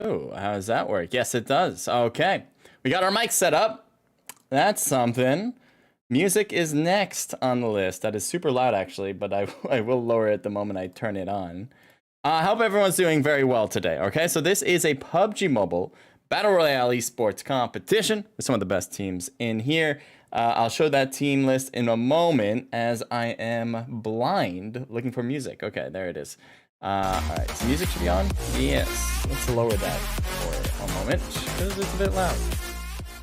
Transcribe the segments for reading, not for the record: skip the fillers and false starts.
Oh, how does that work? Yes, it does. Okay. We got our mic set up. That's something. Music is next on the list. That is super loud, actually, but I will lower it the moment I turn it on. I hope everyone's doing very well today, okay? So this is a PUBG Mobile Battle Royale Esports competition with some of the best teams in here. I'll show that team list in a moment as I am blind looking for music. Okay, there it is. All right, so music should be on? Yes. Let's lower that for a moment because it's a bit loud.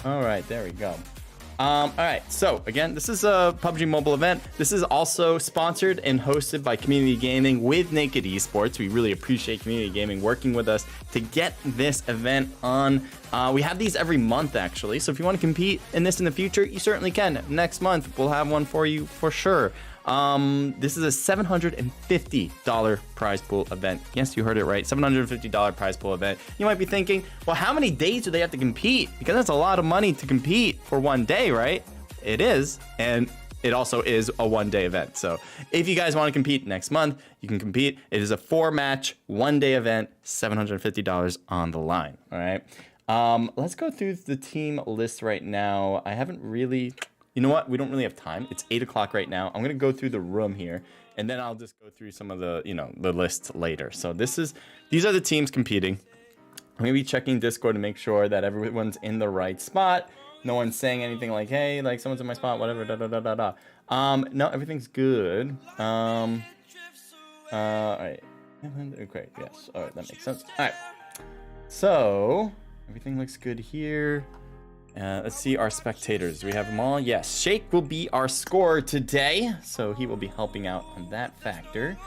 All right, there we go. All right, so again, this is a PUBG Mobile event. This is also sponsored and hosted by Community Gaming with Naked Esports. We really appreciate Community Gaming working with us to get this event on. We have these every month, actually. So if you want to compete in this in the future, you certainly can. Next month, we'll have one for you for sure. This is a $750 prize pool event. Yes, you heard it right. $750 prize pool event. You might be thinking, well, how many days do they have to compete? Because that's a lot of money to compete for one day, right? It is. And it also is a one-day event. So if you guys want to compete next month, you can compete. It is a 4-match, one-day event, $750 on the line. All right. Let's go through the team list right now. I haven't really... You know what? We don't really have time. It's 8 o'clock right now. I'm going to go through the room here, and then I'll just go through some of the, the list later. So these are the teams competing. I'm going to be checking Discord to make sure that everyone's in the right spot. No one's saying anything like, hey, like someone's in my spot, whatever, no, everything's good. All right. Okay, yes. All right, that makes sense. All right. So, everything looks good here. Let's see our spectators. Do we have them all? Yes. Shake will be our scorer today, so he will be helping out on that factor.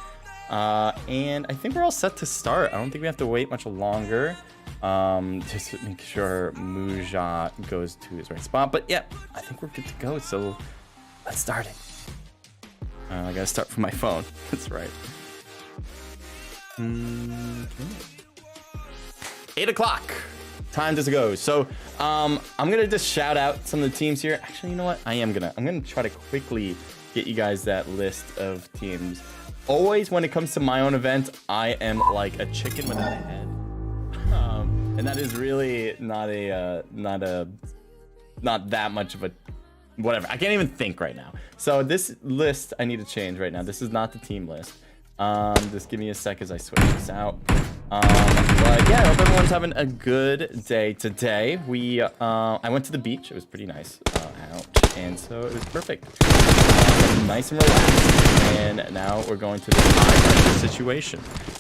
And I think we're all set to start. I don't think we have to wait much longer. Just to make sure Muja goes to his right spot. But yeah, I think we're good to go. So let's start it. I gotta start from my phone. That's right. 8 o'clock. Time to go. So I'm gonna just shout out some of the teams here. Actually, you know what? I'm gonna try to quickly get you guys that list of teams. Always when it comes to my own event, I am like a chicken without a head. And that is really not that much of a whatever. I can't even think right now. So this list I need to change right now. This is not the team list. Just give me a sec as I switch this out. But yeah, I hope everyone's having a good day today. I went to the beach. It was pretty nice out, and so it was perfect. Nice and relaxed. And now we're going to the high pressure situation.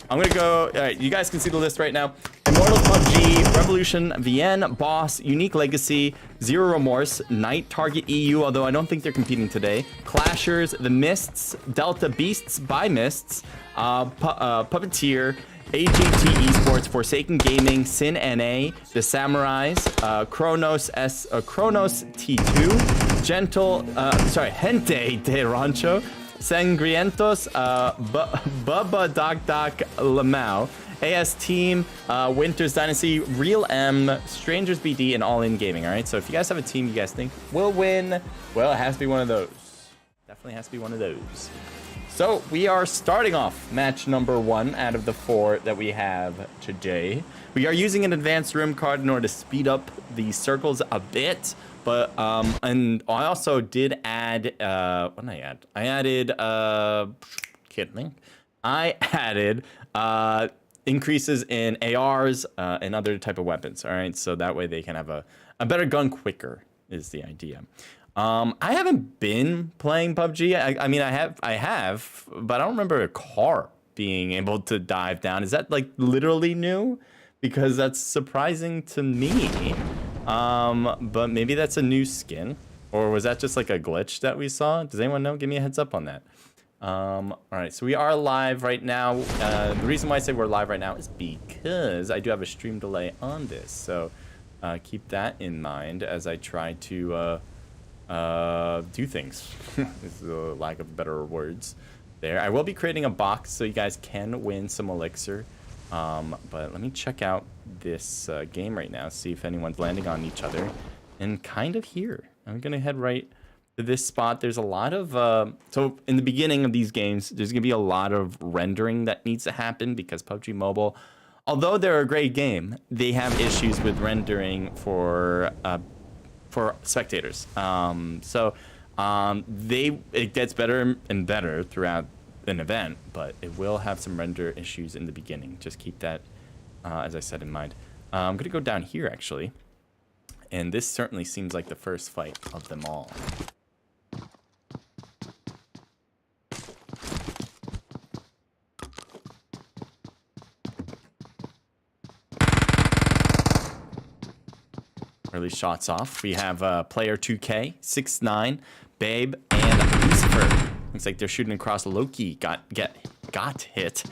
I'm gonna go. All right, you guys can see the list right now. Immortal PUBG, Revolution, VN, Boss, Unique Legacy, Zero Remorse, Night, Target EU, although I don't think they're competing today. Clashers, The Mists, Delta Beasts by Mists, Puppeteer, AGT Esports, Forsaken Gaming, Sin NA, The Samurais, Kronos T2, Gente de Rancho, Sangrientos, Bubba Doc Lamau, AS Team, Winters Dynasty, Real M, Strangers BD, and All In Gaming. All right, so if you guys have a team you guys think will win, well, it has to be one of those. Definitely has to be one of those. So we are starting off match number 1 out of the 4 that we have today. We are using an advanced room card in order to speed up the circles a bit. But and I also did add what did I add? I added I added increases in ARs and other type of weapons. All right, so that way they can have a better gun quicker is the idea. I haven't been playing PUBG. I mean, I have, but I don't remember a car being able to dive down. Is that like literally new? Because that's surprising to me. But maybe that's a new skin, or was that just like a glitch that we saw? Does anyone know? Give me a heads up on that. All right, so we are live right now. The reason why I say we're live right now is because I do have a stream delay on this. So keep that in mind as I try to do things. Is the lack of better words there. I will be creating a box so you guys can win some elixir. But let me check out this game right now, see if anyone's landing on each other. And kind of here, I'm gonna head right to this spot. There's a lot of so in the beginning of these games, there's gonna be a lot of rendering that needs to happen because PUBG Mobile although they're a great game, they have issues with rendering for spectators. It gets better and better throughout an event, but it will have some render issues in the beginning. Just keep that, as I said, in mind. I'm gonna go down here actually, and this certainly seems like the first fight of them all. Early shots off. We have player 2K, 6ix9ine, Babe, and Lucifer. Looks like they're shooting across. Loki got hit.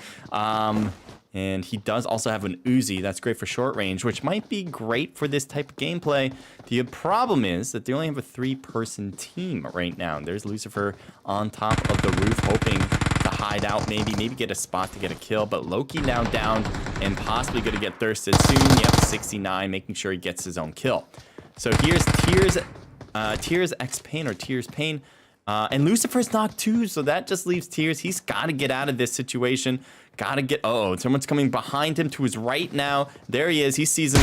And he does also have an Uzi. That's great for short range, which might be great for this type of gameplay. The problem is that they only have a 3-person team right now. There's Lucifer on top of the roof, hoping to hide out, maybe get a spot to get a kill. But Loki now down and possibly going to get thirsted soon. Yep, 69, making sure he gets his own kill. So here's Tears X Pain or Tears Pain. And Lucifer's knocked too, so that just leaves Tears. He's got to get out of this situation. Gotta get... Oh, someone's coming behind him to his right now. There he is. He sees him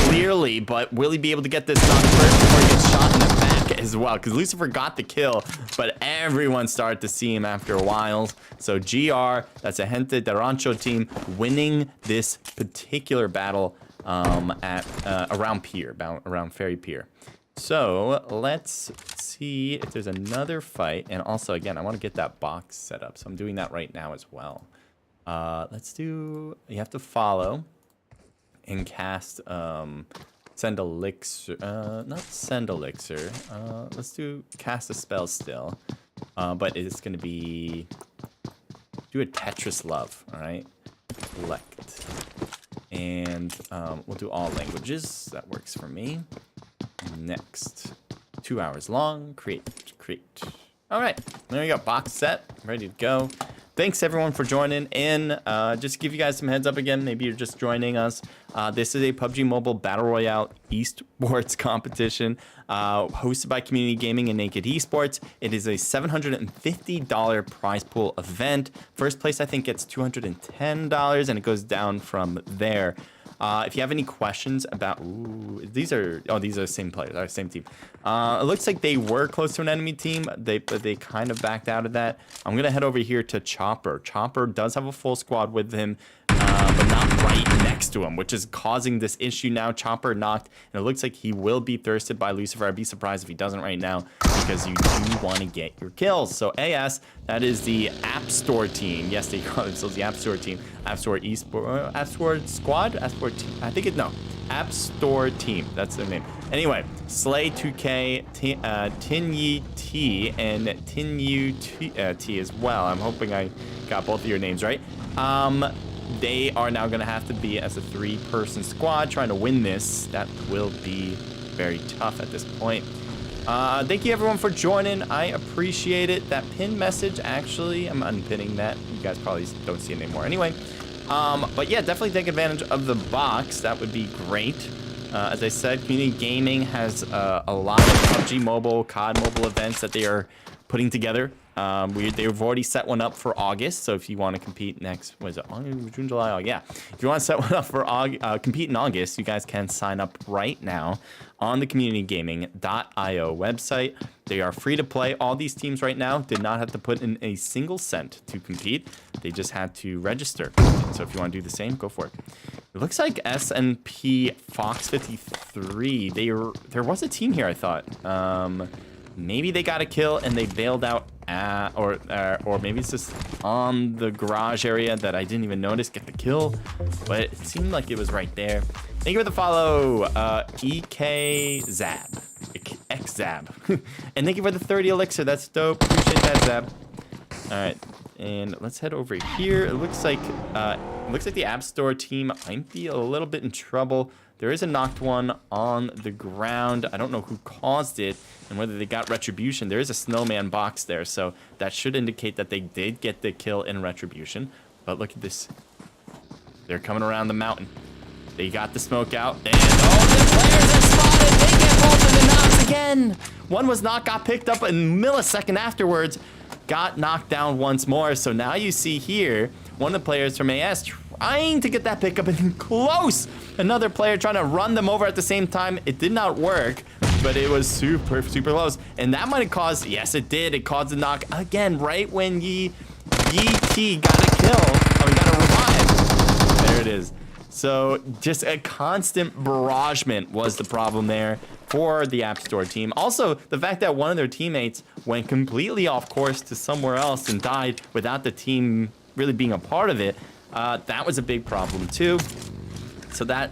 clearly, but will he be able to get this knock first before he gets shot in the back as well? Because Lucifer got the kill, but everyone started to see him after a while. So GR, that's a Gente de Rancho team, winning this particular battle around Pier, around Ferry Pier. So let's see if there's another fight. And also, again, I want to get that box set up. So I'm doing that right now as well. Let's do... You have to follow and cast Send Elixir. Not Send Elixir. Let's do Cast a Spell still. But it's going to be... Do a Tetris Love, all right? Select. And we'll do all languages. That works for me. Next. 2 hours long. Create. All right. There we go. Box set. Ready to go. Thanks everyone for joining in. Just to give you guys some heads up again, maybe you're just joining us. This is a PUBG Mobile Battle Royale Esports competition hosted by Community Gaming and Naked Esports. It is a $750 prize pool event. First place I think gets $210 and it goes down from there. If you have any questions about... Ooh, these are the same players, same team. It looks like they were close to an enemy team, but they kind of backed out of that. I'm going to head over here to Chopper. Chopper does have a full squad with him, but not right next to him, which is causing this issue now. Chopper knocked, and it looks like he will be thirsted by Lucifer. I'd be surprised if he doesn't right now, because you do want to get your kills. So AS, that is the App Store team. Yes, they call themselves the App Store team. App Store Esports, App Store Squad, App Store team. I think App Store team. That's their name. Anyway, Slay 2K, Tinyi T, and Tinyu T as well. I'm hoping I got both of your names right. They are now going to have to be as a 3-person squad trying to win this. That will be very tough at this point. Thank you everyone for joining. I appreciate it. That pin message, actually, I'm unpinning that. You guys probably don't see it anymore anyway. But yeah, definitely take advantage of the box. That would be great. As I said, Community Gaming has a lot of PUBG Mobile, CoDMobile events that they are putting together. They've already set one up for August, so if you want to compete next, what is it, June, July, August? Yeah. If you want to set one up for compete in August, you guys can sign up right now on the communitygaming.io website. They are free to play. All these teams right now did not have to put in a single cent to compete. They just had to register. So if you want to do the same, go for it. It looks like SNP Fox 53. There was a team here, I thought. Maybe they got a kill and they bailed out, or maybe it's just on the garage area that I didn't even notice get the kill, but it seemed like it was right there. Thank you for the follow, EK Zab, X Zab, and thank you for the 30 elixir. That's dope. Appreciate that, Zab. All right, and let's head over here. It looks like the App Store team might be a little bit in trouble. There is a knocked one on the ground. I don't know who caused it and whether they got retribution. There is a snowman box there, so that should indicate that they did get the kill in retribution. But look at this. They're coming around the mountain. They got the smoke out. And the players are spotted. They get both of the knocks again. One was not got picked up a millisecond afterwards. Got knocked down once more. So now you see here, one of the players from AS trying to get that pickup and close. Another player trying to run them over at the same time. It did not work, but it was super close. And that might have caused, yes, it did. It caused a knock again, right when Yee T got a kill. Got a revive. There it is. So just a constant barragement was the problem there for the App Store team. Also, the fact that one of their teammates went completely off course to somewhere else and died without the team really being a part of it, that was a big problem too. So that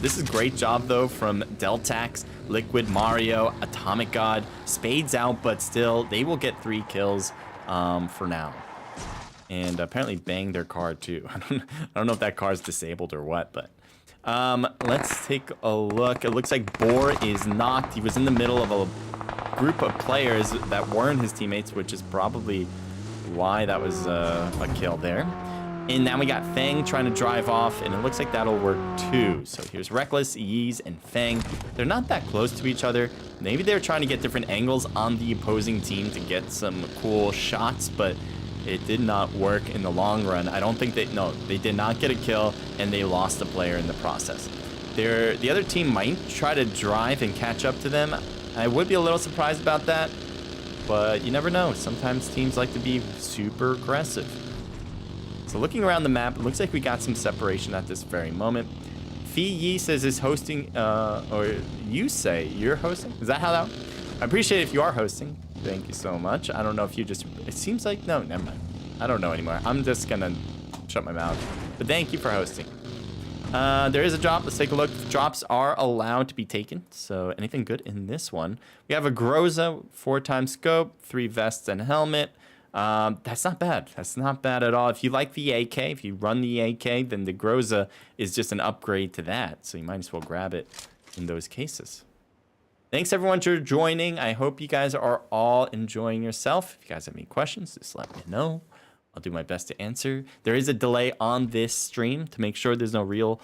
this is a great job though from Deltax, Liquid, Mario, Atomic God, Spades out, but still they will get 3 kills for now. And apparently banged their car too. I don't know if that car's disabled or what, but let's take a look. It looks like Boar is knocked. He was in the middle of a group of players that weren't his teammates, which is probably why that was a kill there. And now we got Fang trying to drive off, and it looks like that'll work too. So here's Reckless, Yeez, and Fang. They're not that close to each other. Maybe they're trying to get different angles on the opposing team to get some cool shots, but it did not work in the long run. I don't think they did not get a kill, and they lost a player in the process. The other team might try to drive and catch up to them. I would be a little surprised about that, but you never know. Sometimes teams like to be super aggressive. So looking around the map, it looks like we got some separation at this very moment. Fee Yi says is hosting, or you say you're hosting? Is that how that? I appreciate it if you are hosting. Thank you so much. I don't know if you just, it seems like, no, never mind. I don't know anymore. I'm just gonna shut my mouth. But thank you for hosting. There is a drop. Let's take a look. Drops are allowed to be taken. So anything good in this one? We have a Groza, 4x scope, 3 vests and helmet. That's not bad. That's not bad at all. If you like the AK, if you run the AK, then the Groza is just an upgrade to that. So you might as well grab it in those cases. Thanks everyone for joining. I hope you guys are all enjoying yourself. If you guys have any questions, just let me know. I'll do my best to answer. There is a delay on this stream to make sure there's no real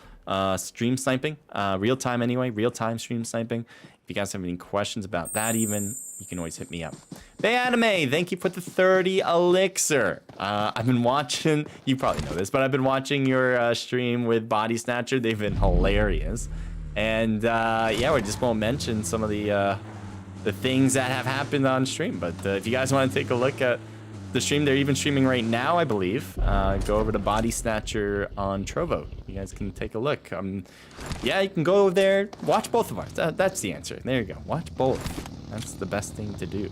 stream sniping. Real time anyway, real time stream sniping. If you guys have any questions about that even, you can always hit me up. Bay Anime, thank you for the 30 elixir. I've been watching, you probably know this, but I've been watching your stream with Body Snatcher. They've been hilarious. And yeah, we just won't mention some of the things that have happened on stream. But if you guys want to take a look at the stream, they're even streaming right now, I believe. Go over to Body Snatcher on Trovo. You guys can take a look. Yeah, you can go over there, watch both of ours. That's the answer. There you go. Watch both. That's the best thing to do.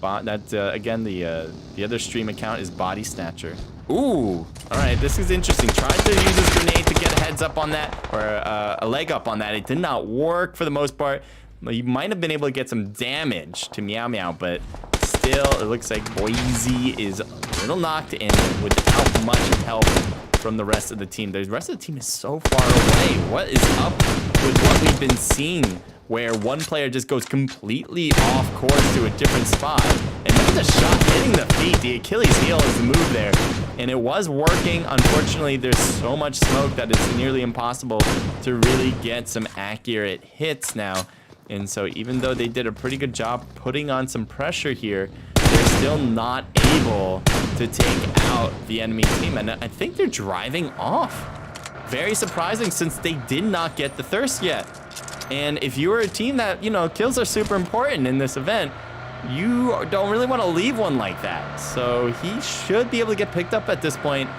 Again, the other stream account is Body Snatcher. Ooh, all right, this is interesting. Tried to use this grenade to get a heads up on that, or a leg up on that. It did not work for the most part. You might have been able to get some damage to Meow Meow, but still, it looks like Boise is a little knocked in without much help from the rest of the team. The rest of the team is so far away. What is up with what we've been seeing, where one player just goes completely off course to a different spot? And that was a shot hitting the feet. The Achilles heel is the move there. And it was working. Unfortunately, there's so much smoke that it's nearly impossible to really get some accurate hits now. And so even though they did a pretty good job putting on some pressure here, they're still not able to take out the enemy team. And I think they're driving off. Very surprising, since they did not get the thirst yet. And if you were a team that, you know, kills are super important in this event, you don't really want to leave one like that. So he should be able to get picked up at this point,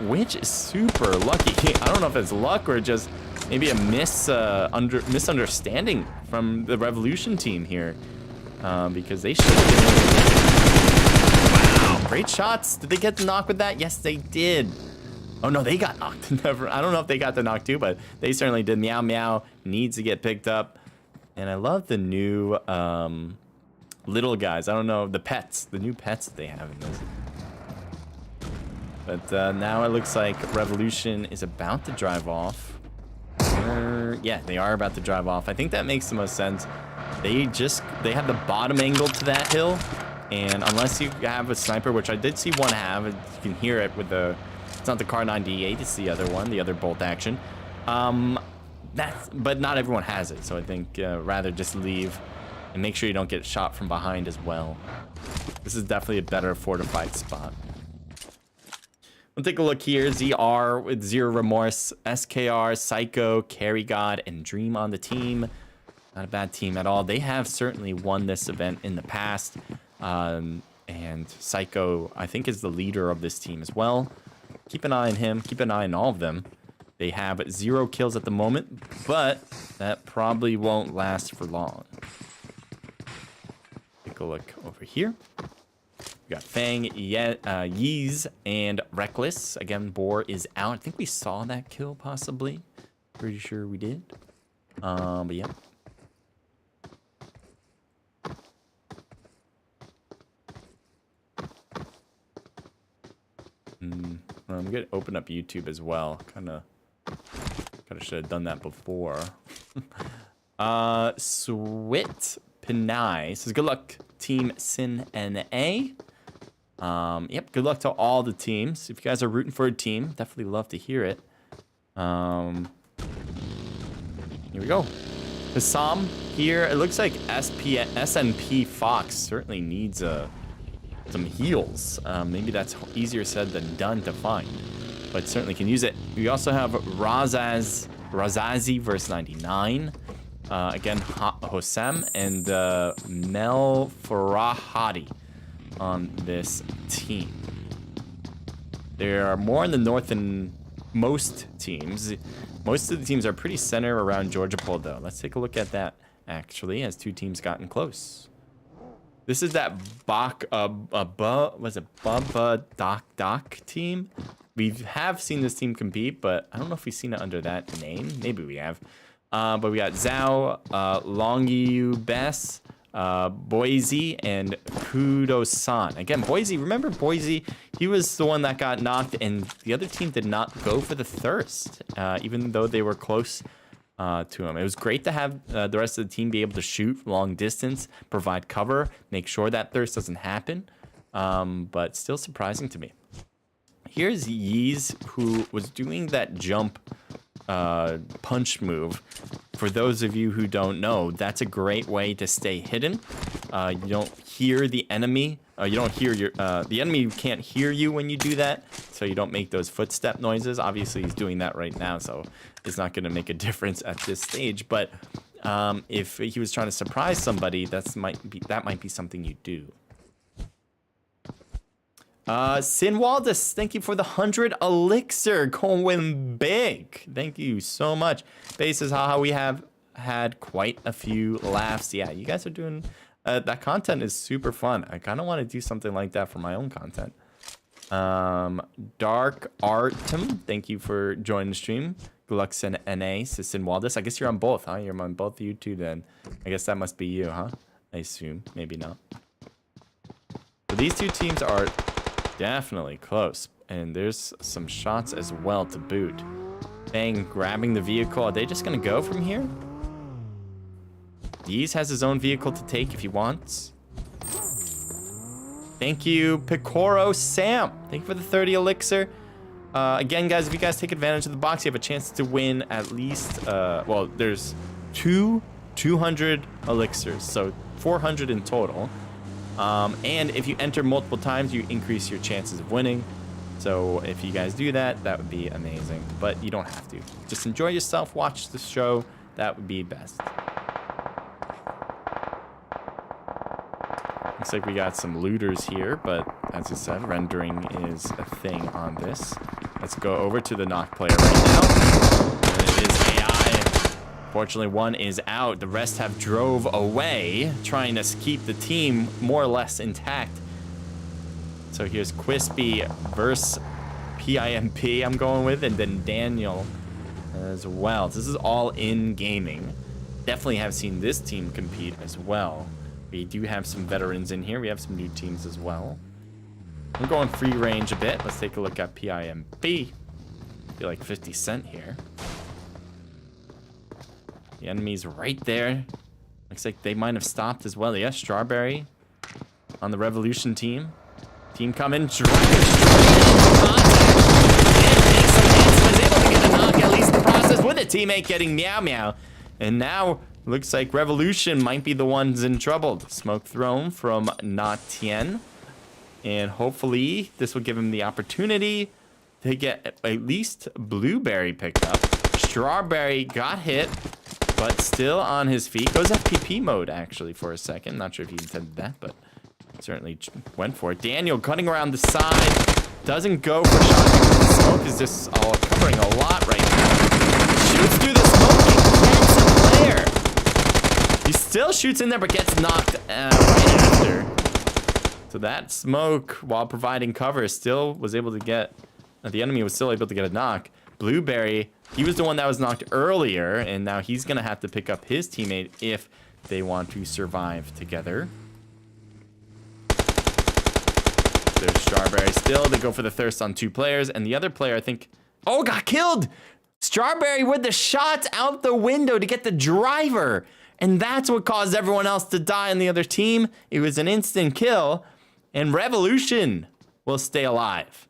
which is super lucky. I don't know if it's luck or just maybe a misunderstanding from the Revolution team here, because they should have been able to. Wow, great shots. Did they get the knock with that? Yes, they did. Oh no, they got knocked. Never. I don't know if they got the knock too, but they certainly did. Meow Meow needs to get picked up. And I love the new little guys. I don't know, the pets, the new pets that they have in this. But now it looks like Revolution is about to drive off. Yeah, they are about to drive off. I think that makes the most sense. They have the bottom angle to that hill, and unless you have a sniper, which I did see one have, you can hear it with the, it's not the Car 98, it's the other one, the other bolt action. But not everyone has it, so I think rather just leave and make sure you don't get shot from behind as well. This is definitely a better fortified spot. We'll take a look here. ZR with Zero Remorse, SKR, Psycho, Carry God, and Dream on the team. Not a bad team at all. They have certainly won this event in the past. And Psycho, I think, is the leader of this team as well. Keep an eye on him. Keep an eye on all of them. They have 0 kills at the moment, but that probably won't last for long. Take a look over here. We got Fang, Yeez, and Reckless. Again, Boar is out. I think we saw that kill, possibly. Pretty sure we did. But yeah. I'm gonna open up YouTube as well. Kind of should have done that before. Swit Pinai says, good luck, Team Sin NA. Yep, good luck to all the teams. If you guys are rooting for a team, definitely love to hear it. Here we go. Hassam here. It looks like SNP Fox certainly needs some heals. Maybe that's easier said than done to find, but certainly can use it. We also have Razazi versus 99. Again, Hossam and Mel Farahadi on this team. There are more in the north than most teams. Most of the teams are pretty centered around Georgia Pole, though. Let's take a look at that, actually, as 2 teams gotten close. This is that Bubba Doc team. We have seen this team compete, but I don't know if we've seen it under that name. Maybe we have. But we got Zhao, Longyu Bess, Boise, and Kudo-san. Again, Boise, remember Boise? He was the one that got knocked, and the other team did not go for the thirst, even though they were close to him. It was great to have the rest of the team be able to shoot long distance, provide cover, make sure that thirst doesn't happen, but still surprising to me. Here's Yeez, who was doing that jump punch move. For those of you who don't know, that's a great way to stay hidden. You don't hear the enemy. You don't hear the enemy can't hear you when you do that, so you don't make those footstep noises. Obviously, he's doing that right now, so it's not going to make a difference at this stage. But if he was trying to surprise somebody, that might be something you do. Sinwaldus, thank you for the 100 elixir, going big. Thank you so much. Base says, haha, we have had quite a few laughs. Yeah, you guys are doing, that content is super fun. I kind of want to do something like that for my own content. Dark Artem, thank you for joining the stream. Gluxen NA, says Sinwaldus. I guess you're on both, huh? You're on both you two then. I guess that must be you, huh? I assume, maybe not. But these two teams are definitely close, and there's some shots as well to boot. Bang, grabbing the vehicle. Are they just gonna go from here? Deez has his own vehicle to take if he wants. Thank you, Picoro Sam. Thank you for the 30 elixir. Again, guys, if you guys take advantage of the box, you have a chance to win at least, well, there's 200 elixirs, so 400 in total. And if you enter multiple times, you increase your chances of winning. So if you guys do that, that would be amazing. But you don't have to. Just enjoy yourself, watch the show. That would be best. Looks like we got some looters here, but as I said, rendering is a thing on this. Let's go over to the knock player right now. And it is AI. Fortunately, one is out. The rest have drove away, trying to keep the team more or less intact. So here's Quispy versus PIMP I'm going with, and then Daniel as well. This is all in gaming. Definitely have seen this team compete as well. We do have some veterans in here. We have some new teams as well. I'm going free range a bit. Let's take a look at PIMP. Feel like 50 Cent here. The enemy's right there. Looks like they might have stopped as well. Yeah, Strawberry on the Revolution team. Team coming. Was able to get a knock, at least the process, with a teammate getting meow meow. And now looks like Revolution might be the ones in trouble. Smoke thrown from Not Tien. And hopefully this will give him the opportunity They get at least Blueberry picked up. Strawberry got hit, but still on his feet. Goes FPP mode, actually, for a second. Not sure if he intended that, but certainly went for it. Daniel cutting around the side. Doesn't go for shots because the smoke is just all covering a lot right now. Shoots through the smoke and gets a player. He still shoots in there, but gets knocked right after. So that smoke, while providing cover, still was able to get... The enemy was still able to get a knock. Blueberry, he was the one that was knocked earlier, and now he's going to have to pick up his teammate if they want to survive together. There's Strawberry still. They go for the thirst on 2 players, and the other player, I think... Oh, got killed! Strawberry with the shots out the window to get the driver, and that's what caused everyone else to die on the other team. It was an instant kill, and Revolution will stay alive.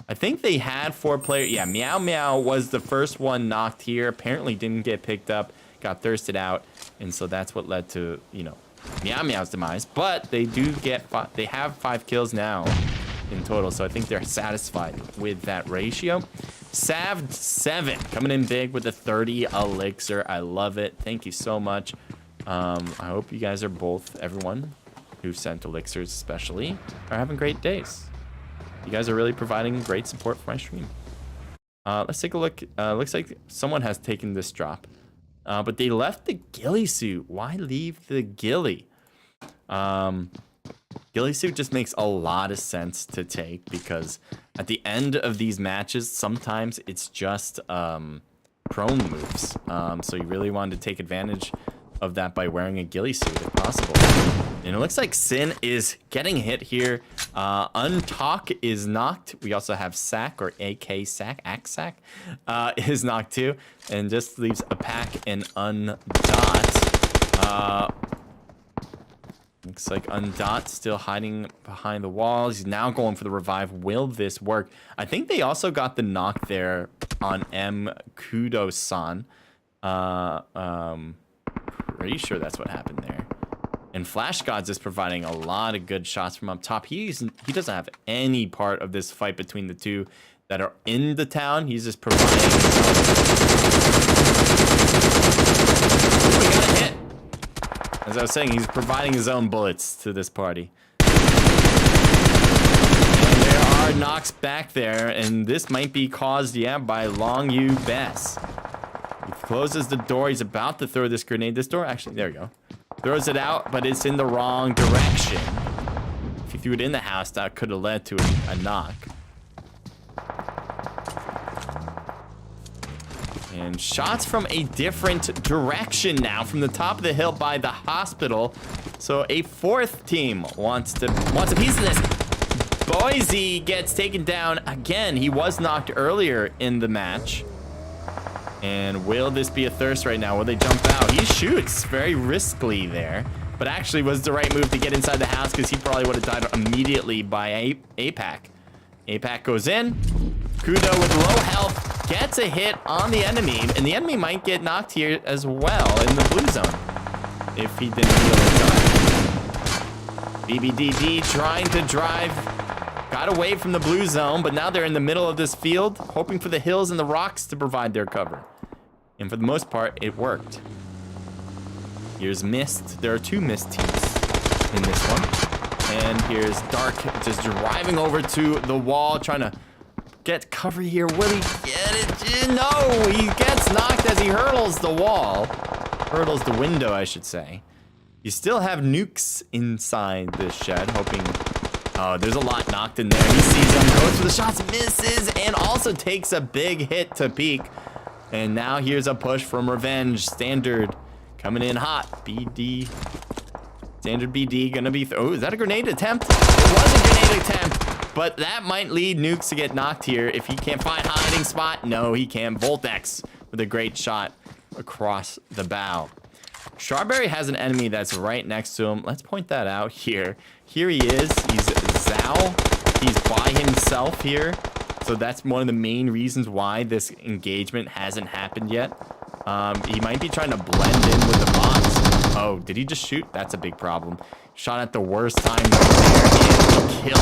I think they had 4 players. Yeah, Meow Meow was the first one knocked here. Apparently didn't get picked up, got thirsted out, and so that's what led to, you know, Meow Meow's demise. But they do get, they have 5 kills now in total, so I think they're satisfied with that ratio. Saved 7 coming in big with the 30 elixir. I love it. Thank you so much. I hope you guys are both, everyone who sent elixirs especially, are having great days. You guys are really providing great support for my stream. Let's take a look. Looks like someone has taken this drop. But they left the ghillie suit. Why leave the ghillie? Ghillie suit just makes a lot of sense to take because at the end of these matches, sometimes it's just prone moves. So you really wanted to take advantage of that by wearing a ghillie suit if possible. And it looks like Sin is getting hit here. Untalk is knocked. We also have Sack or AK Sack, Sack is knocked too. And just leaves a pack and Undot. Looks like Undot still hiding behind the walls. He's now going for the revive. Will this work? I think they also got the knock there on M. Kudo-san. Pretty sure that's what happened there. And Flash Gods is providing a lot of good shots from up top. He doesn't have any part of this fight between the two that are in the town. He's just providing. Ooh, we got a hit. As I was saying, he's providing his own bullets to this party. And there are knocks back there, and this might be caused, yeah, by Long Yu Bess. He closes the door. He's about to throw this grenade. This door, actually, there you go. Throws it out, but it's in the wrong direction. If he threw it in the house, that could have led to a knock. And shots from a different direction now, from the top of the hill by the hospital. So a 4th team wants a piece of this. Boise gets taken down again. He was knocked earlier in the match. And will this be a thirst right now? Will they jump out? He shoots very riskily there, but actually was the right move to get inside the house because he probably would have died immediately by APAC. APAC goes in. Kudo with low health gets a hit on the enemy, and the enemy might get knocked here as well in the blue zone if he didn't heal in time. BBDD trying to drive. Got away from the blue zone, but now they're in the middle of this field, hoping for the hills and the rocks to provide their cover. And for the most part, it worked. Here's Mist. There are 2 Mist teams in this one. And here's Dark just driving over to the wall, trying to get cover here. Will he get it? No, he gets knocked as he hurdles the wall. Hurdles the window, I should say. You still have nukes inside this shed, hoping... Oh, there's a lot knocked in there. He sees them, goes for the shots, misses, and also takes a big hit to peak. And now here's a push from Revenge. Standard coming in hot. BD. Standard BD gonna be... Oh, is that a grenade attempt? It was a grenade attempt, but that might lead Nukes to get knocked here if he can't find a hiding spot. No, he can't. Voltex with a great shot across the bow. Strawberry has an enemy that's right next to him. Let's point that out here. Here he is. He's Zhao. He's by himself here. So that's one of the main reasons why this engagement hasn't happened yet. He might be trying to blend in with the bots. Oh, did he just shoot? That's a big problem. Shot at the worst time right there. And kill,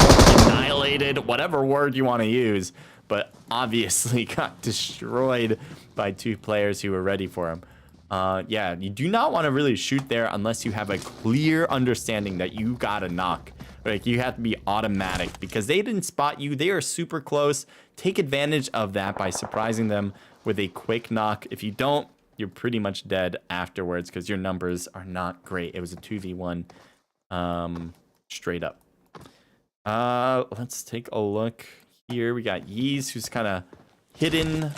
annihilated, whatever word you want to use but obviously got destroyed by 2 players who were ready for him. Yeah, you do not want to really shoot there unless you have a clear understanding that you got a knock. Like, you have to be automatic because they didn't spot you. They are super close. Take advantage of that by surprising them with a quick knock. If you don't, you're pretty much dead afterwards because your numbers are not great. It was a 2v1 straight up. Let's take a look here. We got Yeez, who's kind of hidden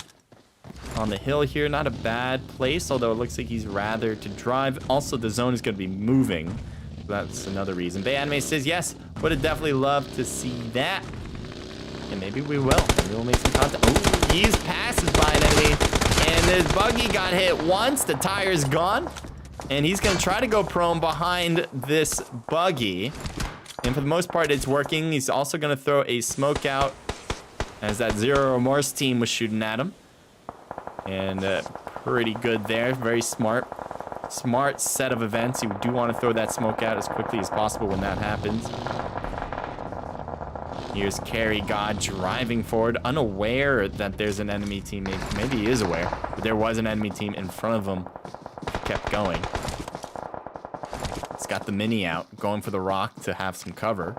on the hill here. Not a bad place, although it looks like he's rather to drive. Also, the zone is going to be moving. That's another reason. Bay Anime says, yes, would have definitely loved to see that. And maybe we will. Maybe we'll make some content. Oh, Yeez passes by an enemy. And his buggy got hit once. The tire's gone. And he's going to try to go prone behind this buggy. And for the most part, it's working. He's also going to throw a smoke out as that Zero Remorse team was shooting at him. And pretty good there. Very smart. Smart set of events. You do want to throw that smoke out as quickly as possible when that happens. Here's Carry God driving forward, unaware that there's an enemy team. Maybe he is aware, but there was an enemy team in front of him. Kept going. He's got the mini out, going for the rock to have some cover.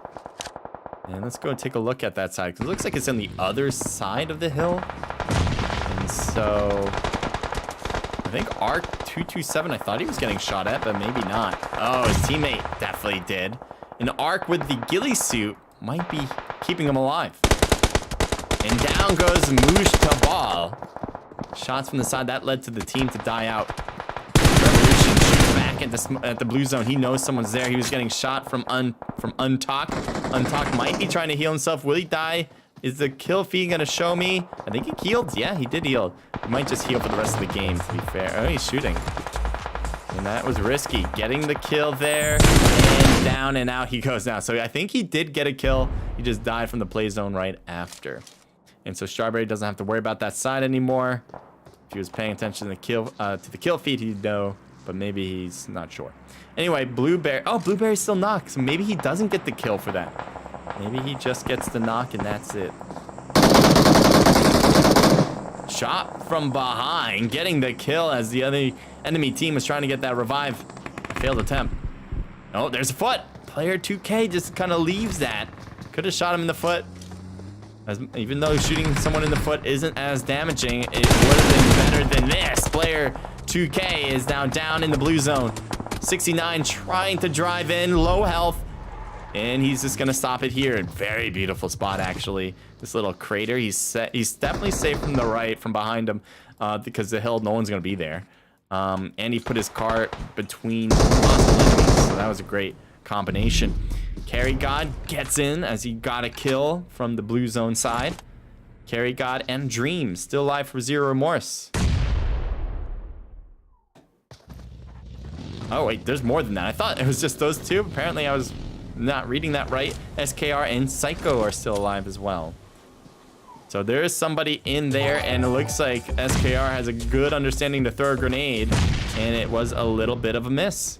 And let's go take a look at that side, because it looks like it's on the other side of the hill. And so I think Arc227, I thought he was getting shot at, but maybe not. Oh, his teammate definitely did. An Arc with the ghillie suit might be keeping him alive. And down goes Moosh Tabal. Shots from the side, that led to the team to die out. Revolution shoots back at the blue zone. He knows someone's there. He was getting shot from Untalk. Untalk might be trying to heal himself. Will he die? Is the kill feed gonna show me? I think he healed. Yeah, he did heal. He might just heal for the rest of the game, to be fair. Oh, he's shooting. And that was risky. Getting the kill there. And down and out he goes now. So I think he did get a kill. He just died from the play zone right after. And so Strawberry doesn't have to worry about that side anymore. If he was paying attention to the kill feed, he'd know. But maybe he's not sure. Anyway, Blueberry. Oh, Blueberry's still knocked. So maybe he doesn't get the kill for that. Maybe he just gets the knock and that's it. Shot from behind, getting the kill as the other enemy team was trying to get that revive. Failed attempt. Oh, there's a foot. Player 2K just kind of leaves that. Could have shot him in the foot. Even though shooting someone in the foot isn't as damaging, it would have been better than this. Player 2K is now down in the blue zone. 69 trying to drive in, low health. And he's just gonna stop it here. Very beautiful spot, actually. This little crater. He's definitely safe from the right, from behind him, because the hill, no one's gonna be there. And he put his car between possible enemies, so that was a great combination. Carry God gets in as he got a kill from the blue zone side. Carry God and Dream still alive for Zero Remorse. Oh wait, there's more than that. I thought it was just those two. Apparently I was not reading that right. SKR and Psycho are still alive as well. So there is somebody in there, and it looks like SKR has a good understanding to throw a grenade, and it was a little bit of a miss.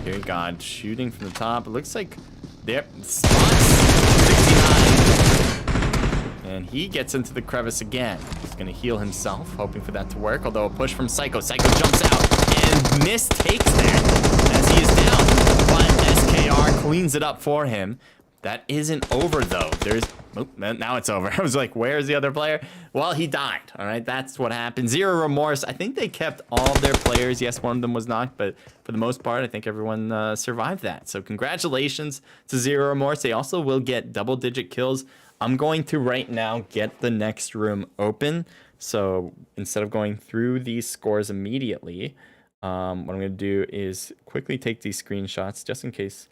Dear God, shooting from the top. It looks like there. 69. And he gets into the crevice again. He's gonna heal himself, hoping for that to work. Although a push from Psycho. Psycho jumps out and mistakes that as he is down. But SKR cleans it up for him. That isn't over though. Oh, now it's over. I was like, where's the other player? Well, he died. All right, that's what happened. Zero Remorse. I think they kept all of their players. Yes, one of them was knocked, but for the most part, I think everyone survived that. So congratulations to Zero Remorse. They also will get double-digit kills. I'm going to right now get the next room open. So instead of going through these scores immediately, what I'm going to do is quickly take these screenshots just in case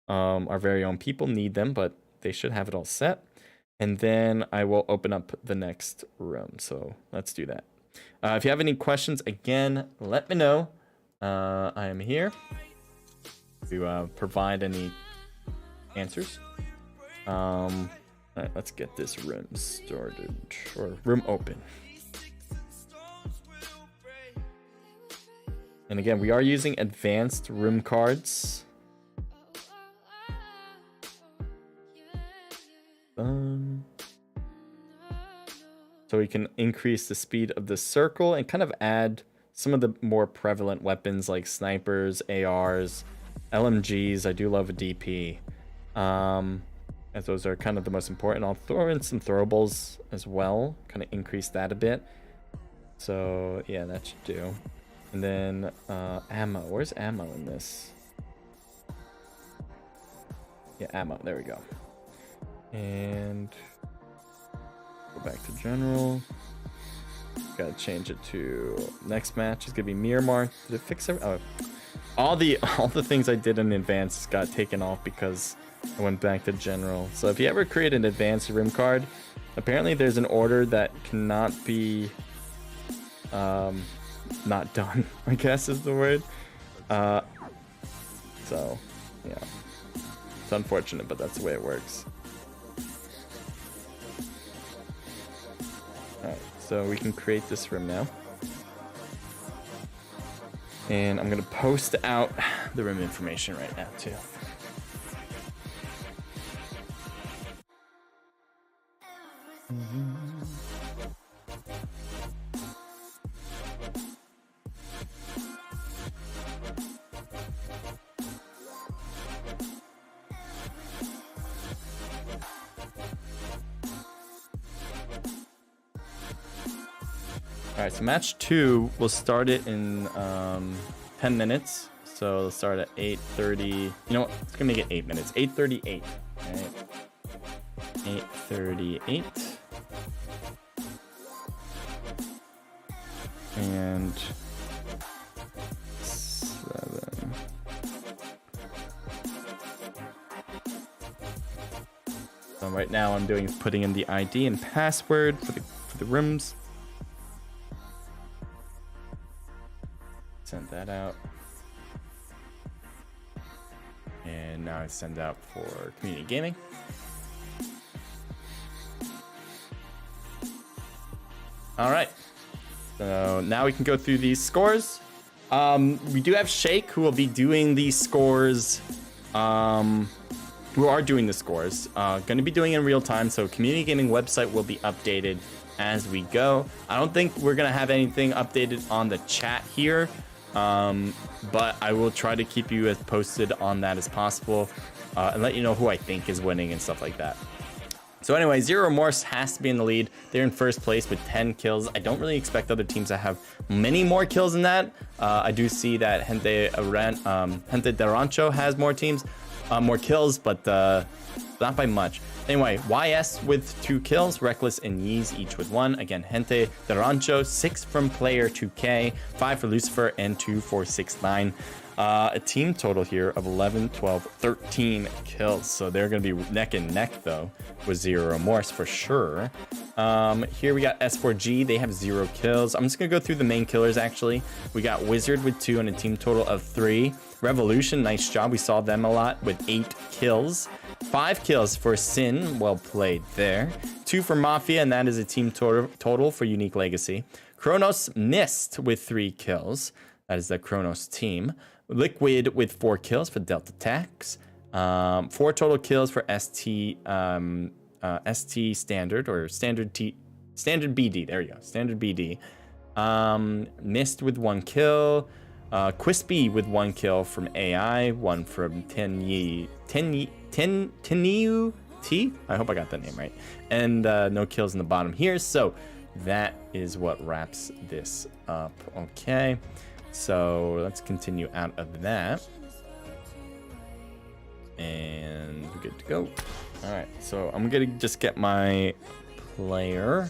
our very own people need them, but they should have it all set. And then I will open up the next room. So let's do that. If you have any questions, again, let me know. I am here to provide any answers. All right, let's get this room started, or room open. And again, we are using advanced room cards. So we can increase the speed of the circle and kind of add some of the more prevalent weapons like snipers, ARs, LMGs. I do love a DP. As those are kind of the most important. I'll throw in some throwables as well, kind of increase that a bit. So yeah, that should do. And then ammo. Where's ammo in this? Yeah, ammo. There we go. And go back to general. Gotta change it to next match is gonna be Miramar. Did it fix it? Oh, all the things I did in advance got taken off because I went back to general. So if you ever create an advanced rim card, apparently there's an order that cannot be not done, I guess is the word. So yeah, it's unfortunate, but that's the way it works. Alright, so we can create this rim now. And I'm gonna post out the rim information right now too. Alright, so match 2, we'll start it in 10 minutes. So let's start at 8:30. You know what? It's gonna make it 8 minutes. 8:38. Alright. 8:38. And 7. So right now I'm doing is putting in the ID and password for the rims. Send that out. And now I send out for community gaming. All right. So now we can go through these scores. We do have Shake who will be doing these scores. Who are doing the scores. Going to be doing it in real time. So community gaming website will be updated as we go. I don't think we're going to have anything updated on the chat here. But I will try to keep you as posted on that as possible and let you know who I think is winning and stuff like that. So anyway, Zero Remorse has to be in the lead. They're in first place with 10 kills. I don't really expect other teams to have many more kills than that. I do see that Gente de Rancho has more kills, but not by much. Anyway, YS with 2 kills, Reckless and Yeez each with 1. Again, Gente de Rancho, 6 from player 2K, 5 for Lucifer, and 2 for 6ix9ine. A team total here of 11, 12, 13 kills. So they're going to be neck and neck, though, with Zero Remorse for sure. Here we got S4G. They have 0 kills. I'm just going to go through the main killers, actually. We got Wizard with 2 and a team total of 3. Revolution, nice job. We saw them a lot with 8 kills. 5 kills for Sin, well played there. 2 for Mafia, and that is a team total for Unique Legacy. Kronos missed with 3 kills. That is the Kronos team. Liquid with 4 kills for Delta Tax. 4 total kills for ST Standard or Standard BD. There you go, Standard BD. Missed with 1 kill. Quispy with 1 kill from AI, 1 from Teniu T. I hope I got that name right. And no kills in the bottom here. So that is what wraps this up. Okay. So let's continue out of that. And we're good to go. All right. So I'm going to just get my player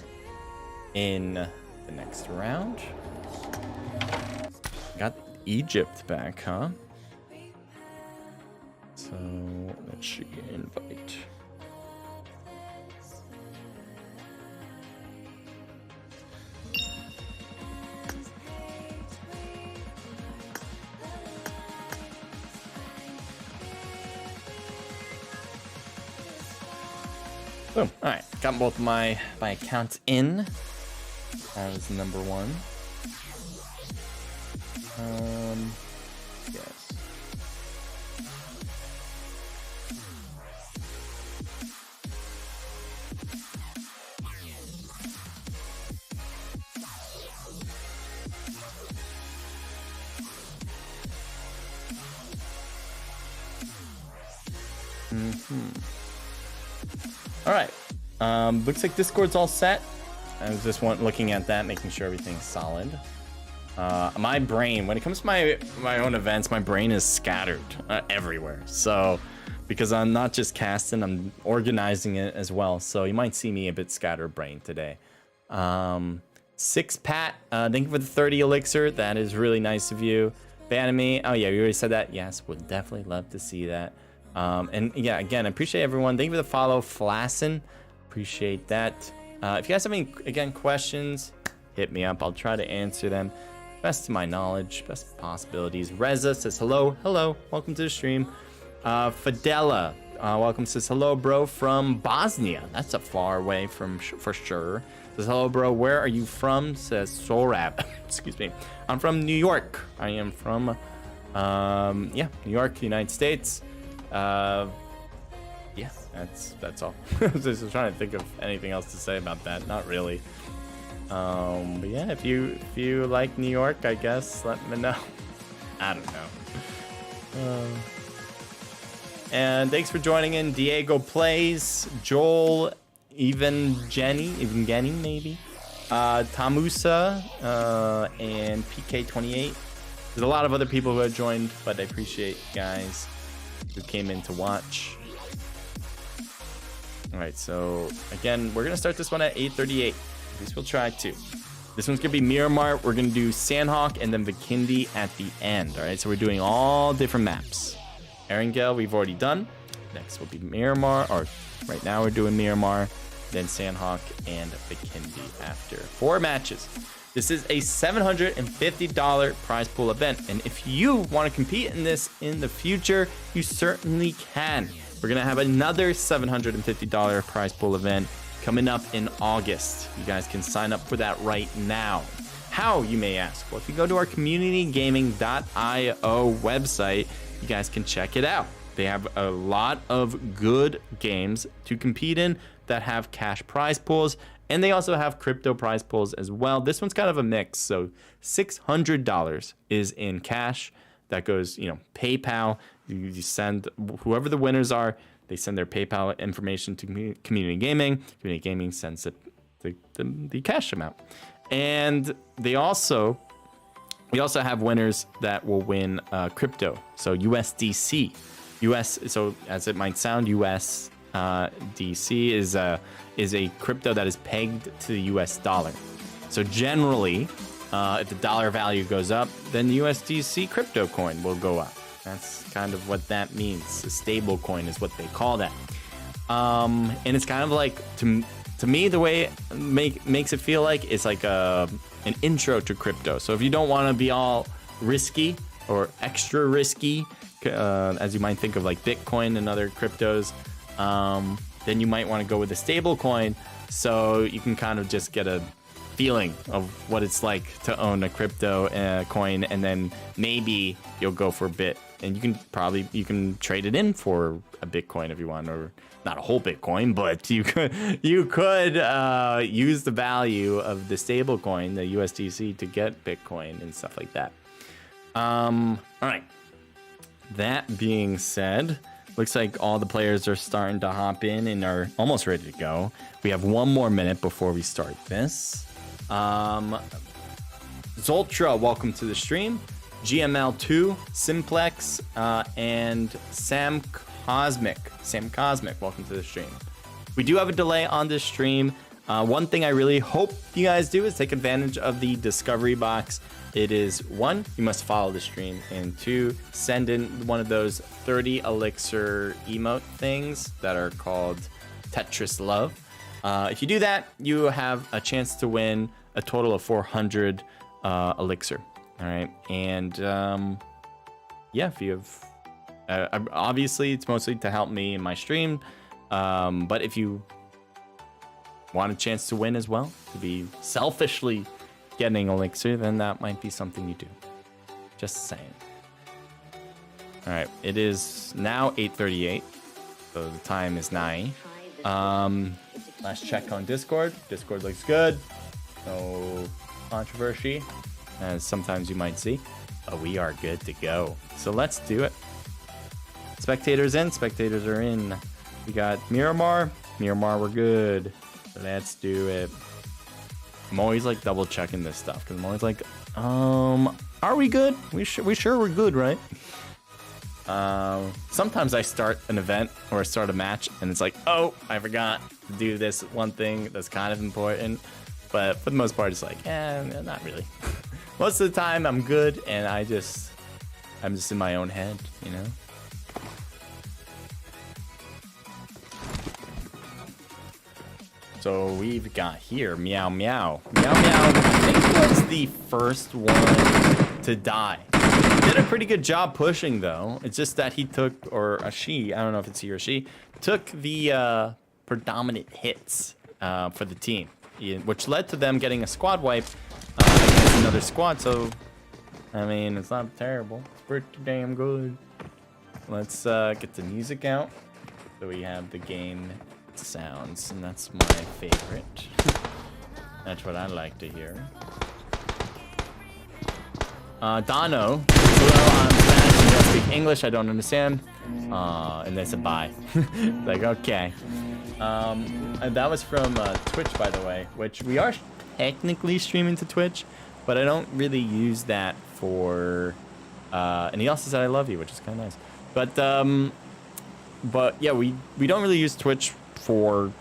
in the next round. Got Egypt back, huh? So let's see, invite. Boom. All right, got both my accounts in. That was number 1. Yes. All right. Looks like Discord's all set. I was just looking at that, making sure everything's solid. My brain, when it comes to my own events, my brain is scattered everywhere. So, because I'm not just casting, I'm organizing it as well. So you might see me a bit scatterbrained today. Six Pat, thank you for the 30 elixir. That is really nice of you. Baname, oh yeah, we already said that. Yes, would definitely love to see that. And yeah, again, I appreciate everyone. Thank you for the follow, Flassin. Appreciate that. If you guys have any, again, questions, hit me up. I'll try to answer them best to my knowledge, best possibilities. Reza says hello. Hello. Welcome to the stream. Fidela, welcome. Says hello, bro, from Bosnia. That's a far away from for sure. Says hello, bro. Where are you from? Says Sorab. Excuse me. I'm from New York. I am from, New York, United States. Yeah, that's all. I was just trying to think of anything else to say about that. Not really. But yeah, if you like New York, I guess let me know. I don't know. And thanks for joining in, Diego Plays, Joel, even Jenny maybe, Tamusa, and PK28. There's a lot of other people who have joined, but I appreciate you guys who came in to watch. All right, so again, we're gonna start this one at 8:38. At least we'll try to. This one's gonna be Miramar. We're gonna do Sandhawk and then Vikindi at the end. All right, so we're doing all different maps. Erangel, we've already done. Next will be Miramar, or right now we're doing Miramar, then Sandhawk and Vikindi after 4 matches. This is a $750 prize pool event, and if you want to compete in this in the future, you certainly can. We're gonna have another $750 prize pool event coming up in August. You guys can sign up for that right now. How, you may ask? Well, if you go to our communitygaming.io website, you guys can check it out. They have a lot of good games to compete in that have cash prize pools, and they also have crypto prize pools as well. This one's kind of a mix. So $600 is in cash. That goes, PayPal. You send whoever the winners are, they send their PayPal information to Community Gaming. Community Gaming sends the cash amount. And we also have winners that will win crypto. So USDC. So as it might sound, USDC is a crypto that is pegged to the US dollar. So generally, if the dollar value goes up, then the USDC crypto coin will go up. That's kind of what that means. A stable coin is what they call that. And it's kind of like, to me, the way it makes it feel like it's like an intro to crypto. So if you don't want to be all risky or extra risky, as you might think of like Bitcoin and other cryptos, then you might want to go with a stable coin, so you can kind of just get a feeling of what it's like to own a crypto coin, and then maybe you'll go for a bit, and you can trade it in for a Bitcoin if you want, or not a whole Bitcoin, but you could use the value of the stable coin, the USDC, to get Bitcoin and stuff like that. All right. That being said, looks like all the players are starting to hop in and are almost ready to go. We have 1 more minute before we start this. Zoltra, welcome to the stream. GML2, Simplex, and Sam Cosmic, welcome to the stream. We do have a delay on this stream. One thing I really hope you guys do is take advantage of the discovery box. It is 1, you must follow the stream, and 2, send in one of those 30 elixir emote things that are called Tetris Love. If you do that, you have a chance to win a total of 400 elixir. All right, and if you have, obviously it's mostly to help me in my stream, but if you want a chance to win as well, to be selfishly getting elixir, then that might be something you do. Just saying. All right, it is now 8:38, so the time is 9. Last check on Discord. Discord looks good. No controversy, as sometimes you might see. But we are good to go. So let's do it. Spectators in. Spectators are in. We got Miramar. Miramar, we're good. Let's do it. I'm always like double checking this stuff because I'm always like, are we good? We sure we're good, right? Sometimes I start an event or start a match and it's like, oh, I forgot to do this one thing that's kind of important. But for the most part, it's like, not really. Most of the time, I'm good, and I'm just in my own head, you know. So we've got here Meow Meow. Meow Meow, I think was the first one to die. Did a pretty good job pushing though. It's just that he took, or a she, I don't know if it's he or she, took the predominant hits for the team, which led to them getting a squad wipe against another squad. So, I mean, it's not terrible. It's pretty damn good. Let's get the music out. So we have the game sounds, and that's my favorite. That's what I like to hear. Dono, hello, I'm Spanish, you don't speak English, I don't understand. And they said bye. Like, okay. And that was from Twitch, by the way, which we are technically streaming to Twitch, but I don't really use that for, and he also said I love you, which is kind of nice. But yeah, we don't really use Twitch for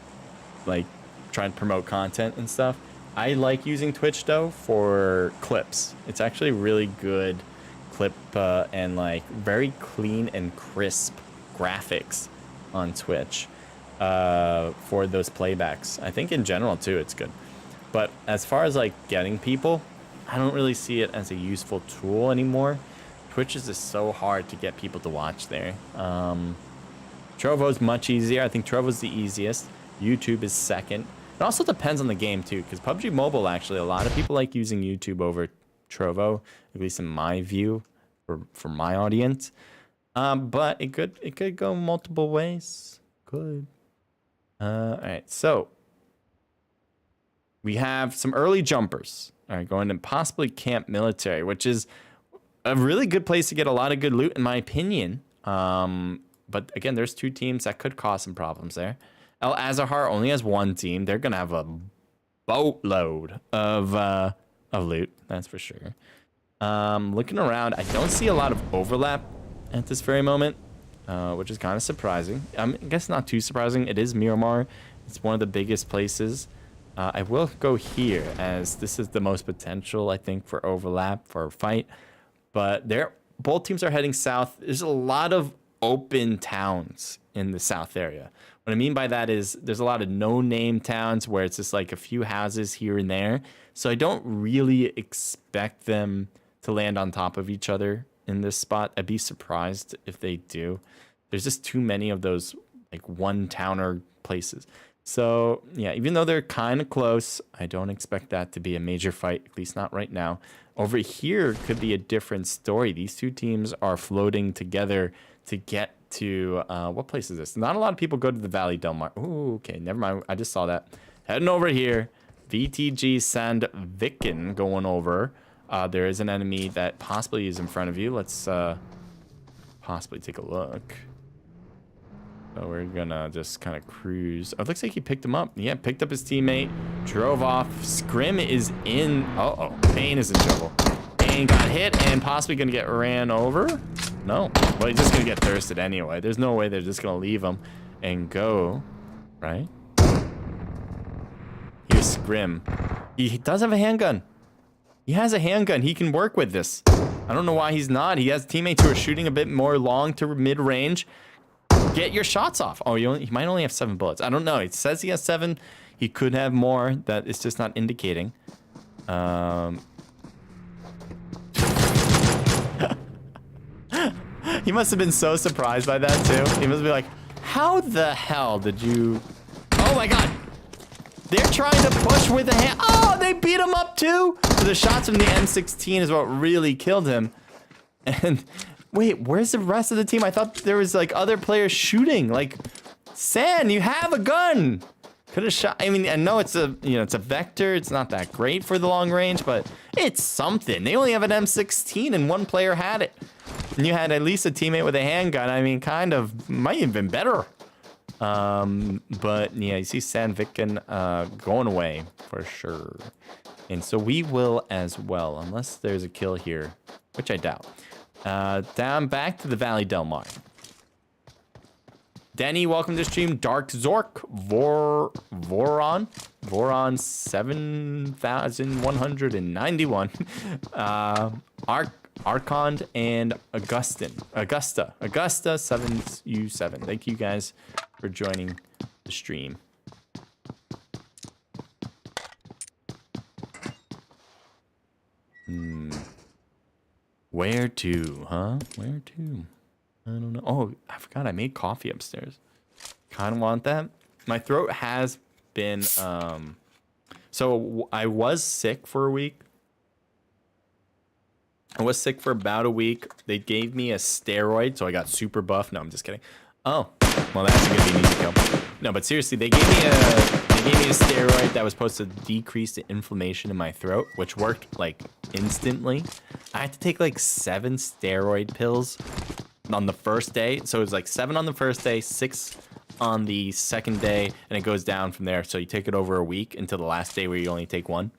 like trying to promote content and stuff. I like using Twitch though for clips. It's actually really good clip and like very clean and crisp graphics on Twitch for those playbacks. I think in general too, it's good. But as far as like getting people, I don't really see it as a useful tool anymore. Twitch is just so hard to get people to watch there. Trovo's much easier. I think Trovo's the easiest. YouTube is second. It also depends on the game too, because PUBG Mobile, actually, a lot of people like using YouTube over Trovo, at least in my view, for my audience. But it could go multiple ways. Could. All right, so we have some early jumpers. All right, going to possibly Camp Military, which is a really good place to get a lot of good loot, in my opinion. But again, there's two teams that could cause some problems there. El Azahar only has one team. They're gonna have a boatload of loot, that's for sure. Looking around, I don't see a lot of overlap at this very moment, which is kind of surprising. I guess not too surprising. It is Miramar. It's one of the biggest places. I will go here as this is the most potential, I think, for overlap for a fight. But both teams are heading south. There's a lot of open towns in the south area. What I mean by that is there's a lot of no-name towns where it's just like a few houses here and there. So I don't really expect them to land on top of each other in this spot. I'd be surprised if they do. There's just too many of those like one-towner places. So yeah, even though they're kind of close, I don't expect that to be a major fight, at least not right now. Over here could be a different story. These two teams are floating together to get to, what place is this? Not a lot of people go to the Valley Del Mar. Ooh, okay, never mind. I just saw that. Heading over here. VTG Sandviken going over. There is an enemy that possibly is in front of you. Let's possibly take a look. So we're gonna just kind of cruise. Oh, it looks like he picked him up. Yeah, picked up his teammate, drove off. Scrim is in. Uh-oh, Bane is in trouble. Bane got hit and possibly gonna get ran over. No, well, he's just gonna get thirsted anyway. There's no way they're just gonna leave him and go, right? Here's Scrim. He does have a handgun. He has a handgun. He can work with this. I don't know why he's not. He has teammates who are shooting a bit more long to mid-range. Get your shots off. Oh, he might only have 7 bullets. I don't know. It says he has 7. He could have more. That it's just not indicating. He must have been so surprised by that too. He must be like, how the hell did you... Oh my god. They're trying to push with the hand. Oh, they beat him up too. So the shots from the M16 is what really killed him. And wait, where's the rest of the team? I thought there was like other players shooting. Like, San, you have a gun. Could have shot. I mean, I know it's a, it's a vector. It's not that great for the long range, but it's something. They only have an M16 and one player had it. and you had at least a teammate with a handgun, I mean, kind of might have been better. But yeah, you see Sandviken going away for sure. And so we will as well, unless there's a kill here, which I doubt. Down back to the Valley Del Mar. Danny, welcome to stream. Dark Zork, Voron 7191. Archond and Augusta 7U7. Thank you guys for joining the stream. Where to, huh? Where to? I don't know. Oh, I forgot I made coffee upstairs. Kind of want that. My throat has been, so I was sick for a week. I was sick for about a week. They gave me a steroid, so I got super buff. No, I'm just kidding. Oh, well, that's gonna be an easy kill. No, but seriously, they gave me a steroid that was supposed to decrease the inflammation in my throat, which worked like instantly. I had to take like 7 steroid pills on the first day. So it was like 7 on the first day, 6 on the second day, and it goes down from there. So you take it over a week until the last day where you only take 1.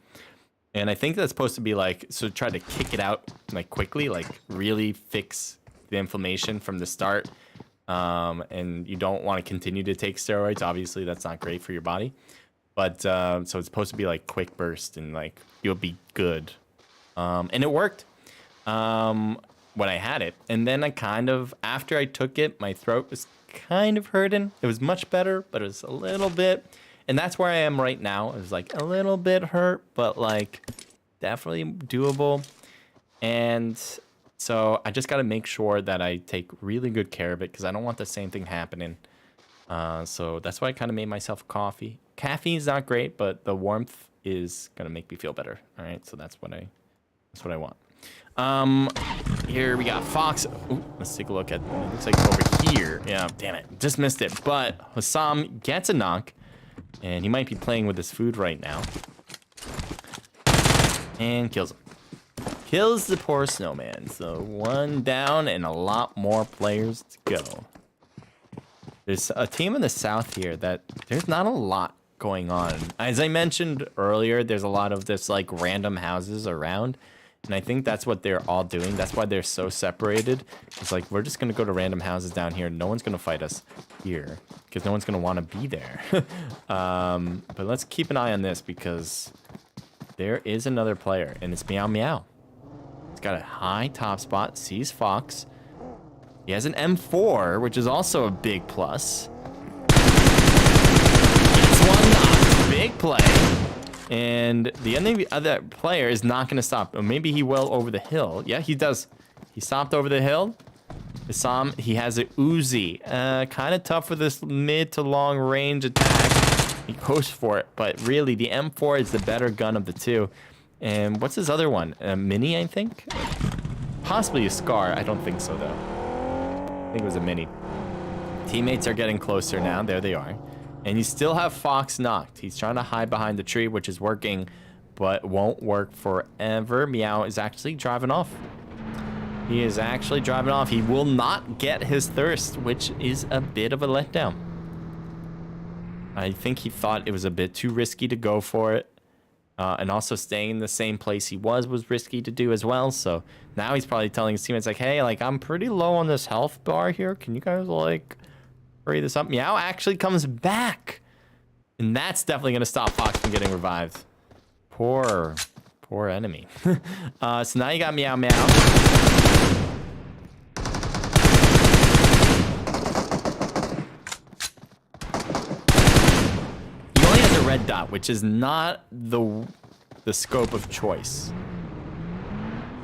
And I think that's supposed to be like, so try to kick it out like quickly, like really fix the inflammation from the start. And you don't want to continue to take steroids. Obviously, that's not great for your body. But so it's supposed to be like quick burst and like you'll be good. And it worked when I had it. And then I kind of, after I took it, my throat was kind of hurting. It was much better, but it was a little bit. And that's where I am right now. It was like a little bit hurt, but like definitely doable. And so I just got to make sure that I take really good care of it because I don't want the same thing happening. So that's why I kind of made myself coffee. Caffeine's not great, but the warmth is going to make me feel better. All right, so that's what I want. Here we got Fox. Ooh, let's take a look at it. Looks like over here. Yeah, damn it. Just missed it. But Hassam gets a knock. And he might be playing with his food right now. And kills him. Kills the poor snowman. So 1 down and a lot more players to go. There's a team in the south here that there's not a lot going on. As I mentioned earlier, there's a lot of this like random houses around. And I think that's what they're all doing. That's why they're so separated. It's like, we're just going to go to random houses down here. No one's going to fight us here because no one's going to want to be there. But let's keep an eye on this because there is another player and it's Meow Meow. He's got a high top spot, sees Fox. He has an M4, which is also a big plus. Gets 1 knock, big play. And the other player is not going to stop. Or maybe he will over the hill. Yeah, he does. He stopped over the hill. He has a Uzi. Kind of tough for this mid to long range attack. He goes for it. But really, the M4 is the better gun of the two. And what's his other one? A Mini, I think? Possibly a Scar. I don't think so, though. I think it was a Mini. Teammates are getting closer now. There they are. And you still have Fox knocked. He's trying to hide behind the tree, which is working, but won't work forever. Meow is actually driving off. He is actually driving off. He will not get his thirst, which is a bit of a letdown. I think he thought it was a bit too risky to go for it. And also staying in the same place he was risky to do as well. So now he's probably telling his teammates, like, hey, like, I'm pretty low on this health bar here. Can you guys, like, hurry this up? Meow actually comes back. And that's definitely going to stop Fox from getting revived. Poor enemy. So now you got Meow Meow. He only has a red dot, which is not the scope of choice.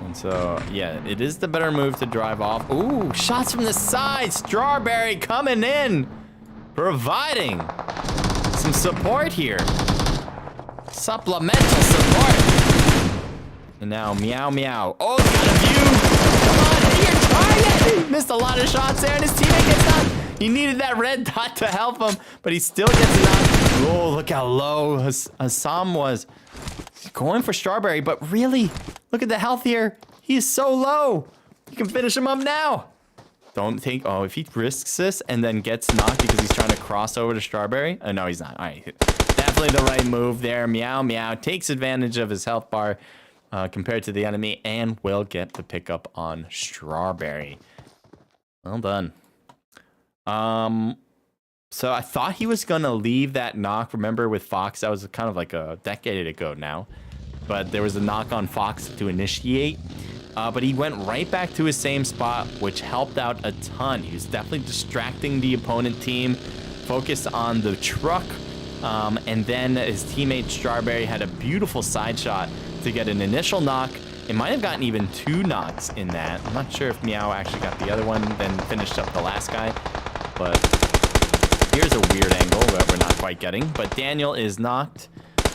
And so, yeah, it is the better move to drive off. Ooh, shots from the side. Strawberry coming in. Providing some support here. Supplemental support. And now Meow Meow. Oh, got a view. Come on, hit your target. He missed a lot of shots there, and his teammate gets knocked. He needed that red dot to help him, but he still gets knocked. Oh, look how low Hassam was. He's going for Strawberry, but really, look at the health here. He's so low. You can finish him up now. Don't think, oh, if he risks this and then gets knocked because he's trying to cross over to Strawberry. Oh, no, he's not. All right. Definitely the right move there. Meow, meow. Takes advantage of his health bar compared to the enemy and will get the pickup on Strawberry. Well done. So I thought he was going to leave that knock. Remember with Fox, that was kind of like a decade ago now. But there was a knock on Fox to initiate. But he went right back to his same spot, which helped out a ton. He was definitely distracting the opponent team, focused on the truck. And then his teammate Strawberry had a beautiful side shot to get an initial knock. It might have gotten even 2 knocks in that. I'm not sure if Meow actually got the other one, then finished up the last guy. But here's a weird angle that we're not quite getting. But Daniel is knocked.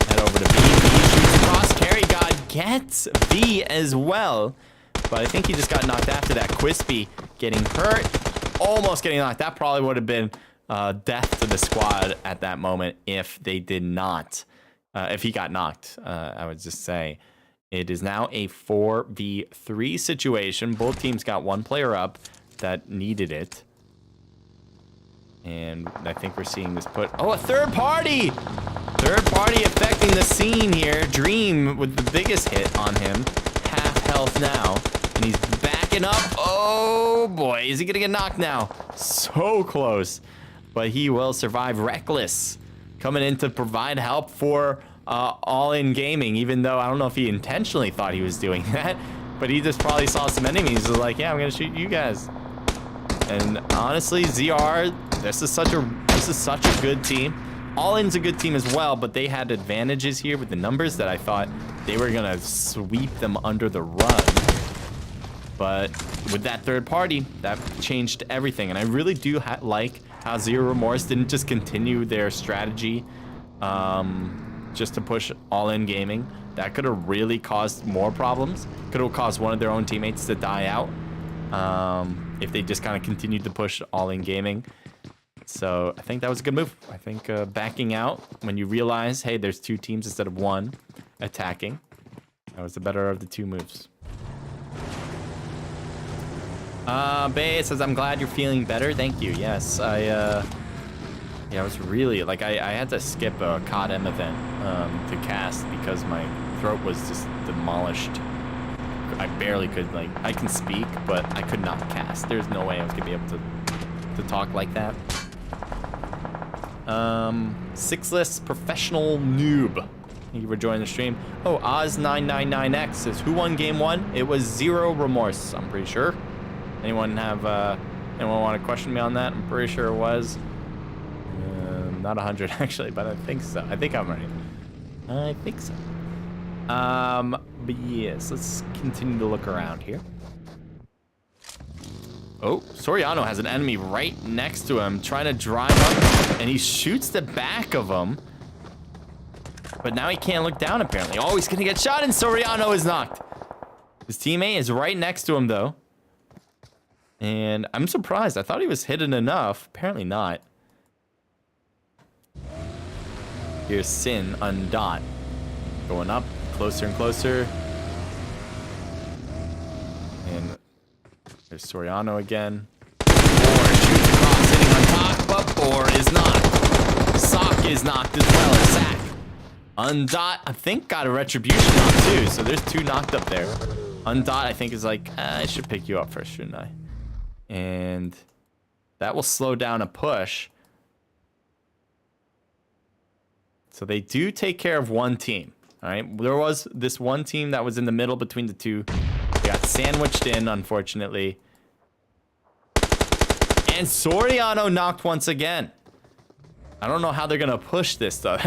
Head over to B. B shoots across. Carry God gets V as well. But I think he just got knocked after that. Quispy getting hurt. Almost getting knocked. That probably would have been death to the squad at that moment if they did not. If he got knocked, I would just say. It is now a 4v3 situation. Both teams got 1 player up that needed it. And I think we're seeing this put... Oh, a third party! Third party affecting the scene here. Dream with the biggest hit on him. Half health now. And he's backing up. Oh, boy. Is he going to get knocked now? So close. But he will survive. Reckless coming in to provide help for All In Gaming, even though I don't know if he intentionally thought he was doing that. But he just probably saw some enemies. He was like, yeah, I'm going to shoot you guys. And honestly, ZR, this is such a good team. All In's a good team as well, but they had advantages here with the numbers that I thought they were gonna sweep them under the rug. But with that third party, that changed everything. And I really do like how Zero Remorse didn't just continue their strategy just to push All In Gaming. That could have really caused more problems. Could have caused one of their own teammates to die out. If they just kind of continued to push All In Gaming. So I think that was a good move. I think backing out when you realize, hey, there's 2 teams instead of 1 attacking. That was the better of the 2 moves. Bay says, I'm glad you're feeling better. Thank you. Yes, I was really, like, I had to skip a CoDM event to cast because my throat was just demolished. I barely could, like, I can speak, but I could not cast. There's no way I was gonna be able to talk like that. Sixless Professional Noob. Thank you for joining the stream. Oh, Oz999X says, who won game 1? It was Zero Remorse, I'm pretty sure. Anyone want to question me on that? I'm pretty sure it was. Not 100 actually, but I think so. I think I'm right. I think so. But yes, let's continue to look around here. Oh, Soriano has an enemy right next to him, trying to drive up, and he shoots the back of him. But now he can't look down, apparently. Oh, he's gonna get shot, and Soriano is knocked. His teammate is right next to him, though. And I'm surprised. I thought he was hidden enough. Apparently not. Here's Sin Undot. Going up, closer and closer. And there's Soriano again. Boar shoots across, sitting on top, but Boar is knocked. Sock is knocked as well as Sack. Undot, I think, got a retribution knock too, so there's 2 knocked up there. Undot, I think, is like, I should pick you up first, shouldn't I? And that will slow down a push. So they do take care of 1 team. All right, there was this 1 team that was in the middle between the 2. They got sandwiched in, unfortunately. And Soriano knocked once again. I don't know how they're gonna push this though.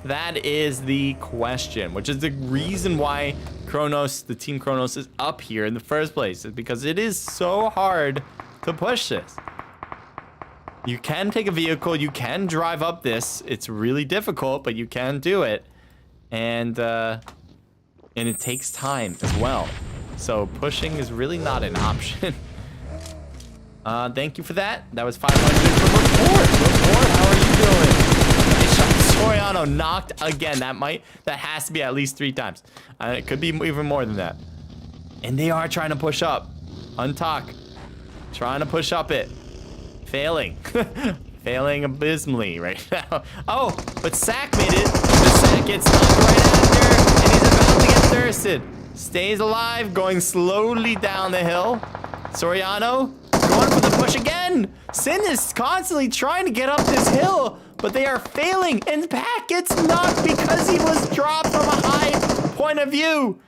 That is the question, which is the reason why Kronos, the team Kronos, is up here in the first place, is because it is so hard to push this. You can take a vehicle, you can drive up this. It's really difficult, but you can do it. And it takes time as well. So pushing is really not an option. Thank you for that. That was 500 for Report. Report, how are you doing? Nice shot. Soriano knocked again. That has to be at least 3 times. It could be even more than that. And they are trying to push up. Untalk. Trying to push up it. Failing. Failing abysmally right now. Oh, but Sack made it. The Sack gets knocked right after, and he's about to get thirsted. Stays alive, going slowly down the hill. Soriano going for the push again. Sin is constantly trying to get up this hill, but they are failing, and Pack gets knocked because he was dropped from a high point of view.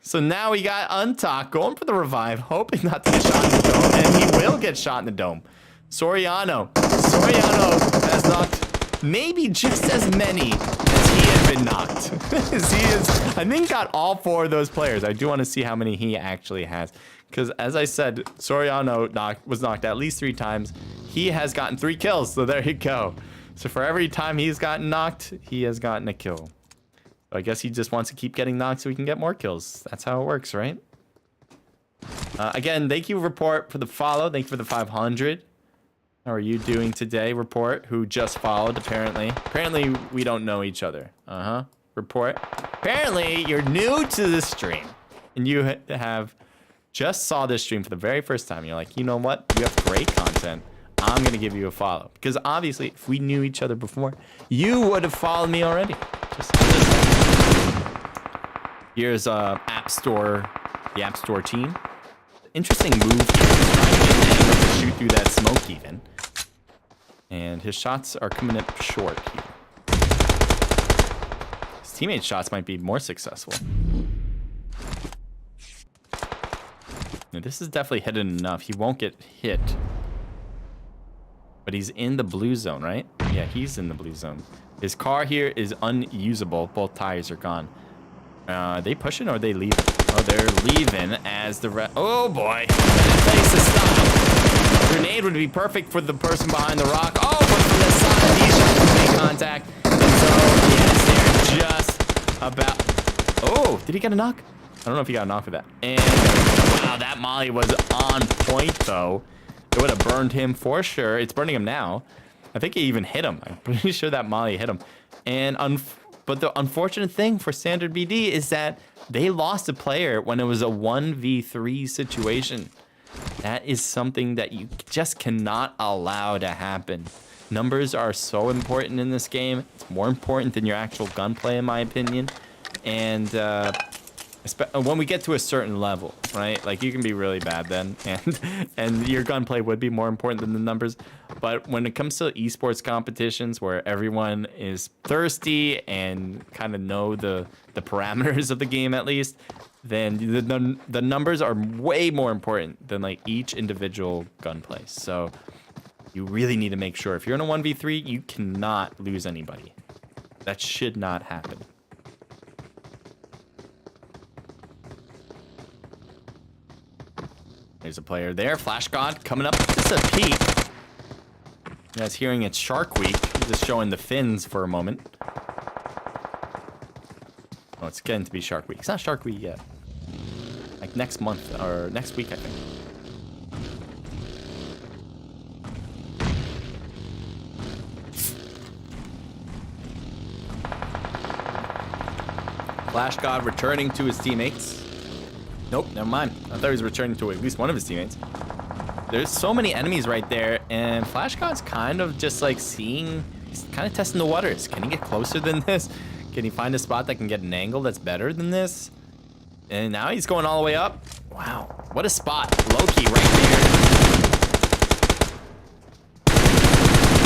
So now we got Untalk going for the revive, hoping not to get shot in the dome, and he will get shot in the dome. Soriano has knocked maybe just as many as he had been knocked. I think, got all 4 of those players. I do want to see how many he actually has. Because as I said, Soriano was knocked at least 3 times. He has gotten 3 kills, so there you go. So for every time he's gotten knocked, he has gotten a kill. I guess he just wants to keep getting knocked so he can get more kills. That's how it works, right? Again, thank you, Report, for the follow. Thank you for the 500. How are you doing today, Report, who just followed, apparently? Apparently, we don't know each other. Report. Apparently, you're new to the stream. And you have just saw this stream for the very first time. You're like, you know what? You have great content. I'm going to give you a follow. Because obviously, if we knew each other before, you would have followed me already. Here's App Store, the App Store team. Interesting move here. Trying to get an angle to shoot through that smoke even. And his shots are coming up short here. His teammates' shots might be more successful. Now, this is definitely hidden enough. He won't get hit. But he's in the blue zone, right? Yeah, he's in the blue zone. His car here is unusable. Both tires are gone. Are they pushing or are they leaving? Oh, they're leaving as the oh boy. Bad place to stop. Grenade would be perfect for the person behind the rock. Oh, but from the side, these shots will make contact. And so, yes, they're just about... Oh, did he get a knock? I don't know if he got a knock for that. And wow, that molly was on point though. It would have burned him for sure. It's burning him now. I think it even hit him. I'm pretty sure that molly hit him. And but the unfortunate thing for Standard BD is that they lost a player when it was a 1v3 situation. That is something that you just cannot allow to happen. Numbers are so important in this game. It's more important than your actual gunplay, in my opinion. And when we get to a certain level, right? Like, you can be really bad then, and your gunplay would be more important than the numbers. But when it comes to esports competitions where everyone is thirsty and kind of know the parameters of the game at least, then the numbers are way more important than like each individual gunplay. So you really need to make sure if you're in a 1v3, you cannot lose anybody. That should not happen. There's a player there. Flash God coming up. Just a peek. You guys hearing it's Shark Week. Just showing the fins for a moment. Oh, it's getting to be Shark Week. It's not Shark Week yet. Like next month or next week, I think. Flash God returning to his teammates. Nope, never mind. I thought he was returning to at least one of his teammates. There's so many enemies right there, and Flash God's kind of just like seeing, he's kind of testing the waters. Can he get closer than this? Can he find a spot that can get an angle that's better than this? And now he's going all the way up. Wow, what a spot. Loki right there.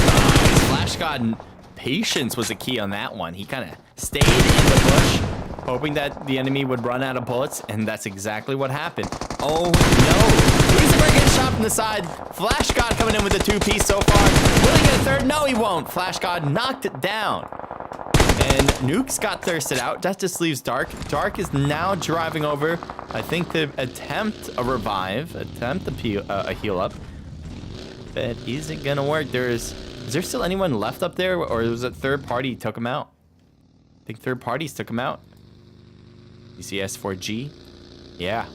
Nice. Flash God patience was the key on that one. He kind of stayed in the bush, hoping that the enemy would run out of bullets, and that's exactly what happened. Oh no! Lucifer gets shot from the side. Flash God coming in with a 2-piece so far. Will he get a third? No, he won't. Flash God knocked it down. And Nuke's got thirsted out. That just leaves Dark. Dark is now driving over, I think, to attempt a revive, attempt a heal up. That isn't gonna work. Is there still anyone left up there, or was it third party took him out? I think third parties took him out. ECS4G? Yeah.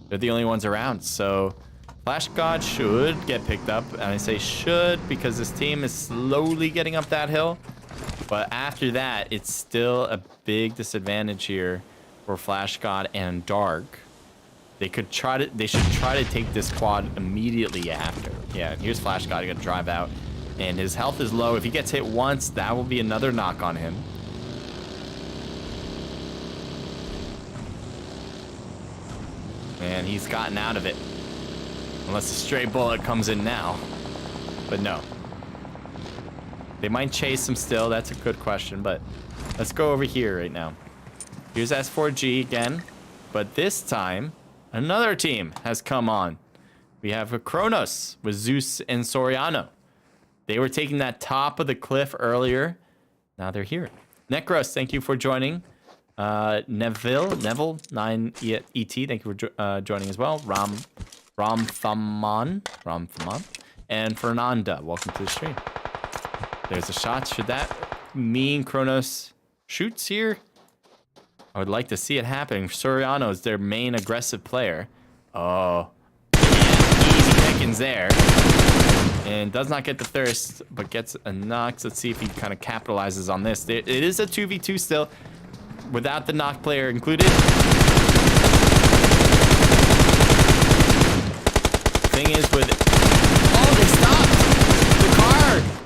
They're the only ones around, so Flash God should get picked up. And I say should because this team is slowly getting up that hill. But after that, it's still a big disadvantage here for Flash God and Dark. They should try to take this quad immediately after. Yeah, here's Flash God gonna drive out. And his health is low. If he gets hit once, that will be another knock on him. And he's gotten out of it. Unless a stray bullet comes in now. But no. They might chase him still. That's a good question. But let's go over here right now. Here's S4G again. But this time, another team has come on. We have a Kronos with Zeus and Soriano. They were taking that top of the cliff earlier. Now they're here. Necros, thank you for joining. Neville 9ET, thank you for joining as well. Ramthaman, and Fernanda, welcome to the stream. There's a shot. Should that mean Kronos shoots here? I would like to see it happen. Soriano is their main aggressive player. Oh, yeah, easy pickings there. And does not get the thirst, but gets a knock. Let's see if he kind of capitalizes on this. It is a 2v2 still, without the knock player included. Thing is with... Oh, they stopped!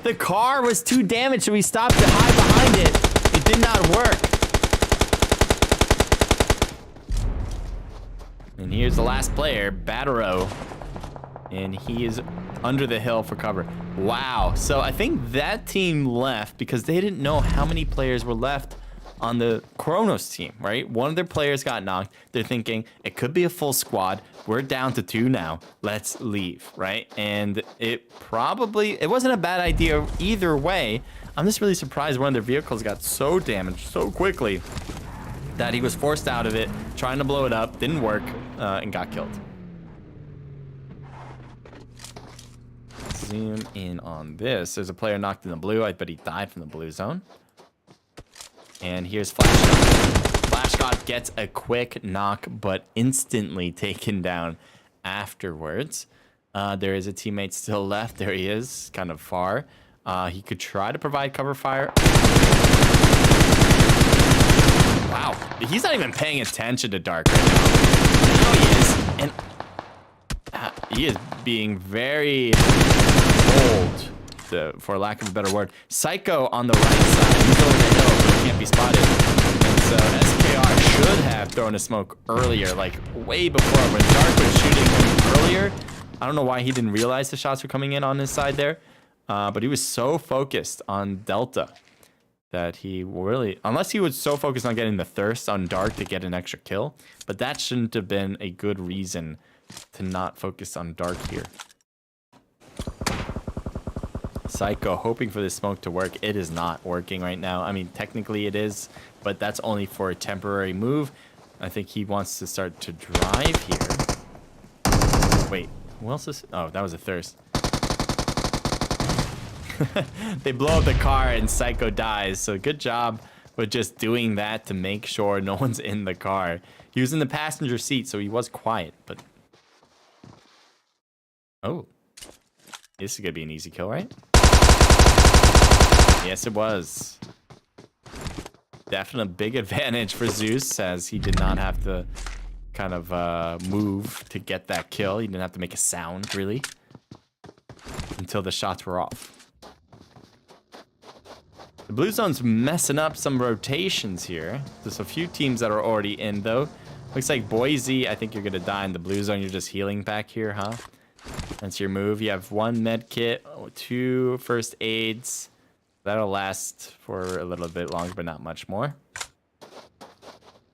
The car was too damaged, so we stopped to hide behind it. It did not work. And here's the last player, Battle, and he is under the hill for cover. Wow. So I think that team left because they didn't know how many players were left on the Kronos team, right? One of their players got knocked. They're thinking it could be a full squad. We're down to 2 now. Let's leave, right? And it wasn't a bad idea either way. I'm just really surprised one of their vehicles got so damaged so quickly that he was forced out of it, trying to blow it up, didn't work, and got killed. Zoom in on this. There's a player knocked in the blue. I bet he died from the blue zone. And here's Flash God. Flash God gets a quick knock, but instantly taken down afterwards. There is a teammate still left. There he is, kind of far. He could try to provide cover fire. Wow, he's not even paying attention to Dark right now. Now he is, and he is being very bold, for lack of a better word. Psycho on the right side. He's over the hill, but he can't be spotted. And so SKR should have thrown a smoke earlier, like way before. When Dark was shooting him earlier, I don't know why he didn't realize the shots were coming in on his side there. But he was so focused on Delta that he really, unless he was so focused on getting the thirst on Dark to get an extra kill, but that shouldn't have been a good reason to not focus on Dark here. Psycho hoping for this smoke to work. It is not working right now. I mean, technically it is, but that's only for a temporary move. I think he wants to start to drive here. Wait, who else is? Oh, that was a thirst. They blow up the car and Psycho dies. So good job with just doing that to make sure no one's in the car. He was in the passenger seat, so he was quiet, but... Oh. This is gonna be an easy kill, right? Yes, it was. Definitely a big advantage for Zeus, as he did not have to kind of move to get that kill. He didn't have to make a sound, really, until the shots were off. The blue zone's messing up some rotations here. There's a few teams that are already in, though. Looks like Boise, I think you're gonna die in the blue zone. You're just healing back here, huh? That's your move. You have 1 med kit, 2 first aids. That'll last for a little bit longer, but not much more.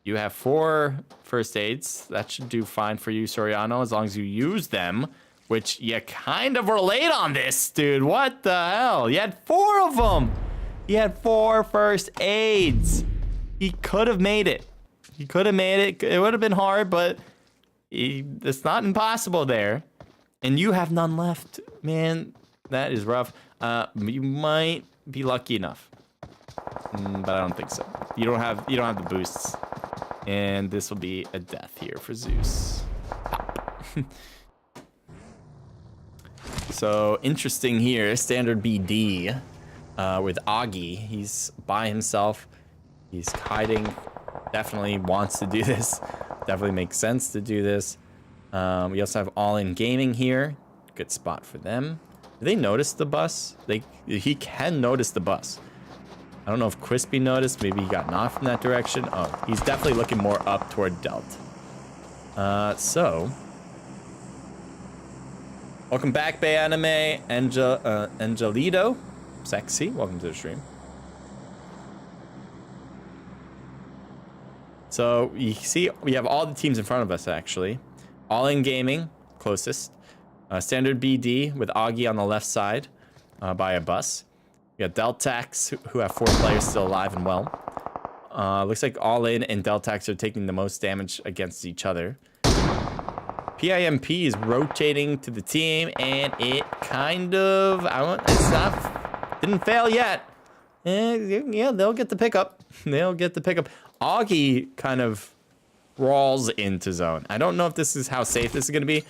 You have 4 first aids. That should do fine for you, Soriano, as long as you use them, which you kind of were late on this, dude. What the hell? You had 4 of them. He had 4 first aids. He could have made it. He could have made it. It would have been hard, but it's not impossible there. And you have none left. Man, that is rough. You might be lucky enough. But I don't think so. You don't have the boosts. And this will be a death here for Zeus. Pop. So interesting here. Standard BD. With Augie, he's by himself. He's hiding. Definitely wants to do this. Definitely makes sense to do this. We also have All In Gaming here. Good spot for them. Do they notice the bus? He can notice the bus. I don't know if Crispy noticed. Maybe he got knocked from that direction. Oh, he's definitely looking more up toward Delta. So welcome back, Bay Anime. Angelito. Sexy. Welcome to the stream. So you see, we have all the teams in front of us, actually. All In Gaming, closest. Standard BD with Augie on the left side by a bus. We got Deltax, who have 4 players still alive and well. Looks like All In and Deltax are taking the most damage against each other. PIMP is rotating to the team, and it kind of, didn't fail yet. Yeah, they'll get the pickup. They'll get the pickup. Augie kind of crawls into zone. I don't know if this is how safe this is going to be.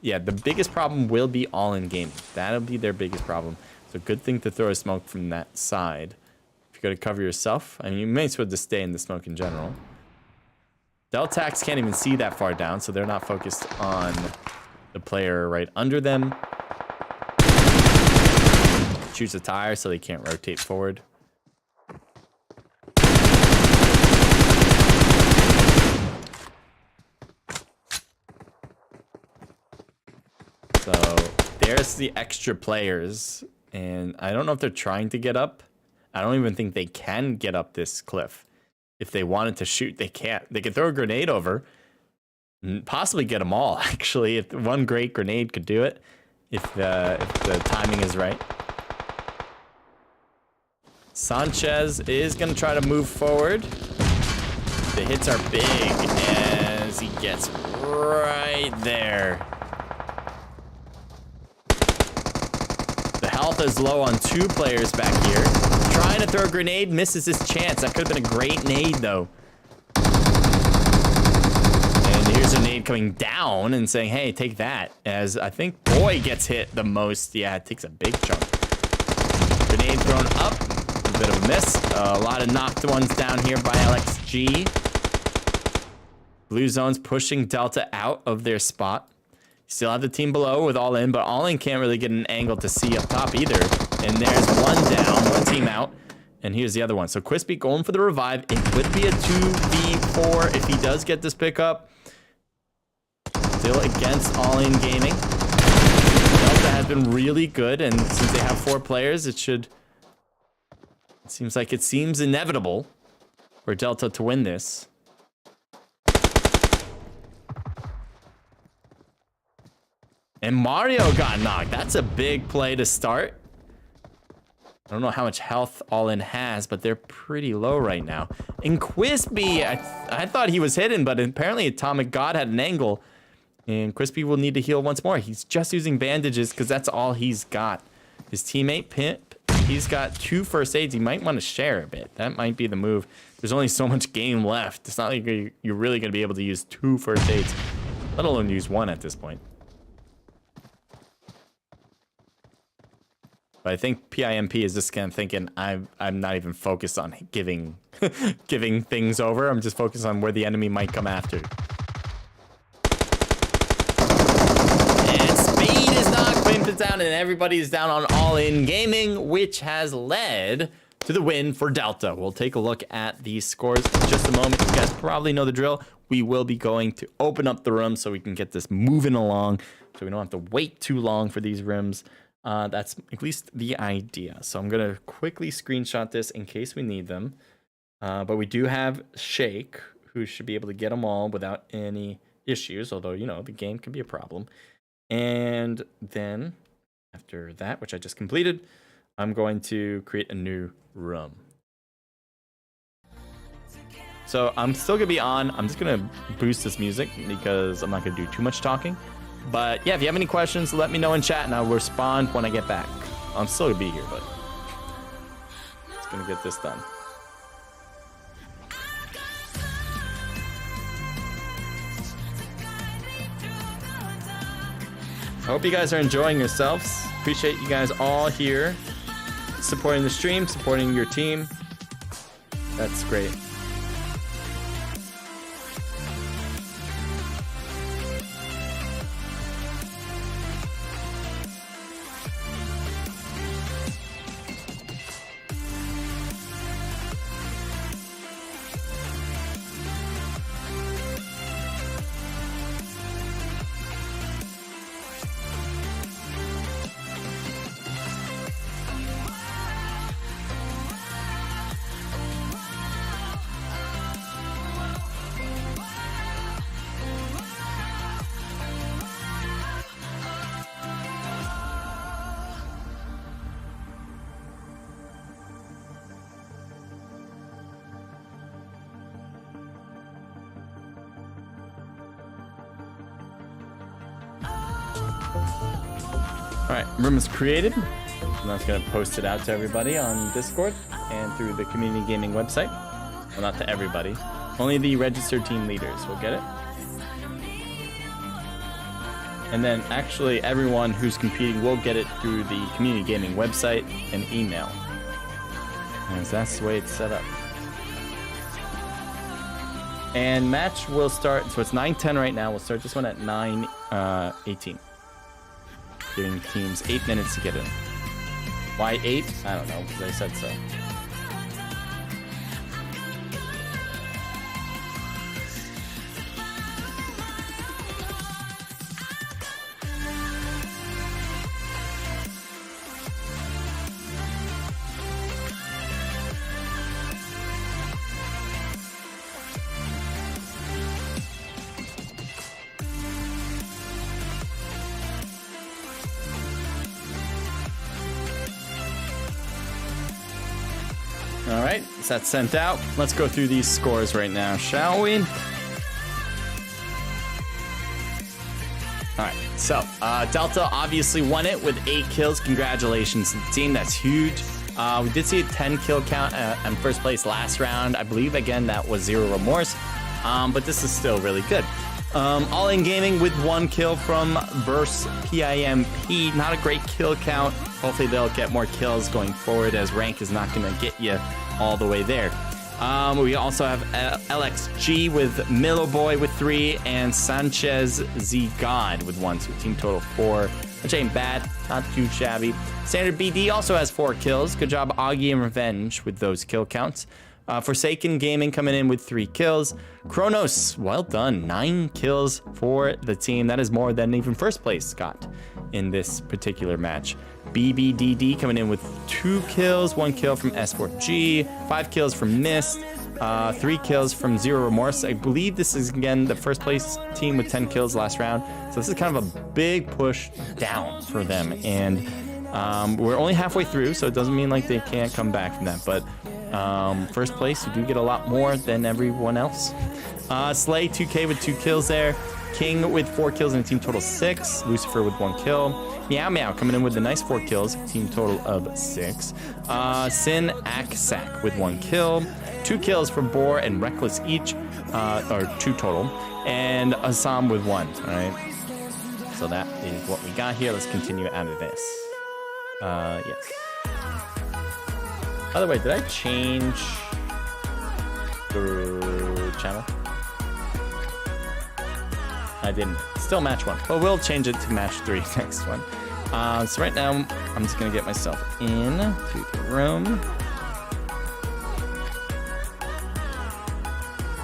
Yeah, the biggest problem will be All In Gaming. That'll be their biggest problem. So good thing to throw a smoke from that side. If you got to cover yourself, I mean, you may as well just stay in the smoke in general. Deltax can't even see that far down, so they're not focused on the player right under them. Shoots a tire so they can't rotate forward. So there's the extra players, and I don't know if they're trying to get up. I don't even think they can get up this cliff. If they wanted to shoot, they can't. They could throw a grenade over, and possibly get them all, actually. If one great grenade could do it, if the timing is right. Sanchez is going to try to move forward. The hits are big as he gets right there. The health is low on 2 players back here. Trying to throw a grenade, misses his chance. That could have been a great nade, though. And here's a nade coming down and saying, hey, take that. As I think Boy gets hit the most. Yeah, it takes a big chunk. Grenade thrown up. A bit of a miss. A lot of knocked ones down here by LXG. Blue Zone's pushing Delta out of their spot. Still have the team below with All In, but All In can't really get an angle to see up top either. And there's one down, one team out. And here's the other one. So Crispy going for the revive. It would be a 2v4 if he does get this pickup. Still against All In Gaming. Delta has been really good, and since they have 4 players, it seems inevitable for Delta to win this. And Mario got knocked. That's a big play to start. I don't know how much health All In has, but they're pretty low right now. And Crispy, I thought he was hidden, but apparently Atomic God had an angle. And Crispy will need to heal once more. He's just using bandages because that's all he's got. His teammate, Pimp, he's got 2 first aids. He might want to share a bit. That might be the move. There's only so much game left. It's not like you're really going to be able to use 2 first aids, let alone use 1 at this point. But I think PIMP is just kind of thinking, I'm not even focused on giving things over. I'm just focused on where the enemy might come after. And Speed is knocked, Pimp is down, and everybody is down on All In Gaming, which has led to the win for Delta. We'll take a look at these scores in just a moment. You guys probably know the drill. We will be going to open up the room so we can get this moving along, so we don't have to wait too long for these rims. That's at least the idea. So I'm going to quickly screenshot this in case we need them. But we do have Shake, who should be able to get them all without any issues, although, you know, the game can be a problem. And then after that, which I just completed, I'm going to create a new room. So I'm still going to be on. I'm just going to boost this music because I'm not going to do too much talking. But yeah, if you have any questions, let me know in chat and I'll respond when I get back. I'm still gonna be here, but just gonna get this done. I hope you guys are enjoying yourselves. Appreciate you guys all here supporting the stream, supporting your team. That's great. All right, room is created. I'm just gonna post it out to everybody on Discord and through the community gaming website. Well, not to everybody. Only the registered team leaders will get it. And then actually everyone who's competing will get it through the community gaming website and email. And that's the way it's set up. And match will start, so it's 9:10 right now. We'll start this one at 9:18. Giving teams 8 minutes to get in. Why 8? I don't know, because I said so. All right, so that's sent out. Let's go through these scores right now, shall we? All right, so Delta obviously won it with 8 kills. Congratulations to the team, that's huge. We did see a 10 kill count in first place last round. I believe, again, that was Zero Remorse, but this is still really good. All in gaming with 1 kill from Burst PIMP. Not a great kill count. Hopefully they'll get more kills going forward, as rank is not going to get you all the way there. We also have LXG with Milo Boy with 3 and Sanchez Z God with 1. So team total 4, which ain't bad, not too shabby. Standard BD also has 4 kills. Good job, Augie and Revenge, with those kill counts. Forsaken Gaming coming in with 3 kills. Kronos, well done, 9 kills for the team. That is more than even first place got in this particular match. BBDD coming in with 2 kills, 1 kill from S4G, 5 kills from Mist, 3 kills from Zero Remorse. I believe this is, again, the first place team with 10 kills last round. So this is kind of a big push down for them. And we're only halfway through, so it doesn't mean like they can't come back from that. But first place, you do get a lot more than everyone else. Slay 2K with 2 kills there. King with 4 kills and a team total 6. Lucifer with 1 kill. Meow Meow coming in with a nice 4 kills, team total of 6. Sin Aksak with 1 kill. 2 kills from Boar and Reckless each, or 2 total. And Assam with 1, all right? So that is what we got here. Let's continue out of this. Yes. By the way, did I change the channel? I didn't. Still match 1, but we'll change it to match 3 next one. So right now, I'm just gonna get myself in to the room.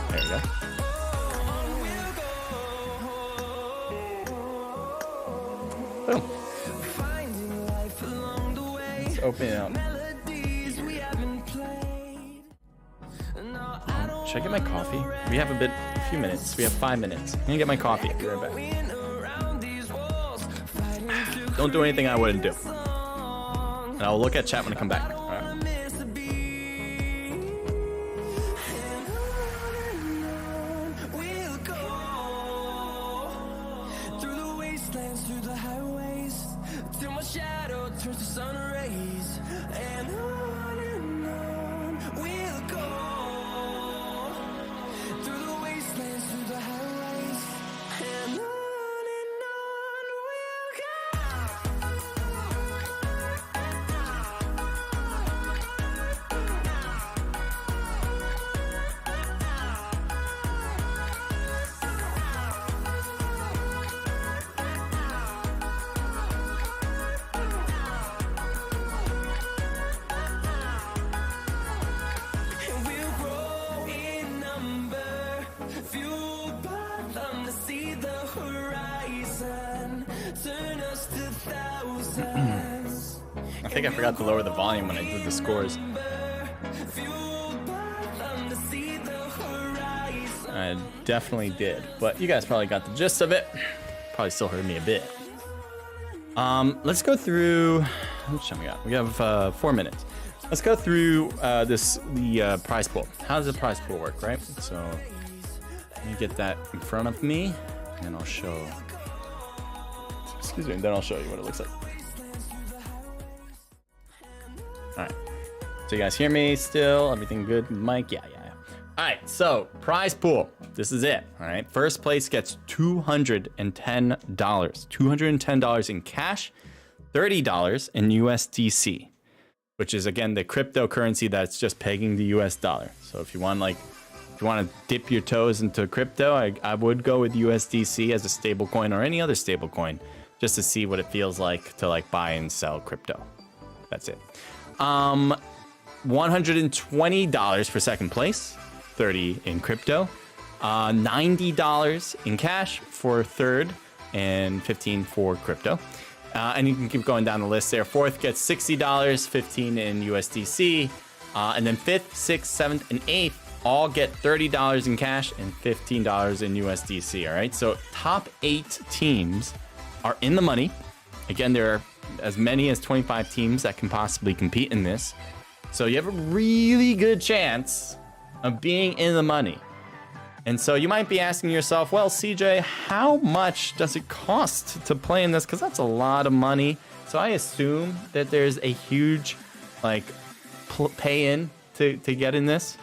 There we go. Boom. Let's open it up. Should I get my coffee? We have a few minutes. We have 5 minutes. I'm gonna get my coffee. Be right back. Don't do anything I wouldn't do. And I'll look at chat when I come back. All right. I think I forgot to lower the volume when I did the scores. I definitely did, but you guys probably got the gist of it. Probably still heard me a bit. Let's go through. How much time we got? We have 4 minutes. Let's go through the prize pool. How does the prize pool work, right? So let me get that in front of me, and I'll show. Excuse me. Then I'll show you what it looks like. So you guys hear me still? Everything good, Mike? Yeah. All right, so prize pool. This is it. All right, first place gets $210. $210 in cash, $30 in USDC, which is again the cryptocurrency that's just pegging the US dollar. So if you want to dip your toes into crypto, I would go with USDC as a stable coin or any other stable coin just to see what it feels like to like buy and sell crypto. That's it. $120 for second place, $30 in crypto, $90 in cash for third, and $15 for crypto. And you can keep going down the list there. Fourth gets $60, $15 in USDC, and then fifth, sixth, seventh, and eighth all get $30 in cash and $15 in USDC. All right, so top 8 teams are in the money. Again, there are as many as 25 teams that can possibly compete in this. So you have a really good chance of being in the money. And so you might be asking yourself, well, CJ, how much does it cost to play in this? Because that's a lot of money. So I assume that there's a huge like pay in to get in this.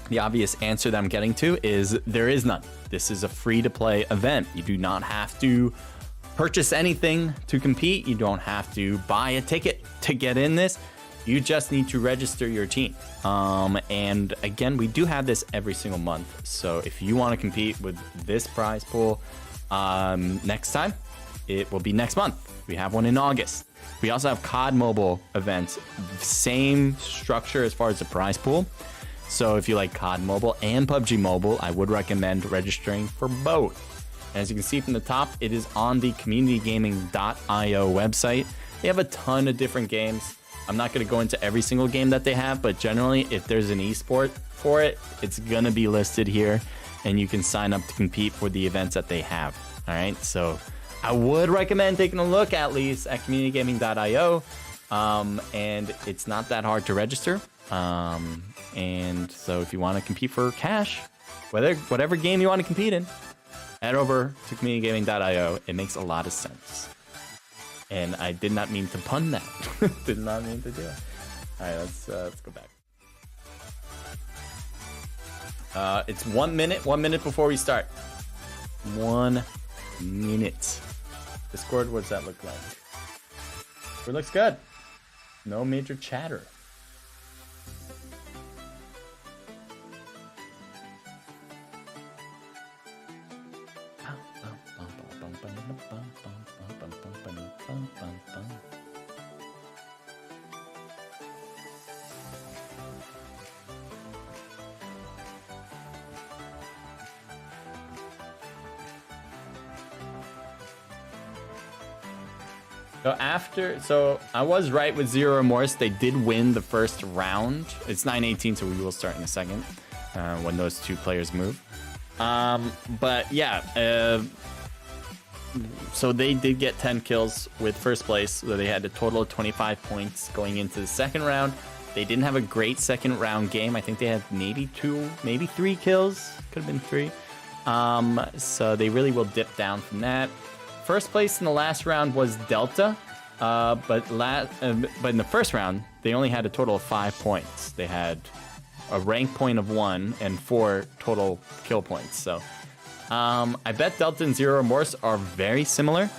The obvious answer that I'm getting to is there is none. This is a free to play event. You do not have to purchase anything to compete. You don't have to buy a ticket to get in this. You just need to register your team. And again, we do have this every single month. So if you want to compete with this prize pool next time, it will be next month. We have one in August. We also have CoDMobile events. Same structure as far as the prize pool. So if you like CoDMobile and PUBG Mobile, I would recommend registering for both. And as you can see from the top, it is on the communitygaming.io website. They have a ton of different games. I'm not going to go into every single game that they have, but generally, if there's an esport for it, it's going to be listed here, and you can sign up to compete for the events that they have. All right, so I would recommend taking a look at least at communitygaming.io, and it's not that hard to register. And so if you want to compete for cash, whatever game you want to compete in, head over to communitygaming.io. It makes a lot of sense. And I did not mean to pun that. Did not mean to do it. All right, let's go back. It's 1 minute. 1 minute before we start. 1 minute. Discord, what does that look like? It looks good. No major chatter. So I was right with Zero Remorse. They did win the first round. It's 9:18, so we will start in a second when those two players move. But yeah, so they did get 10 kills with first place. So they had a total of 25 points going into the second round. They didn't have a great second round game. I think they had maybe 2, maybe 3 kills. Could have been 3. So they really will dip down from that. First place in the last round was Delta, but in the first round, they only had a total of 5 points. They had a rank point of 1 and 4 total kill points. So I bet Delta and Zero Remorse are very similar,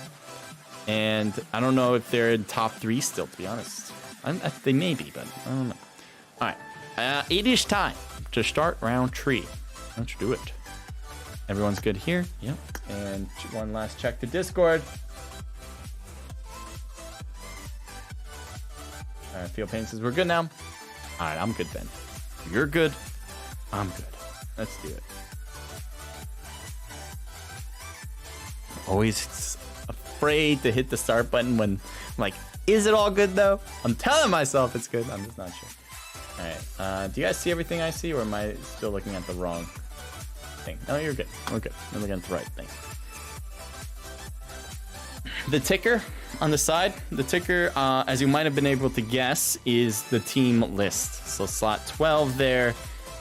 and I don't know if they're in top 3 still, to be honest. They may be, but I don't know. All right, it is time to start round 3. Let's do it. Everyone's good here? Yep. And one last check to Discord. All right, Field Pain says we're good now. All right, I'm good then. You're good. I'm good. Let's do it. Always afraid to hit the start button when I'm like, is it all good though? I'm telling myself it's good. I'm just not sure. All right. Do you guys see everything I see, or am I still looking at the wrong thing? No, you're good. We're good. I'm looking at the right thing. The ticker on the side, as you might have been able to guess, is the team list. So slot 12 there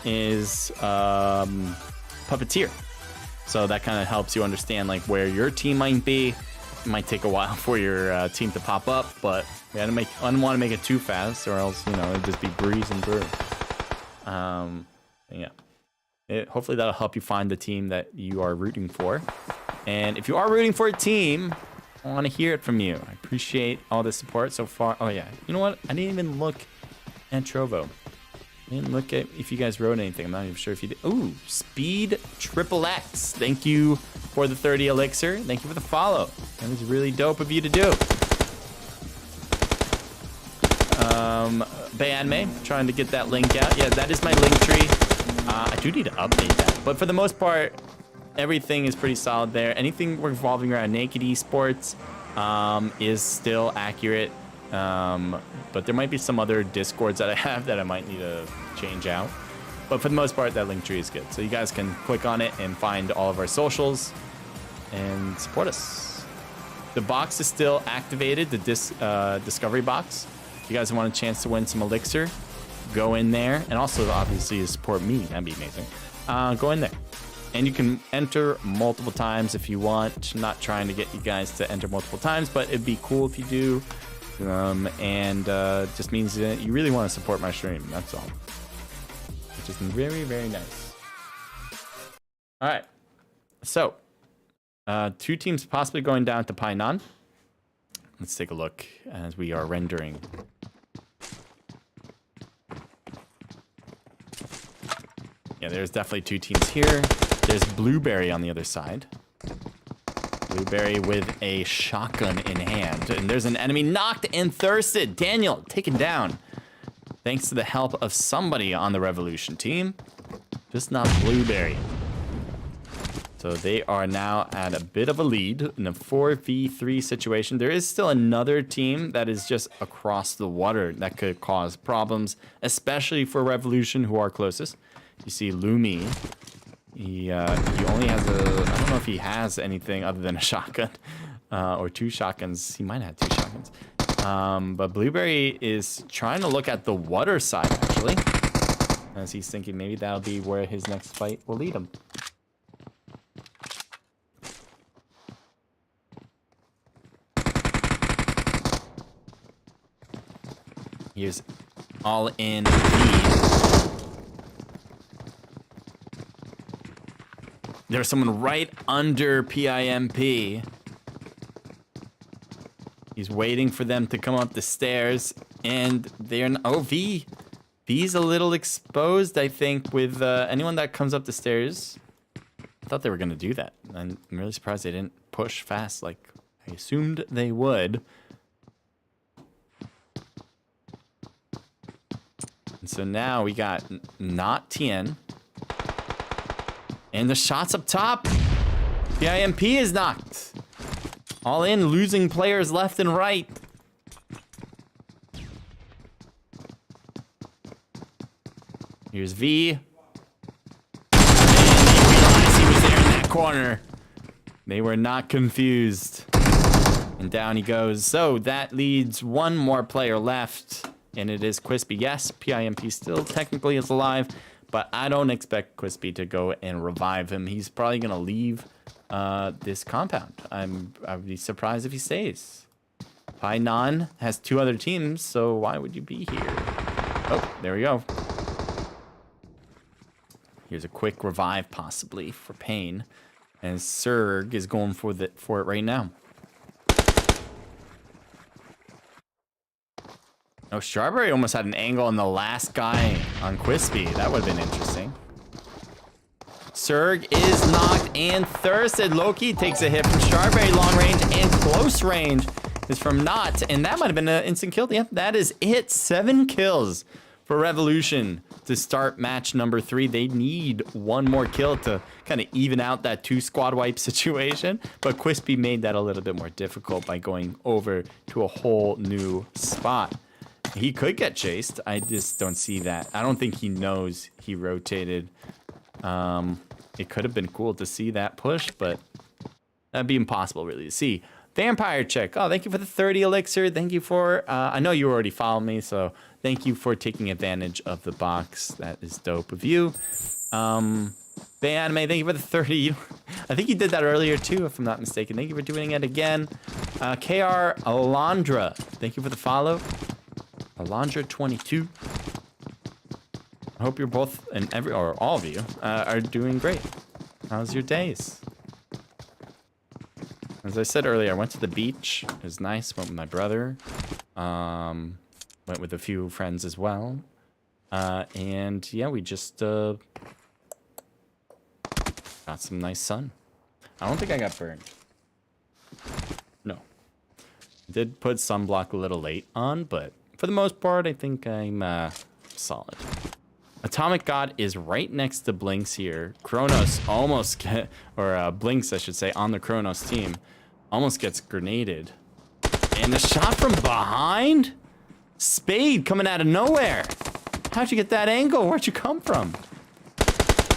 is Puppeteer. So that kind of helps you understand like where your team might be. might take a while for your team to pop up, but I don't want to make it too fast, or else it'd just be breezing through. Yeah. Hopefully that'll help you find the team that you are rooting for. And if you are rooting for a team, I want to hear it from you. I appreciate all the support so far. Oh yeah, you know what? I didn't even look at Trovo. I didn't look at if you guys wrote anything. I'm not even sure if you did. Ooh, Speed Triple X. Thank you for the 30 elixir. Thank you for the follow. That was really dope of you to do. Bayadme, trying to get that link out. Yeah, that is my link tree. I do need to update that. But for the most part, everything is pretty solid there. Anything revolving around Naked Esports is still accurate. But there might be some other Discords that I have that I might need to change out. But for the most part, that link tree is good. So you guys can click on it and find all of our socials and support us. The box is still activated, the discovery box. If you guys want a chance to win some elixir, go in there. And also, obviously, support me. That'd be amazing. Go in there. And you can enter multiple times if you want. Not trying to get you guys to enter multiple times, but it'd be cool if you do. Just means that you really want to support my stream. That's all. Which is very, very nice. All right. So, 2 teams possibly going down to Painan. Let's take a look as we are rendering. Yeah, there's definitely 2 teams here. There's Blueberry on the other side. Blueberry with a shotgun in hand. And there's an enemy knocked and thirsted. Daniel taken down. Thanks to the help of somebody on the Revolution team. Just not Blueberry. So they are now at a bit of a lead in a 4v3 situation. There is still another team that is just across the water that could cause problems, especially for Revolution, who are closest. You see Lumi. He only has I don't know if he has anything other than a shotgun or 2 shotguns. He might have 2 shotguns. But Blueberry is trying to look at the water side, actually, as he's thinking maybe that'll be where his next fight will lead him. Here's all in lead. There's someone right under PIMP. He's waiting for them to come up the stairs, and they're V. V's a little exposed, I think, with anyone that comes up the stairs. I thought they were gonna do that. I'm really surprised they didn't push fast like I assumed they would. And so now we got not Tien. And the shots up top. PIMP is knocked. All in, losing players left and right. Here's V. And he realized he was there in that corner. They were not confused. And down he goes. So that leads 1 more player left. And it is Quispy. Yes, PIMP still technically is alive. But I don't expect Quispy to go and revive him. He's probably going to leave this compound. I'd be surprised if he stays. Painan has 2 other teams, so why would you be here? Oh, there we go. Here's a quick revive, possibly, for Pain. And Serg is going for it right now. Oh, Strawberry almost had an angle on the last guy on Quispy. That would have been interesting. Serg is knocked and thirsted. Loki takes a hit from Strawberry. Long range and close range is from Not. And that might have been an instant kill. Yep, that is it. 7 kills for Revolution to start match number 3. They need 1 more kill to kind of even out that 2 squad wipe situation. But Quispy made that a little bit more difficult by going over to a whole new spot. He could get chased. I just don't see that. I don't think he knows he rotated. It could have been cool to see that push, but that'd be impossible really to see. Vampire Check. Oh, thank you for the 30 elixir. Thank you for, I know you already followed me, so thank you for taking advantage of the box. That is dope of you. Bay Anime, thank you for the 30. I think you did that earlier too, if I'm not mistaken. Thank you for doing it again. KR Alondra, thank you for the follow. Alondra22. I hope you're both and or all of you are doing great. How's your days? As I said earlier, I went to the beach. It was nice. Went with my brother. Went with a few friends as well. And yeah, we just got some nice sun. I don't think I got burned. No. I did put sunblock a little late on, but for the most part, I think I'm solid. Atomic God is right next to Blinks here. Kronos almost Blinks, I should say, on the Kronos team. Almost gets grenaded. And the shot from behind? Spade coming out of nowhere. How'd you get that angle? Where'd you come from?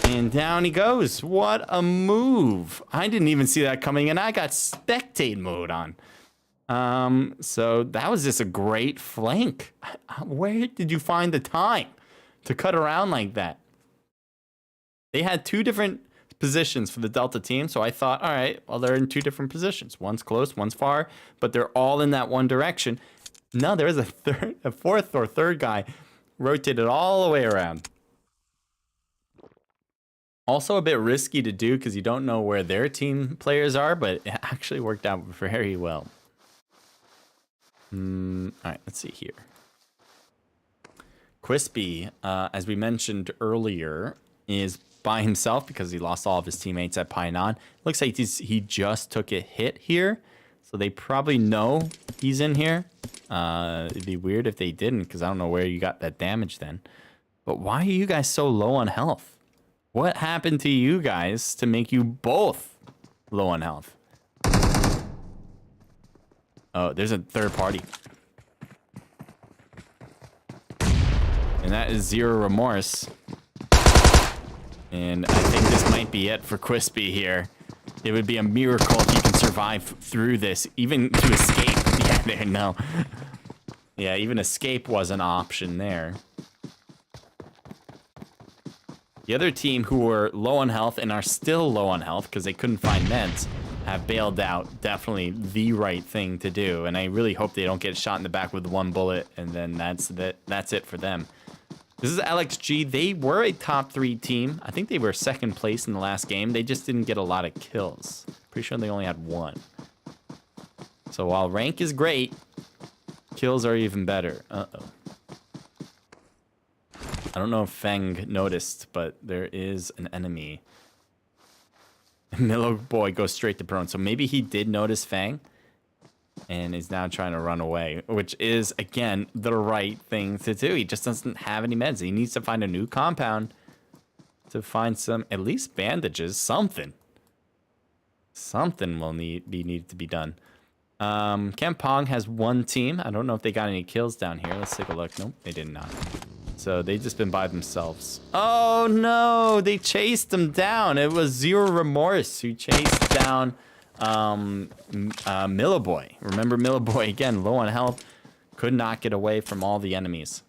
And down he goes. What a move. I didn't even see that coming, and I got spectate mode on. So that was just a great flank. Where did you find the time to cut around like that? They had two different positions for the Delta team, so I thought, all right, well, they're in two different positions. One's close, one's far, but they're all in that one direction. No, there was a fourth or third guy rotated all the way around. Also a bit risky to do because you don't know where their team players are, but it actually worked out very well. All right, let's see here. Quispy, as we mentioned earlier, is by himself because he lost all of his teammates at Painan. Looks like he just took a hit here, so they probably know he's in here. It'd be weird if they didn't, because I don't know where you got that damage then. But why are you guys so low on health? What happened to you guys to make you both low on health? Oh, there's a third party. And that is Zero Remorse. And I think this might be it for Quispy here. It would be a miracle if he can survive through this, even to escape. Yeah, there, no. Yeah, even escape was an option there. The other team who were low on health and are still low on health because they couldn't find meds have bailed out. Definitely the right thing to do. And I really hope they don't get shot in the back with one bullet, and then that's it for them. This is LXG. They were a top 3 team. I think they were second place in the last game. They just didn't get a lot of kills. Pretty sure they only had 1. So while rank is great, kills are even better. Uh-oh. I don't know if Feng noticed, but there is an enemy. Milo boy goes straight to prone. So maybe he did notice Feng and is now trying to run away, which is, again, the right thing to do. He just doesn't have any meds. He needs to find a new compound to find some, at least bandages, something. Something will need to be done. Kampong has 1 team. I don't know if they got any kills down here. Let's take a look. Nope, they did not. So they've just been by themselves. Oh no, they chased him down. It was Zero Remorse who chased down Milliboy. Remember Milliboy, again, low on health, could not get away from all the enemies.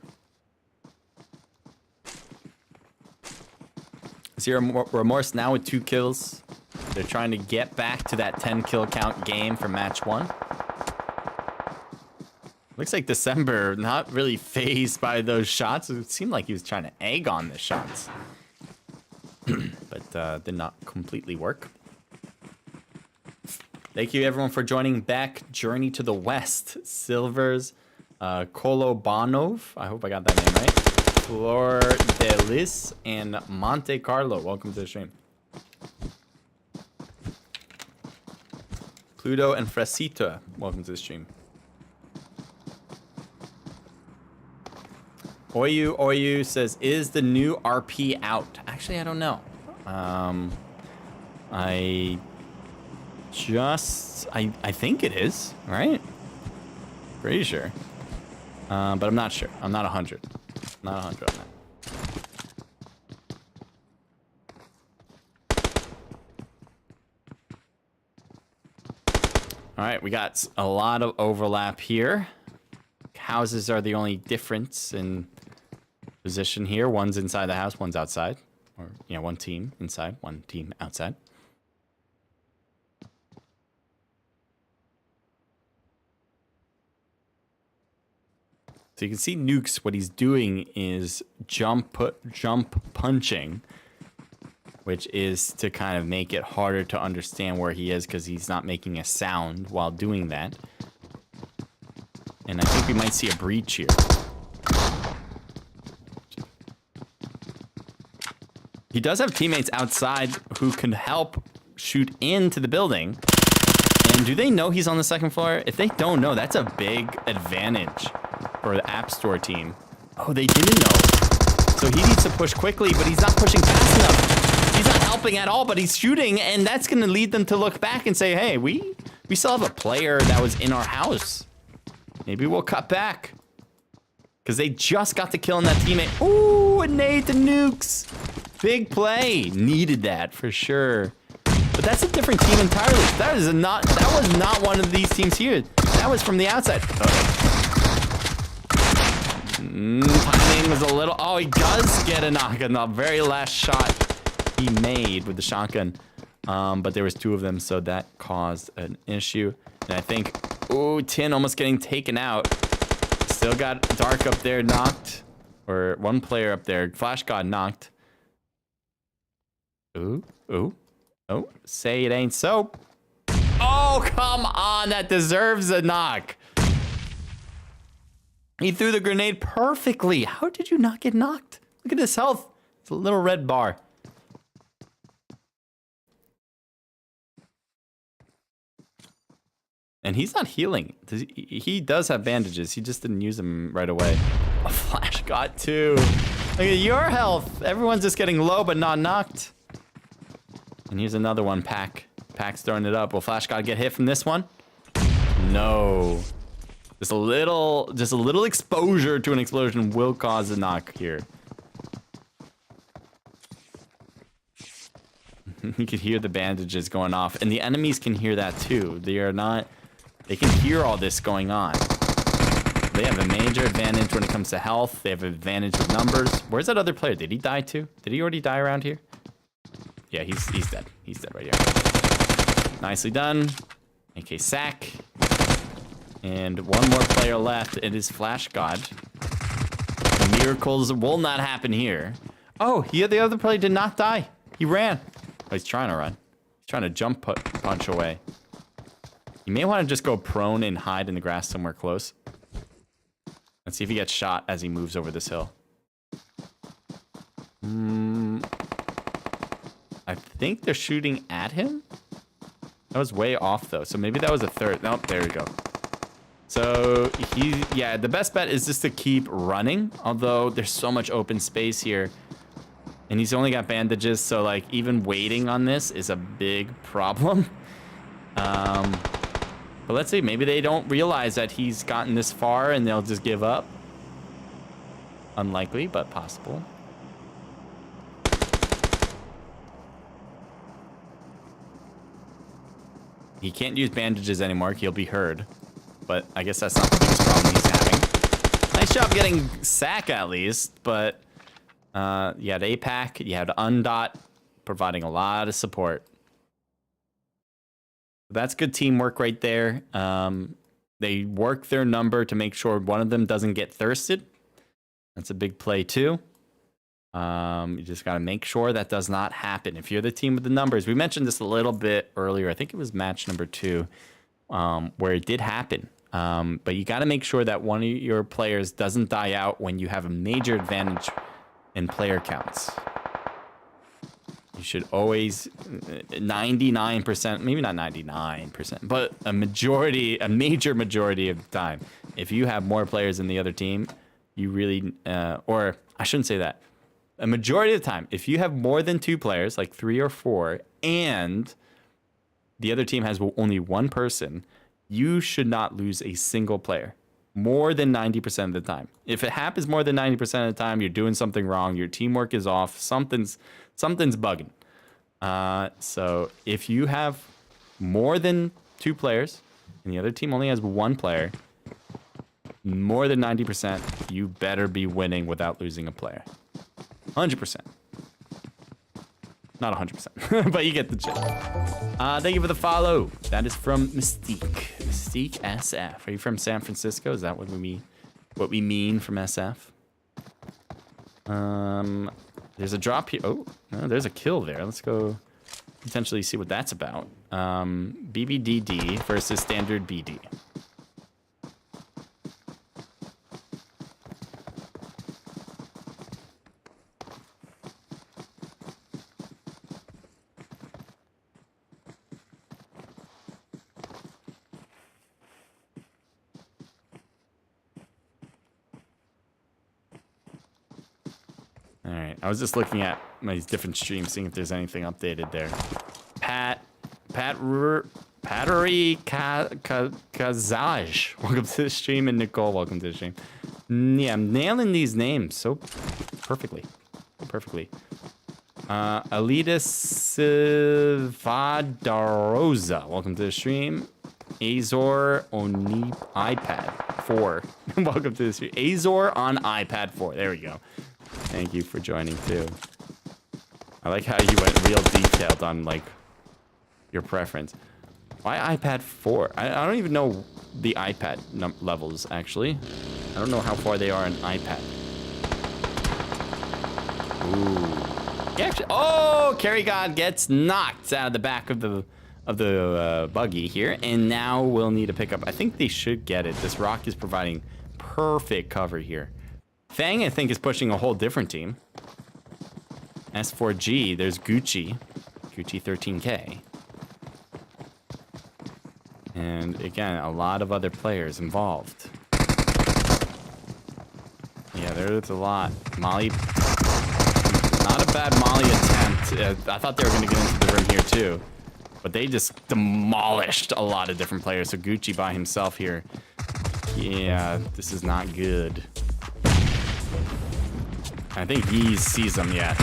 Zero Remorse now with 2 kills. They're trying to get back to that 10 kill count game from match 1. Looks like December not really phased by those shots. It seemed like he was trying to egg on the shots. But did not completely work. Thank you everyone for joining back. Journey to the West. Silvers. Kolobanov. I hope I got that name right. Flor de Lis and Monte Carlo. Welcome to the stream. Pluto and Fresita. Welcome to the stream. Oyu says, is the new RP out? Actually, I don't know. I think it is, right? Pretty sure. But I'm not sure. I'm not 100. Not 100 on that. All right, we got a lot of overlap here. Houses are the only difference in position here. One's inside the house, one's outside. Or, yeah, one team inside, one team outside. So you can see Nukes, what he's doing is jump punching, which is to kind of make it harder to understand where he is because he's not making a sound while doing that. And I think we might see a breach here. He does have teammates outside who can help shoot into the building. And do they know he's on the second floor? If they don't know, that's a big advantage for the App Store team. Oh, they didn't know. So he needs to push quickly, but he's not pushing fast enough. He's not helping at all, but he's shooting, and that's going to lead them to look back and say, hey, we still have a player that was in our house. Maybe we'll cut back. Because they just got the kill on that teammate. Ooh, a nade to Nukes. Big play. Needed that for sure. But that's a different team entirely. That was not one of these teams here. That was from the outside. Timing was a little... Oh, he does get a knock on the very last shot he made with the shotgun. But there was two of them, so that caused an issue. And I think... Ooh, Tin almost getting taken out. Still got Dark up there knocked. Or one player up there. Flash got knocked. Ooh, ooh. Oh, say it ain't so. Oh, come on. That deserves a knock. He threw the grenade perfectly. How did you not get knocked? Look at his health. It's a little red bar. And he's not healing. He does have bandages. He just didn't use them right away. A flash got two. Look at your health. Everyone's just getting low but not knocked. And here's another one, Pack. Pack's throwing it up. Will Flash God get hit from this one? No. Just a little exposure to an explosion will cause a knock here. You can hear the bandages going off, and the enemies can hear that too. They can hear all this going on. They have a major advantage when it comes to health. They have an advantage with numbers. Where's that other player? Did he die too? Did he already die around here? Yeah, he's dead. He's dead right here. Nicely done. AK sack. And one more player left. It is Flash God. Miracles will not happen here. Oh, the other player did not die. He ran. Oh, he's trying to run. He's trying to jump punch away. You may want to just go prone and hide in the grass somewhere close. Let's see if he gets shot as he moves over this hill. I think they're shooting at him. That was way off though. So maybe that was a third. Nope, there we go. So yeah, the best bet is just to keep running. Although there's so much open space here. And he's only got bandages. So like even waiting on this is a big problem. But let's see, maybe they don't realize that he's gotten this far and they'll just give up. Unlikely, but possible. He can't use bandages anymore. He'll be heard. But I guess that's not the biggest problem he's having. Nice job getting sack at least. But you had APAC. You had Undot providing a lot of support. That's good teamwork right there. They work their number to make sure one of them doesn't get thirsted. That's a big play too. You just got to make sure that does not happen. If you're the team with the numbers, we mentioned this a little bit earlier. I think it was match number 2, where it did happen. But you got to make sure that one of your players doesn't die out when you have a major advantage in player counts. You should always 99%, maybe not 99%, but a major majority of the time, if you have more players than the other team, you really, or I shouldn't say that. A majority of the time, if you have more than 2 players, like 3 or 4, and the other team has only 1 person, you should not lose a single player more than 90% of the time. If it happens more than 90% of the time, you're doing something wrong. Your teamwork is off. Something's bugging. So if you have more than 2 players and the other team only has 1 player, more than 90%, you better be winning without losing a player. 100%. Not 100%, but you get the gist. Thank you for the follow. That is from Mystique. Mystique SF. Are you from San Francisco? Is that what we mean from SF? There's a drop here. Oh, no, there's a kill there. Let's go potentially see what that's about. BBDD versus standard BD. I was just looking at my different streams, seeing if there's anything updated there. Pattery Kazaj. Welcome to the stream, and Nicole, welcome to the stream. Yeah, I'm nailing these names so perfectly. Alitas Vadarosa, welcome to the stream. Azor on iPad 4. Welcome to the stream. Azor on iPad 4. There we go. Thank you for joining too. I like how you went real detailed on like your preference. Why iPad 4? I don't even know the iPad levels actually. I don't know how far they are on iPad. Ooh. Actually, oh, Carry God gets knocked out of the back of the buggy here, and now we'll need to pick up. I think they should get it. This rock is providing perfect cover here. Fang, I think, is pushing a whole different team. S4G, there's Gucci 13K. And again, a lot of other players involved. Yeah, there's a lot. Molly, not a bad Molly attempt. I thought they were going to get into the room here too. But they just demolished a lot of different players. So Gucci by himself here. Yeah, this is not good. I think he sees him, yeah.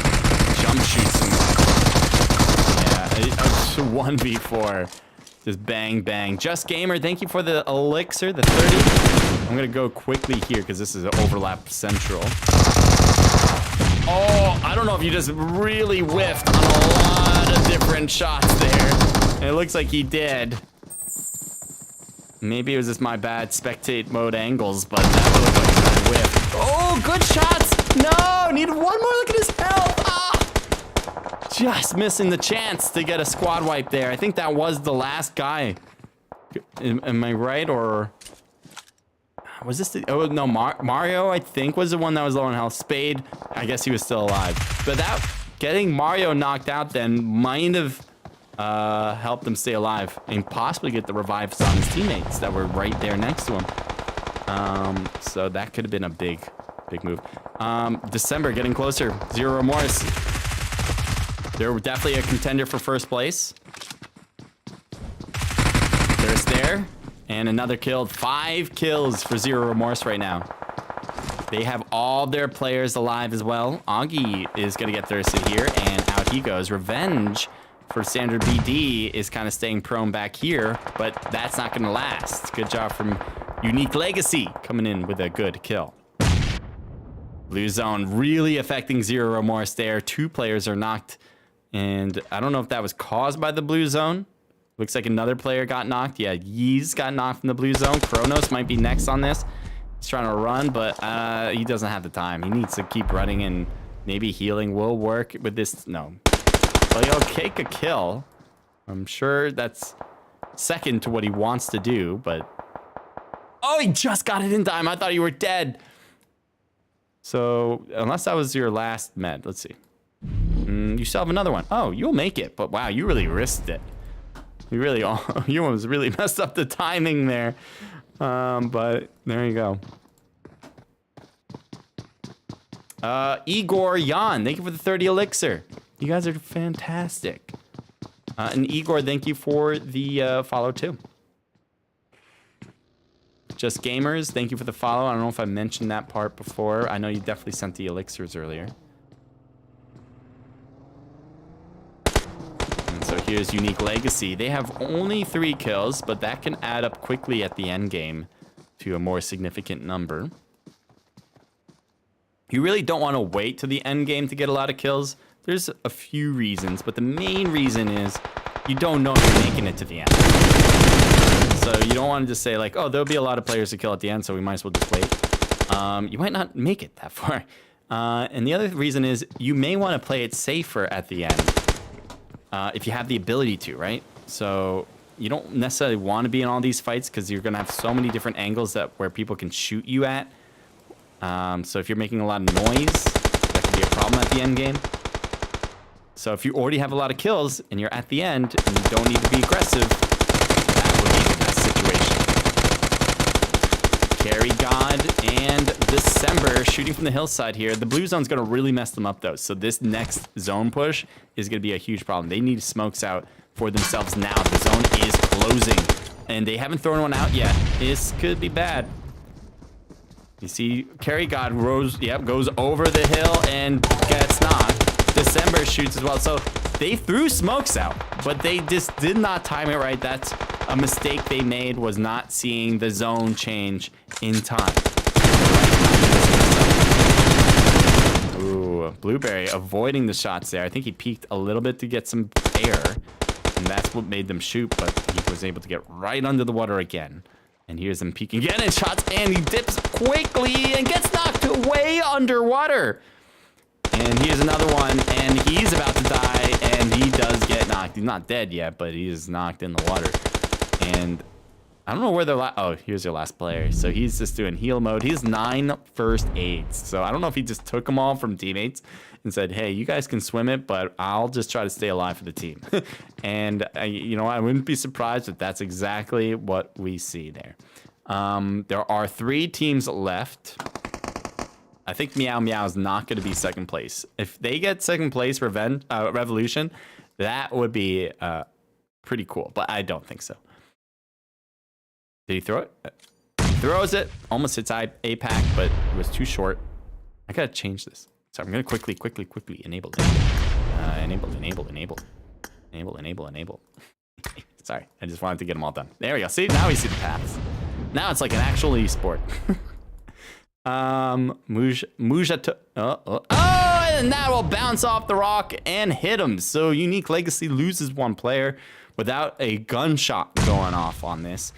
Jump shoots him. Yeah, 1v4. Just bang, bang. Just Gamer, thank you for the elixir, the 30. I'm gonna go quickly here because this is an overlap central. Oh, I don't know if you just really whiffed on a lot of different shots there. It looks like he did. Maybe it was just my bad spectate mode angles, but that looked like a whiff. Oh, good shots! No, needed one more. Look at his health. Ah! Just missing the chance to get a squad wipe there. I think that was the last guy. Am I right, or was this the? Oh no, Mario. I think was the one that was low on health. Spade. I guess he was still alive. But that getting Mario knocked out then might have helped him stay alive and possibly get the revives on his teammates that were right there next to him. So that could have been a big move. December getting closer. Zero Remorse. They're definitely a contender for first place. There's there. And another kill. 5 kills for Zero Remorse right now. They have all their players alive as well. Augie is going to get thirsted here. And out he goes. Revenge for standard BD is kind of staying prone back here. But that's not going to last. Good job from Unique Legacy coming in with a good kill. Blue zone really affecting Zero Remorse there. 2 players are knocked. And I don't know if that was caused by the blue zone. Looks like another player got knocked. Yeah, Yeez got knocked from the blue zone. Kronos might be next on this. He's trying to run, but he doesn't have the time. He needs to keep running, and maybe healing will work with this. No. But he'll take a kill. I'm sure that's second to what he wants to do, but... Oh, he just got it in time. I thought you were dead. So, unless that was your last med. Let's see. You still have another one. Oh, you'll make it. But wow, you really risked it. You really, you almost really messed up the timing there. But there you go. Igor Jan, thank you for the 30 elixir. You guys are fantastic. And Igor, thank you for the follow too. Just Gamers, thank you for the follow. I don't know if I mentioned that part before. I know you definitely sent the elixirs earlier. And so here's Unique Legacy. They have only 3 kills, but that can add up quickly at the end game to a more significant number. You really don't want to wait to the end game to get a lot of kills. There's a few reasons, but the main reason is you don't know if you're making it to the end. So you don't want to just say like, oh, there'll be a lot of players to kill at the end, so we might as well just wait. You might not make it that far. And the other reason is you may want to play it safer at the end if you have the ability to, right? So you don't necessarily want to be in all these fights because you're going to have so many different angles where people can shoot you at. So if you're making a lot of noise, that could be a problem at the end game. So if you already have a lot of kills and you're at the end and you don't need to be aggressive, that would be the best situation. Carry God and December shooting from the hillside here. The blue zone's going to really mess them up, though. So this next zone push is going to be a huge problem. They need smokes out for themselves now. The zone is closing, and they haven't thrown one out yet. This could be bad. You see, Carry God goes over the hill and gets knocked. December shoots as well. So they threw smokes out, but they just did not time it right. That's a mistake they made, was not seeing the zone change in time. Ooh, Blueberry avoiding the shots there. I think he peeked a little bit to get some air, and that's what made them shoot, but he was able to get right under the water again. And here's him peeking again and shots, and he dips quickly and gets knocked way underwater. And here's another one, and he's about to die, and he does get knocked. He's not dead yet, but he is knocked in the water. And I don't know where they're oh, here's your last player. So he's just doing heal mode. He has 9 first aids. So I don't know if he just took them all from teammates and said, hey, you guys can swim it, but I'll just try to stay alive for the team. And, you know, I wouldn't be surprised if that's exactly what we see there. There are 3 teams left. I think Meow Meow is not going to be second place. If they get second place, Revolution, that would be pretty cool. But I don't think so. Did he throw it? He throws it. Almost hits APAC, but it was too short. I got to change this. So I'm going to quickly enable. Enable. Sorry, I just wanted to get them all done. There we go. See, now we see the paths. Now it's like an actual esport. Mujato. Oh, and that will bounce off the rock and hit him. So Unique Legacy loses 1 player without a gunshot going off on this.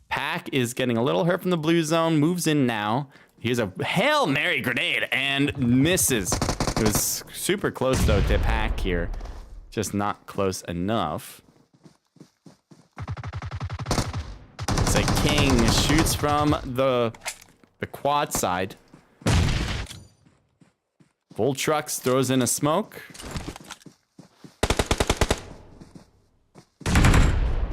Pack is getting a little hurt from the blue zone, moves in now. Here's a Hail Mary grenade and misses. It was super close though to Pack here. Just not close enough. It's like King shoots from the quad side. Full Trucks throws in a smoke.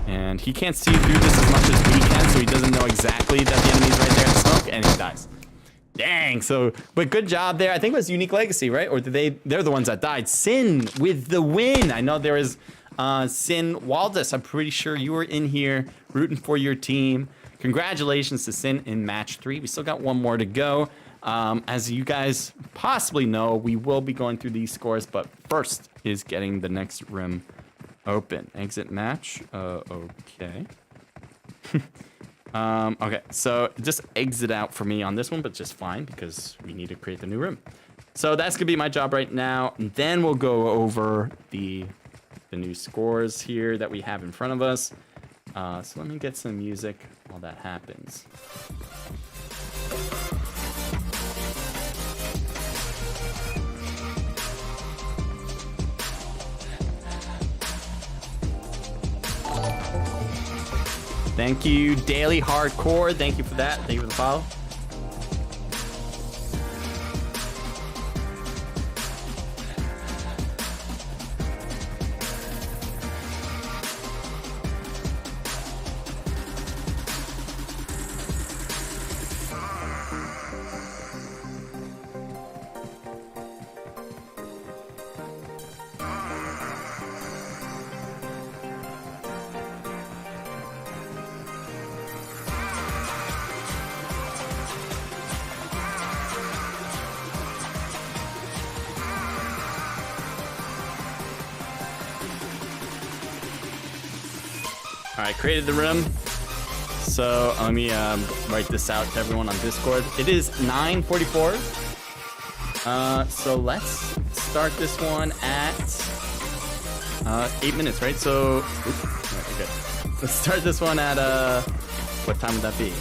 And he can't see through this as much as we can, so he doesn't know exactly that the enemy's right there in the smoke, and he dies. Dang, but good job there. I think it was Unique Legacy, right? Or they're the ones that died. Sin with the win. I know there is Sin Waldus. I'm pretty sure you were in here rooting for your team. Congratulations to Sin in match 3. We still got 1 more to go. As you guys possibly know, we will be going through these scores, but first is getting the next room open. Exit match. Okay. Okay, so just exit out for me on this one, but just fine because we need to create the new room. So that's gonna be my job right now. And then we'll go over the new scores here that we have in front of us. So let me get some music while that happens. Thank you, Daily Hardcore. Thank you for that. Thank you for the follow. All right, created the room. So let me write this out to everyone on Discord. It is 9:44. So let's start this one at 8 minutes, right? So, okay, good. Let's start this one at what time would that be?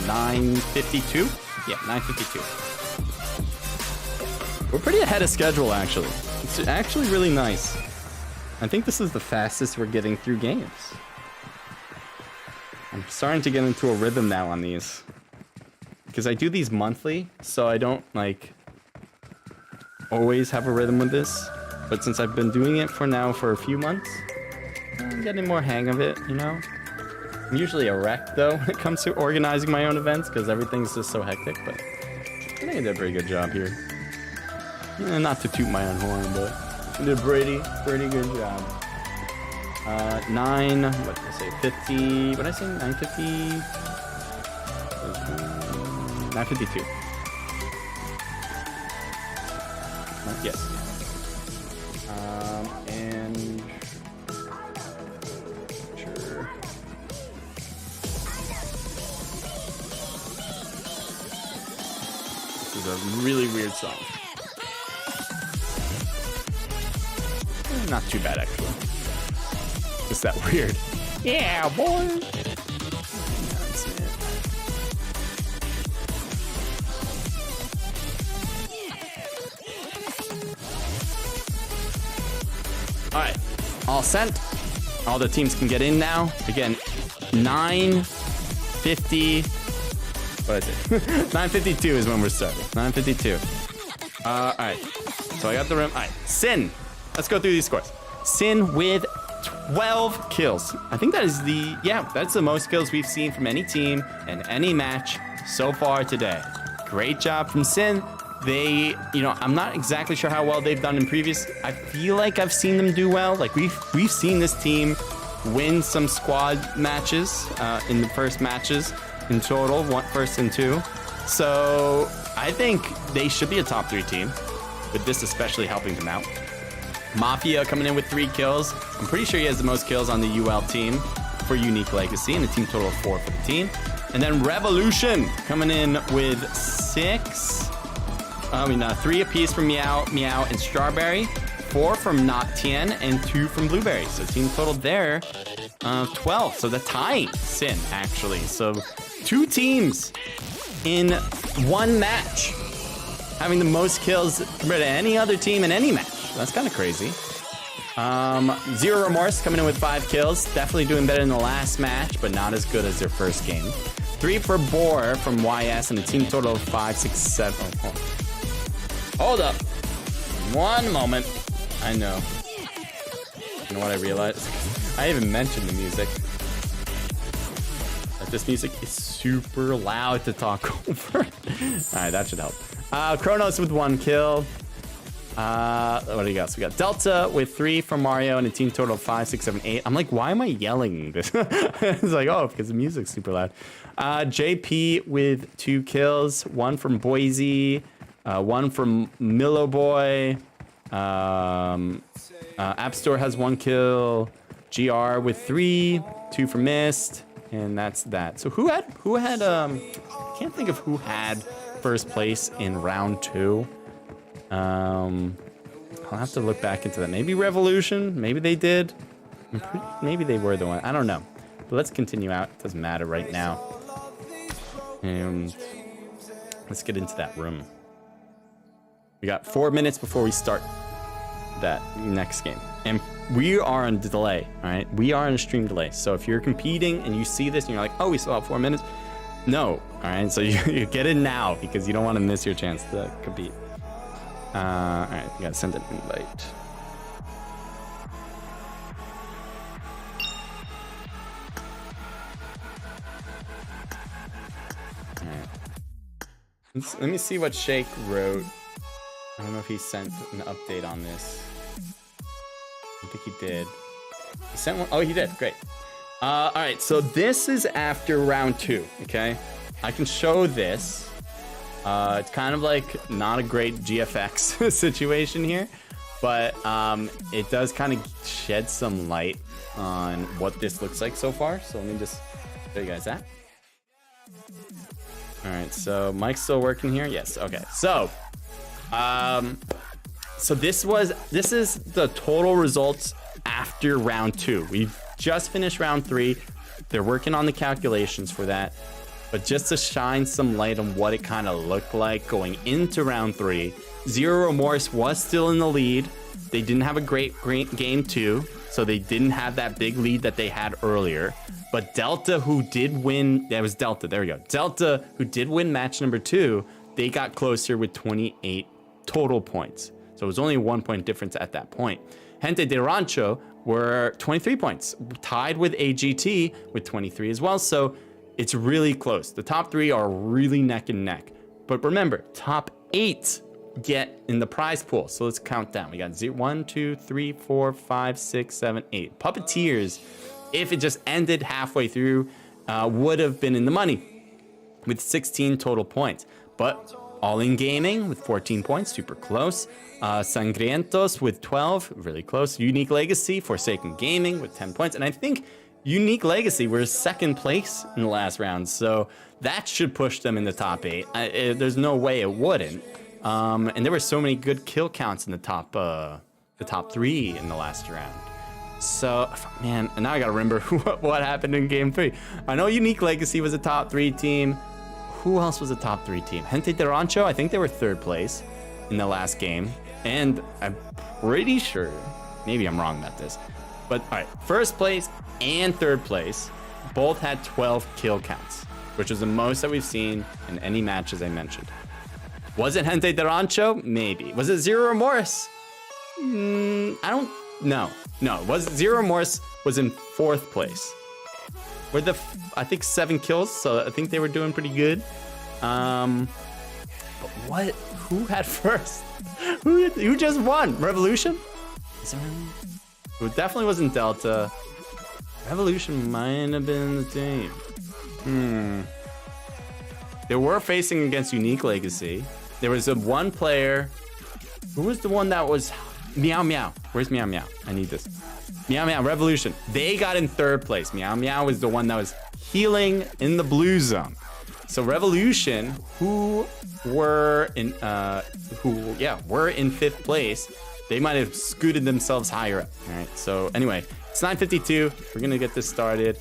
9:52? Yeah, 9:52. We're pretty ahead of schedule, actually. It's actually really nice. I think this is the fastest we're getting through games. I'm starting to get into a rhythm now on these. Because I do these monthly, so I don't, like, always have a rhythm with this. But since I've been doing it for a few months, I'm getting more hang of it, you know? I'm usually a wreck, though, when it comes to organizing my own events, because everything's just so hectic, but I think I did a pretty good job here. Not to toot my own horn, but I did a pretty good job. what did I say, 50, what did I say, 950? 952. Yes. And sure. This is a really weird song. Not too bad, actually. It's that weird. Yeah, boy. That's it. All right, all sent. All the teams can get in now. Again, 9:50. What is it? 9:52 is when we're starting. 9:52. All right. So I got the room. All right, Sin. Let's go through these scores. Sin with 12 kills. I think that is that's the most kills we've seen from any team in any match so far today. Great job from Sin. They, I'm not exactly sure how well they've done in previous. I feel like I've seen them do well. Like we've seen this team win some squad matches in the first matches in total, first and two. So I think they should be a top 3 team, with this especially helping them out. Mafia coming in with 3 kills. I'm pretty sure he has the most kills on the UL team for Unique Legacy, and a team total of 4 for the team. And then Revolution coming in with 3 apiece from Meow, and Strawberry, 4 from Not Tien, and 2 from Blueberry. So team total there, 12. So the tying Sin, actually. So 2 teams in 1 match having the most kills compared to any other team in any match. That's kind of crazy. Zero Remorse coming in with 5 kills. Definitely doing better in the last match, but not as good as their first game. 3 for Boar from YS, and a team total of 5, 6, 7. Oh, hold up. One moment. I know. You know what I realized? I even mentioned the music. Like, this music is super loud to talk over. Alright, that should help. Kronos with 1 kill. What do you got? So we got Delta with 3 from Mario and a team total of 5, 6, 7, 8. I'm like, why am I yelling this? It's like, oh, because the music's super loud. JP with 2 kills, 1 from Boise, 1 from Milo Boy. App Store has 1 kill. GR with 3, 2 for Mist, and that's that. So who had I can't think of who had first place in round 2. I'll have to look back into that. Maybe Revolution. Maybe they did. Maybe they were the one. I don't know. But let's continue out. It doesn't matter right now. And let's get into that room. We got 4 minutes before we start that next game. And we are on delay, all right? We are on a stream delay. So if you're competing and you see this and you're like, oh, we still have 4 minutes. No, all right? So you get in now because you don't want to miss your chance to compete. All right, you gotta send an invite. All right. Let me see what Shake wrote. I don't know if he sent an update on this. I think he did. He sent one. Oh, he did. Great. All right, so this is after round 2. Okay, I can show this. It's kind of like not a great GFX situation here, but it does kind of shed some light on what this looks like so far. So let me just show you guys that. All right, so Mike's still working here. Yes. Okay. So So this is the total results after round 2. We've just finished round 3. They're working on the calculations for that. But just to shine some light on what it kind of looked like going into round 3, Zero Remorse was still in the lead. They didn't have a great game 2, so they didn't have that big lead that they had earlier. But Delta, who did win, that was Delta, there we go. Delta, who did win match number 2, they got closer with 28 total points. So it was only a 1 point difference at that point. Gente de Rancho were 23 points, tied with AGT with 23 as well. So it's really close. The top 3 are really neck and neck. But remember, top 8 get in the prize pool. So let's count down. We got 1, 2, 3, 4, 5, 6, 7, 8. Puppeteers, if it just ended halfway through, would have been in the money with 16 total points. But All In Gaming with 14 points, super close. Sangrientos with 12, really close. Unique Legacy, Forsaken Gaming with 10 points. And I think Unique Legacy were second place in the last round, so that should push them in the top 8. There's no way it wouldn't. And there were so many good kill counts in the top 3 in the last round. So, man, now I gotta remember what happened in game 3. I know Unique Legacy was a top 3 team. Who else was a top 3 team? Gente de Rancho, I think they were 3rd place in the last game. And I'm pretty sure, maybe I'm wrong about this, but all right, 1st place and 3rd place both had 12 kill counts, which is the most that we've seen in any match, as I mentioned. Was it Gente de Rancho? Maybe. Was it Zero Remorse? I don't know. No, Zero Remorse was in 4th place. With I think 7 kills, so I think they were doing pretty good. But who had first? Who just won? Revolution? It definitely wasn't Delta. Revolution might have been the team. They were facing against Unique Legacy. There was one player. Who was the one that was Meow Meow? Where's Meow Meow? I need this. Meow Meow, Revolution. They got in 3rd place. Meow Meow was the one that was healing in the blue zone. So Revolution, who were in 5th place, they might have scooted themselves higher up. All right. So anyway, it's 9:52. We're gonna get this started.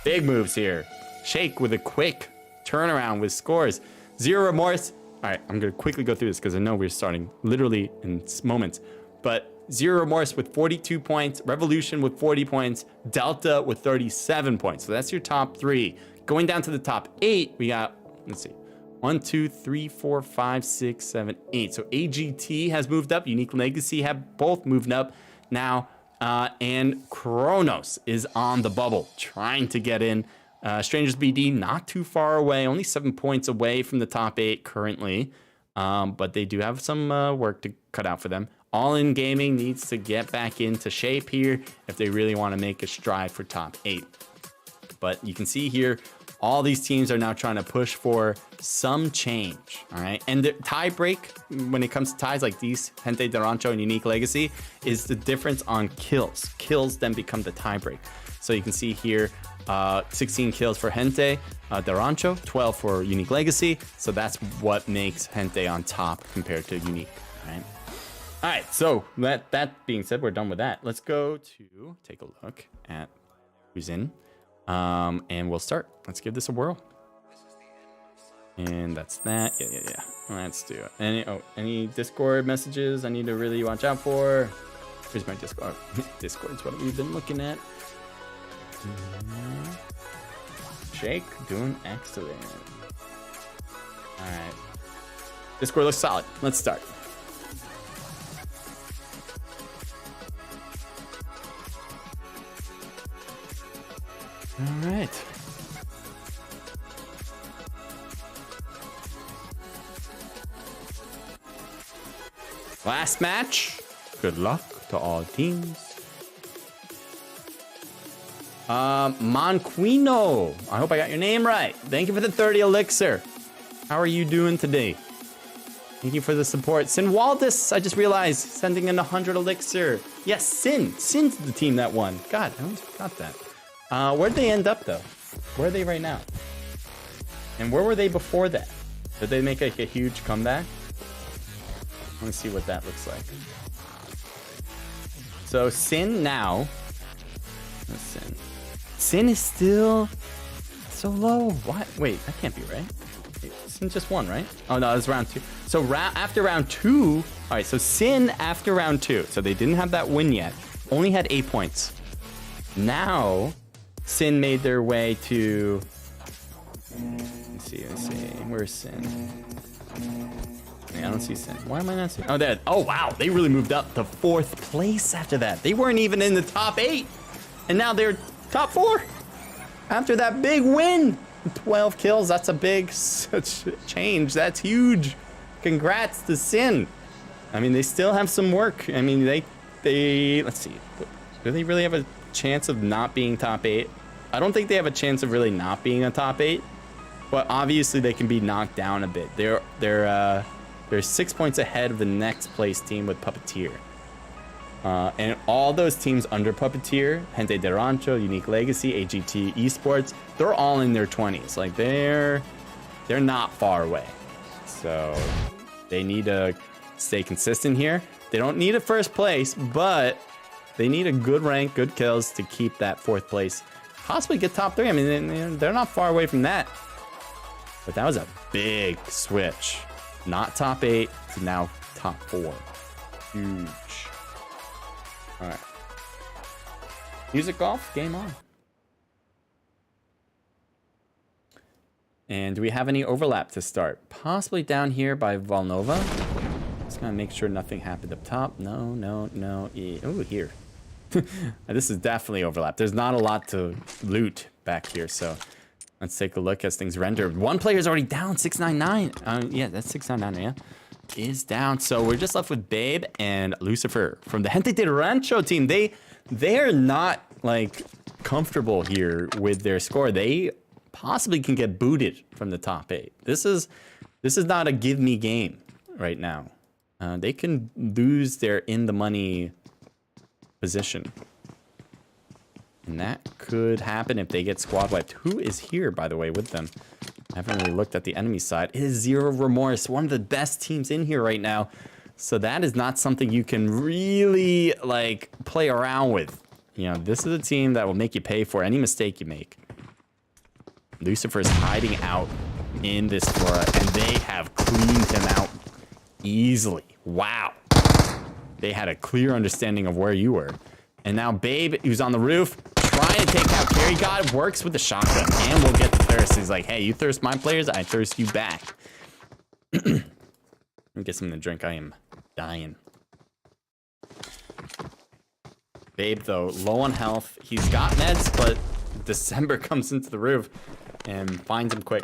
Big moves here. Shake with a quick turnaround with scores. Zero Remorse. All right, I'm gonna quickly go through this because I know we're starting literally in moments. But Zero Remorse with 42 points, Revolution with 40 points, Delta with 37 points. So that's your top 3. Going down to the top 8, we got, let's see, 1, 2, 3, 4, 5, 6, 7, 8. So AGT has moved up, Unique Legacy have both moved up now, and Kronos is on the bubble, trying to get in. Strangers BD not too far away, only 7 points away from the top 8 currently, but they do have some work to cut out for them. All In Gaming needs to get back into shape here if they really want to make a stride for top 8. But you can see here, all these teams are now trying to push for some change, all right? And the tie break, when it comes to ties like these, Gente de Rancho and Unique Legacy, is the difference on kills. Kills then become the tie break. So you can see here, 16 kills for Gente de Rancho, 12 for Unique Legacy. So that's what makes Gente on top compared to Unique, right? All right, so that being said, we're done with that. Let's go to take a look at who's in, and we'll start. Let's give this a whirl. And that's that. Yeah. Let's do it. Any Discord messages I need to really watch out for? Here's my Discord. Discord's what we've been looking at. Shake, doing excellent. All right. Discord looks solid. Let's start. All right. Last match. Good luck to all teams. Monquino. I hope I got your name right. Thank you for the 30 elixir. How are you doing today? Thank you for the support. Sin Waldis, I just realized, sending in 100 elixir. Yes, Sin's the team that won. God, I almost forgot that. Where'd they end up, though? Where are they right now? And where were they before that? Did they make like a huge comeback? Let me see what that looks like. So Sin now. What's Sin? Sin is still so low. What? Wait, that can't be right. Sin just won, right? Oh no, it was round 2. So after round 2, all right. So Sin after round 2. So they didn't have that win yet. Only had 8 points. Now, Sin made their way to. Let's see. Where's Sin? I don't see Sin. Why am I not seeing? Oh, there. Oh, wow. They really moved up to 4th place after that. They weren't even in the top 8. And now they're top 4. After that big win. 12 kills. That's a big change. That's huge. Congrats to Sin. I mean, they still have some work. I mean, they let's see. Do they really have a chance of not being top 8? I don't think they have a chance of really not being a top 8. But obviously they can be knocked down a bit. They're 6 points ahead of the next place team with Puppeteer. And all those teams under Puppeteer, Gente de Rancho, Unique Legacy, AGT Esports, they're all in their 20s. Like they're not far away. So they need to stay consistent here. They don't need a first place, but they need a good rank, good kills to keep that 4th place. Possibly get top 3. I mean, they're not far away from that. But that was a big switch. Not top 8 to now top 4. Huge. All right. Music off, game on. And do we have any overlap to start? Possibly down here by Volnova. Just gonna make sure nothing happened up top. No. Oh, here. This is definitely overlap. There's not a lot to loot back here, so let's take a look as things render. One player's already down, 699. Yeah, that's 699, yeah. Is down. So we're just left with Babe and Lucifer from the Gente de Rancho team. They're not like comfortable here with their score. They possibly can get booted from the top 8. This is not a give me game right now. They can lose their in the money position. And that could happen if they get squad wiped. Who is here, by the way, with them? I haven't really looked at the enemy side. It is Zero Remorse, one of the best teams in here right now. So that is not something you can really, like, play around with. You know, this is a team that will make you pay for any mistake you make. Lucifer is hiding out in this flora, and they have cleaned him out easily. Wow. They had a clear understanding of where you were. And now Babe, who's on the roof, trying to take out Carry God, works with the shotgun. And we'll get the thirst. He's like, hey, you thirst my players, I thirst you back. Let me get something to drink. I am dying. Babe, though, low on health. He's got meds, but December comes into the roof and finds him quick.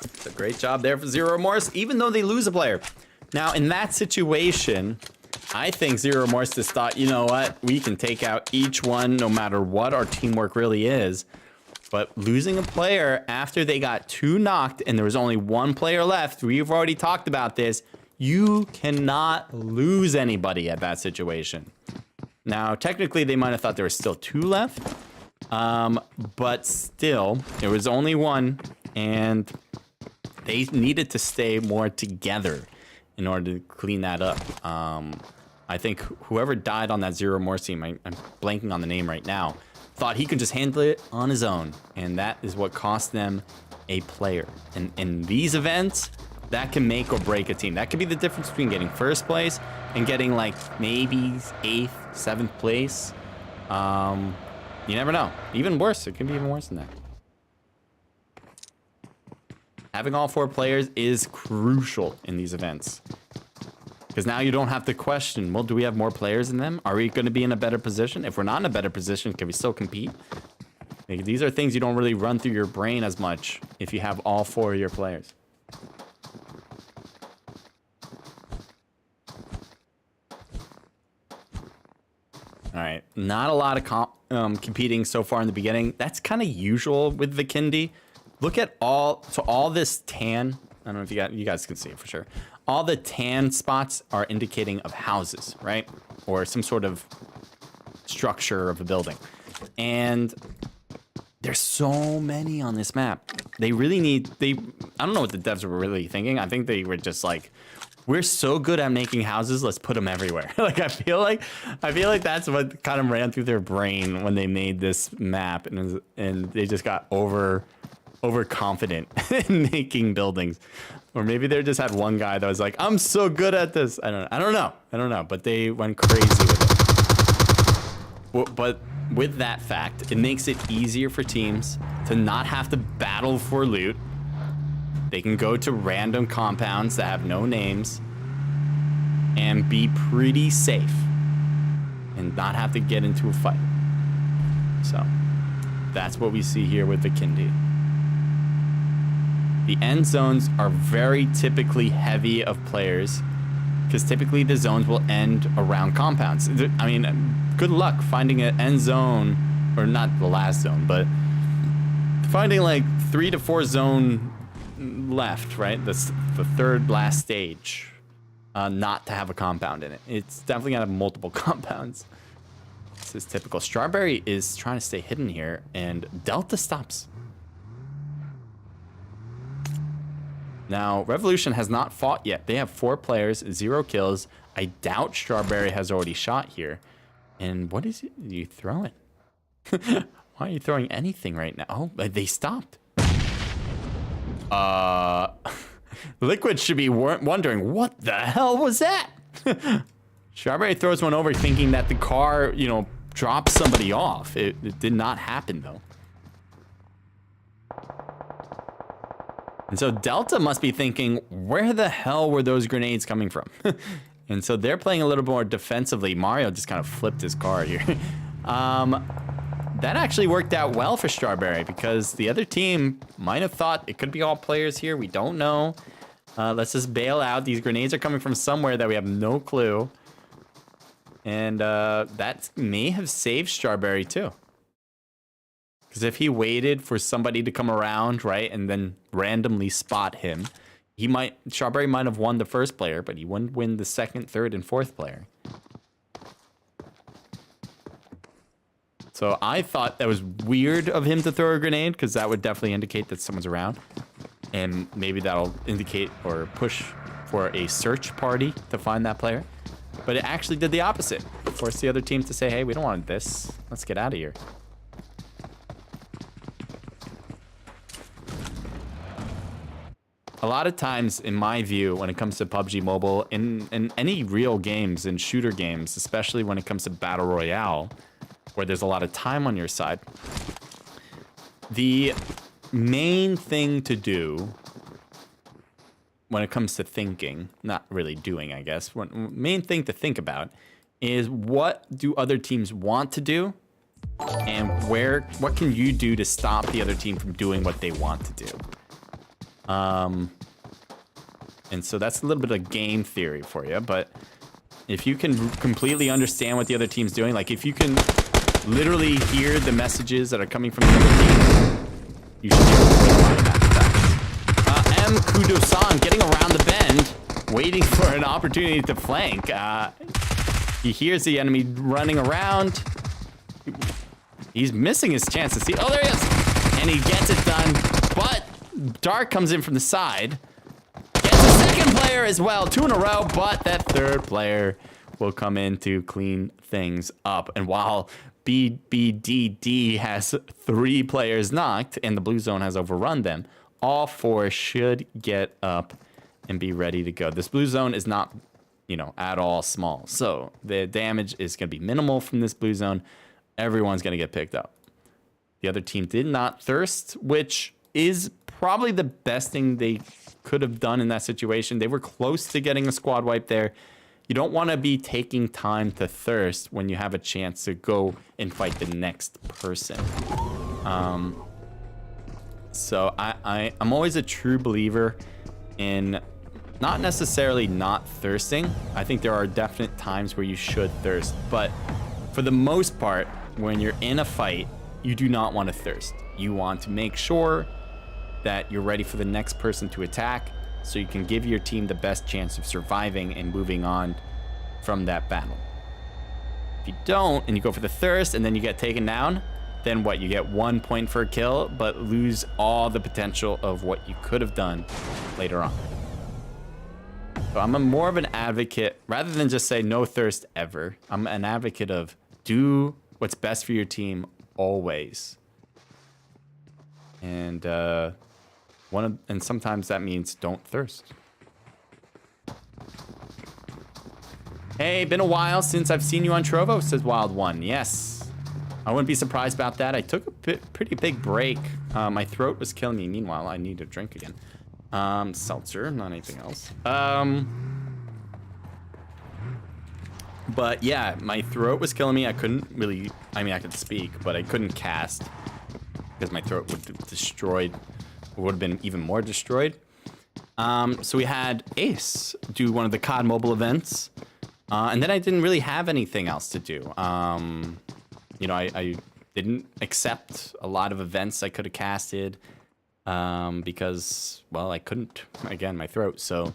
It's a great job there for Zero Remorse, even though they lose a player. Now, in that situation, I think Zero Remorse just thought, you know what? We can take out each one no matter what our teamwork really is. But losing a player after they got 2 knocked and there was only 1 player left, we've already talked about this, you cannot lose anybody at that situation. Now, technically, they might have thought there was still 2 left. But still, there was only 1, and they needed to stay more together in order to clean that up. I think whoever died on that Zero Remorse team, I'm blanking on the name right now, thought he could just handle it on his own. And that is what cost them a player. And in these events, that can make or break a team. That could be the difference between getting 1st place and getting like maybe 8th, 7th place. You never know. Even worse, it could be even worse than that. Having all 4 players is crucial in these events. Because now you don't have to question, well, do we have more players than them? Are we going to be in a better position? If we're not in a better position, can we still compete? Like, these are things you don't really run through your brain as much if you have all 4 of your players. All right, not a lot of competing so far in the beginning. That's kind of usual with the Kindi. Look at all this tan. I don't know if you guys can see it for sure. All the tan spots are indicating of houses, right? Or some sort of structure of a building. And there's so many on this map. They really need, I don't know what the devs were really thinking. I think they were just like, we're so good at making houses, let's put them everywhere. Like I feel like that's what kind of ran through their brain when they made this map, and they just got overconfident in making buildings. Or maybe they just had one guy that was like, I'm so good at this. I don't know, but they went crazy with it. But with that fact, it makes it easier for teams to not have to battle for loot. They can go to random compounds that have no names and be pretty safe and not have to get into a fight. So that's what we see here with the Kindy. The end zones are very typically heavy of players because typically the zones will end around compounds. I mean, good luck finding an end zone, or not the last zone, but finding like 3 to 4 zone left, right? The third last stage, not to have a compound in it. It's definitely gonna have multiple compounds. This is typical. Strawberry is trying to stay hidden here, and Delta stops. Now, Revolution has not fought yet. They have 4 players, 0 kills. I doubt Strawberry has already shot here. And what is it you throwing? Why are you throwing anything right now? Oh, they stopped. Liquid should be wondering, what the hell was that? Strawberry throws one over thinking that the car, you know, dropped somebody off. It did not happen, though. And so Delta must be thinking, where the hell were those grenades coming from? And so they're playing a little more defensively. Mario just kind of flipped his car here. That actually worked out well for Strawberry because the other team might have thought it could be all players here. We don't know. Let's just bail out. These grenades are coming from somewhere that we have no clue. And that may have saved Strawberry too. Because if he waited for somebody to come around, right, and then randomly spot him, Strawberry might have won the first player, but he wouldn't win the second, third, and fourth player. So I thought that was weird of him to throw a grenade, because that would definitely indicate that someone's around. And maybe that'll indicate or push for a search party to find that player. But it actually did the opposite. Forced the other team to say, hey, we don't want this. Let's get out of here. A lot of times, in my view, when it comes to PUBG Mobile, in any real games, in shooter games, especially when it comes to Battle Royale, where there's a lot of time on your side, the main thing to do when it comes to thinking, not really doing, I guess, main thing to think about is what do other teams want to do, and what can you do to stop the other team from doing what they want to do. And so that's a little bit of game theory for you, but if you can completely understand what the other team's doing, like if you can literally hear the messages that are coming from the other team, you should be able to find that. M. Kudo-san getting around the bend, waiting for an opportunity to flank. He hears the enemy running around. He's missing his chance to see. Oh, there he is. And he gets it done, but Dark comes in from the side. Gets a second player as well, 2 in a row, but that third player will come in to clean things up. And while BBDD has 3 players knocked and the blue zone has overrun them, all 4 should get up and be ready to go. This blue zone is not, you know, at all small. So the damage is going to be minimal from this blue zone. Everyone's going to get picked up. The other team did not thirst, which is probably the best thing they could have done in that situation. They were close to getting a squad wipe there. You don't want to be taking time to thirst when you have a chance to go and fight the next person. So I'm always a true believer in not necessarily not thirsting. I think there are definite times where you should thirst, but for the most part, when you're in a fight, you do not want to thirst. You want to make sure that you're ready for the next person to attack so you can give your team the best chance of surviving and moving on from that battle. If you don't, and you go for the thirst and then you get taken down, then what? You get 1 point for a kill, but lose all the potential of what you could have done later on. So I'm more of an advocate, rather than just say no thirst ever, I'm an advocate of do what's best for your team always. And sometimes that means don't thirst. Hey, been a while since I've seen you on Trovo, says Wild One. Yes, I wouldn't be surprised about that. I took a pretty big break. My throat was killing me. Meanwhile, I need to drink again. Seltzer, not anything else. But yeah, my throat was killing me. I couldn't really, I mean, I could speak, but I couldn't cast because my throat would have been even more destroyed. So we had Ace do one of the CoDMobile events. And then I didn't really have anything else to do. You know, I didn't accept a lot of events I could have casted because, well, I couldn't, again, my throat. So,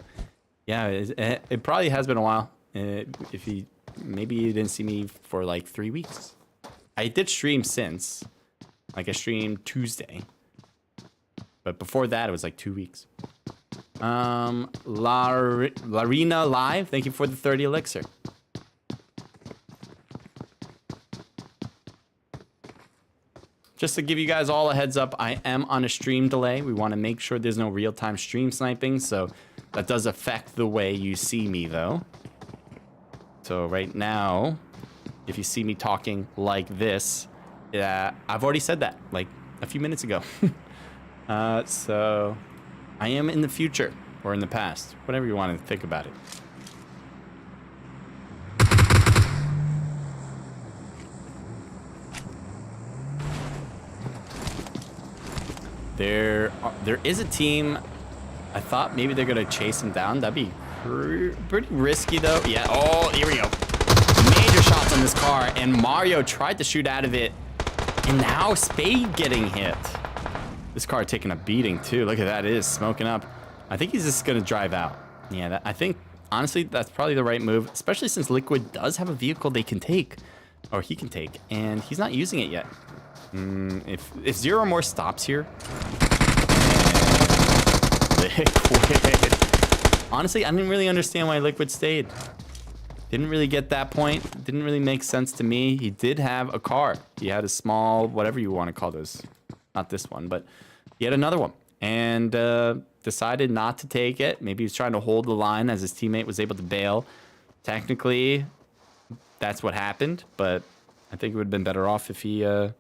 yeah, it probably has been a while. Maybe you didn't see me for like 3 weeks. I did stream since. Like, I streamed Tuesday. But before that, it was like 2 weeks. Larina Live, thank you for the 30 elixir. Just to give you guys all a heads up, I am on a stream delay. We want to make sure there's no real-time stream sniping, so that does affect the way you see me, though. So right now, if you see me talking like this, I've already said that, like, a few minutes ago. So I am in the future, or in the past, whatever you want to think about it. There is a team. I thought maybe they're gonna chase him down. That'd be pretty risky, though. Yeah. Oh, here we go. Major shots on this car, and Mario tried to shoot out of it, and now Spade getting hit. This car taking a beating too. Look at that, it is smoking up. I think he's just gonna drive out. Yeah, I think honestly that's probably the right move, especially since Liquid does have a vehicle they can take, or he can take, and he's not using it yet. If 0 or more stops here, Liquid. Honestly, I didn't really understand why Liquid stayed. Didn't really get that point. Didn't really make sense to me. He did have a car. He had a small, whatever you want to call those. Not this one, but he had another one. And decided not to take it. Maybe he was trying to hold the line as his teammate was able to bail. Technically, that's what happened. But I think it would have been better off if he, you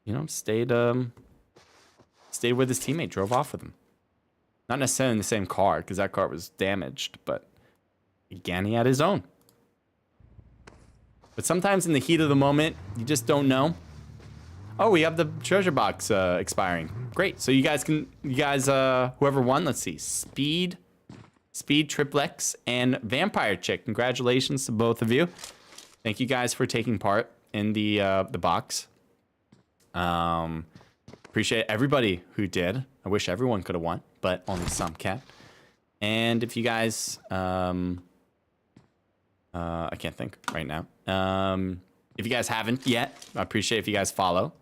know, stayed with his teammate, drove off with him. Not necessarily in the same car, because that car was damaged. But again, he had his own. But sometimes in the heat of the moment, you just don't know. Oh, we have the treasure box expiring. Great. So you guys, whoever won, let's see. Speed, Triplex, and Vampire Chick. Congratulations to both of you. Thank you guys for taking part in the box. Appreciate everybody who did. I wish everyone could have won, but only some can. And if you guys, I can't think right now. If you guys haven't yet, I appreciate if you guys follow.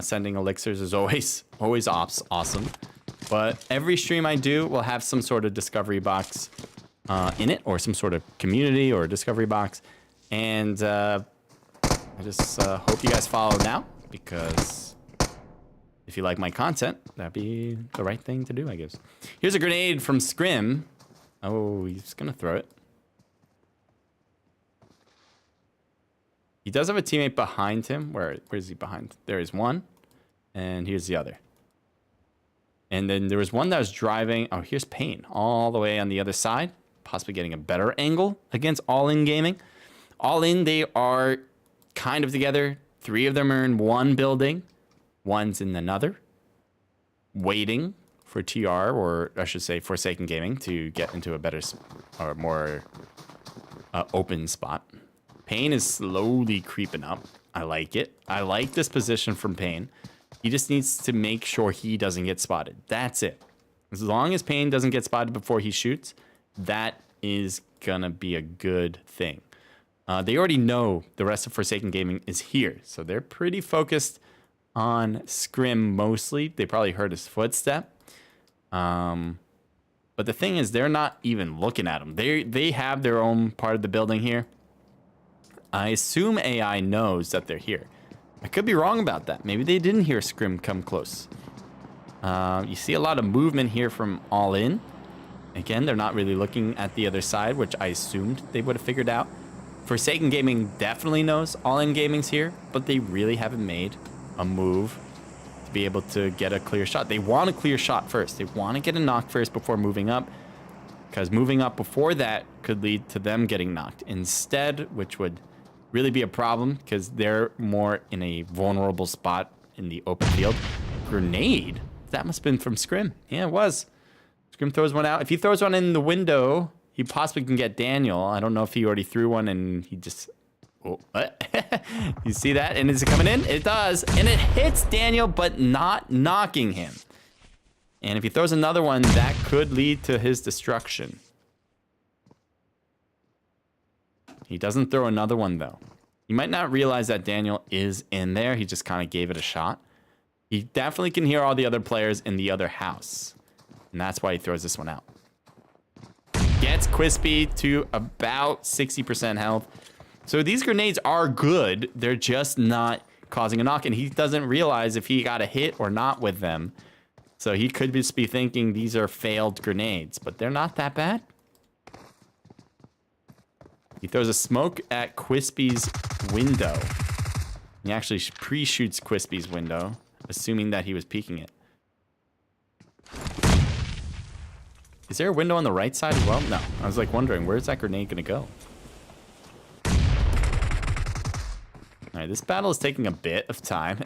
Sending elixirs is always awesome. But every stream I do will have some sort of discovery box in it, or some sort of community or discovery box. And I just hope you guys follow now, because if you like my content, that'd be the right thing to do, I guess. Here's a grenade from Scrim. Oh, he's gonna throw it. He does have a teammate behind him. Where is he behind? There is one. And here's the other. And then there was one that was driving. Oh, here's Payne all the way on the other side. Possibly getting a better angle against All In Gaming. All In, they are kind of together. 3 of them are in one building. One's in another. Waiting for TR, or I should say Forsaken Gaming, to get into a better or more open spot. Payne is slowly creeping up. I like it. I like this position from Payne. He just needs to make sure he doesn't get spotted. That's it. As long as Payne doesn't get spotted before he shoots, that is gonna be a good thing. They already know the rest of Forsaken Gaming is here, so they're pretty focused on Scrim mostly. They probably heard his footstep. But the thing is, they're not even looking at him. They have their own part of the building here. I assume AI knows that they're here. I could be wrong about that. Maybe they didn't hear Scrim come close. You see a lot of movement here from All In. Again, they're not really looking at the other side, which I assumed they would have figured out. Forsaken Gaming definitely knows All In Gaming's here, but they really haven't made a move to be able to get a clear shot. They want a clear shot first. They want to get a knock first before moving up, because moving up before that could lead to them getting knocked instead, which would really be a problem because they're more in a vulnerable spot in the open field. Grenade? That must have been from Scrim. Yeah, it was. Scrim throws one out. If he throws one in the window, he possibly can get Daniel. I don't know if he already threw one and he just... Oh, what? You see that? And is it coming in? It does. And it hits Daniel, but not knocking him. And if he throws another one, that could lead to his destruction. He doesn't throw another one, though. You might not realize that Daniel is in there. He just kind of gave it a shot. He definitely can hear all the other players in the other house. And that's why he throws this one out. Gets Quispy to about 60% health. So these grenades are good. They're just not causing a knock. And he doesn't realize if he got a hit or not with them. So he could just be thinking these are failed grenades. But they're not that bad. He throws a smoke at Quispy's window. He actually pre-shoots Quispy's window, assuming that he was peeking it. Is there a window on the right side as well? No. I was like wondering, where's that grenade gonna go? All right, this battle is taking a bit of time,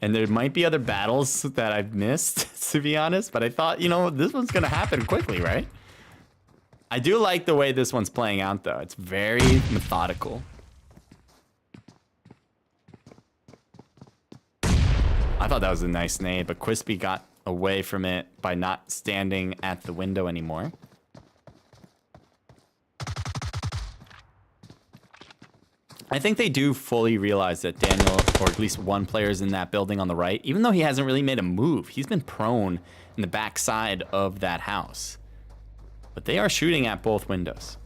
and there might be other battles that I've missed, to be honest, but I thought, you know, this one's gonna happen quickly, right? I do like the way this one's playing out, though. It's very methodical. I thought that was a nice nade, but Quispy got away from it by not standing at the window anymore. I think they do fully realize that Daniel, or at least one player, is in that building on the right. Even though he hasn't really made a move, he's been prone in the back side of that house. But they are shooting at both windows.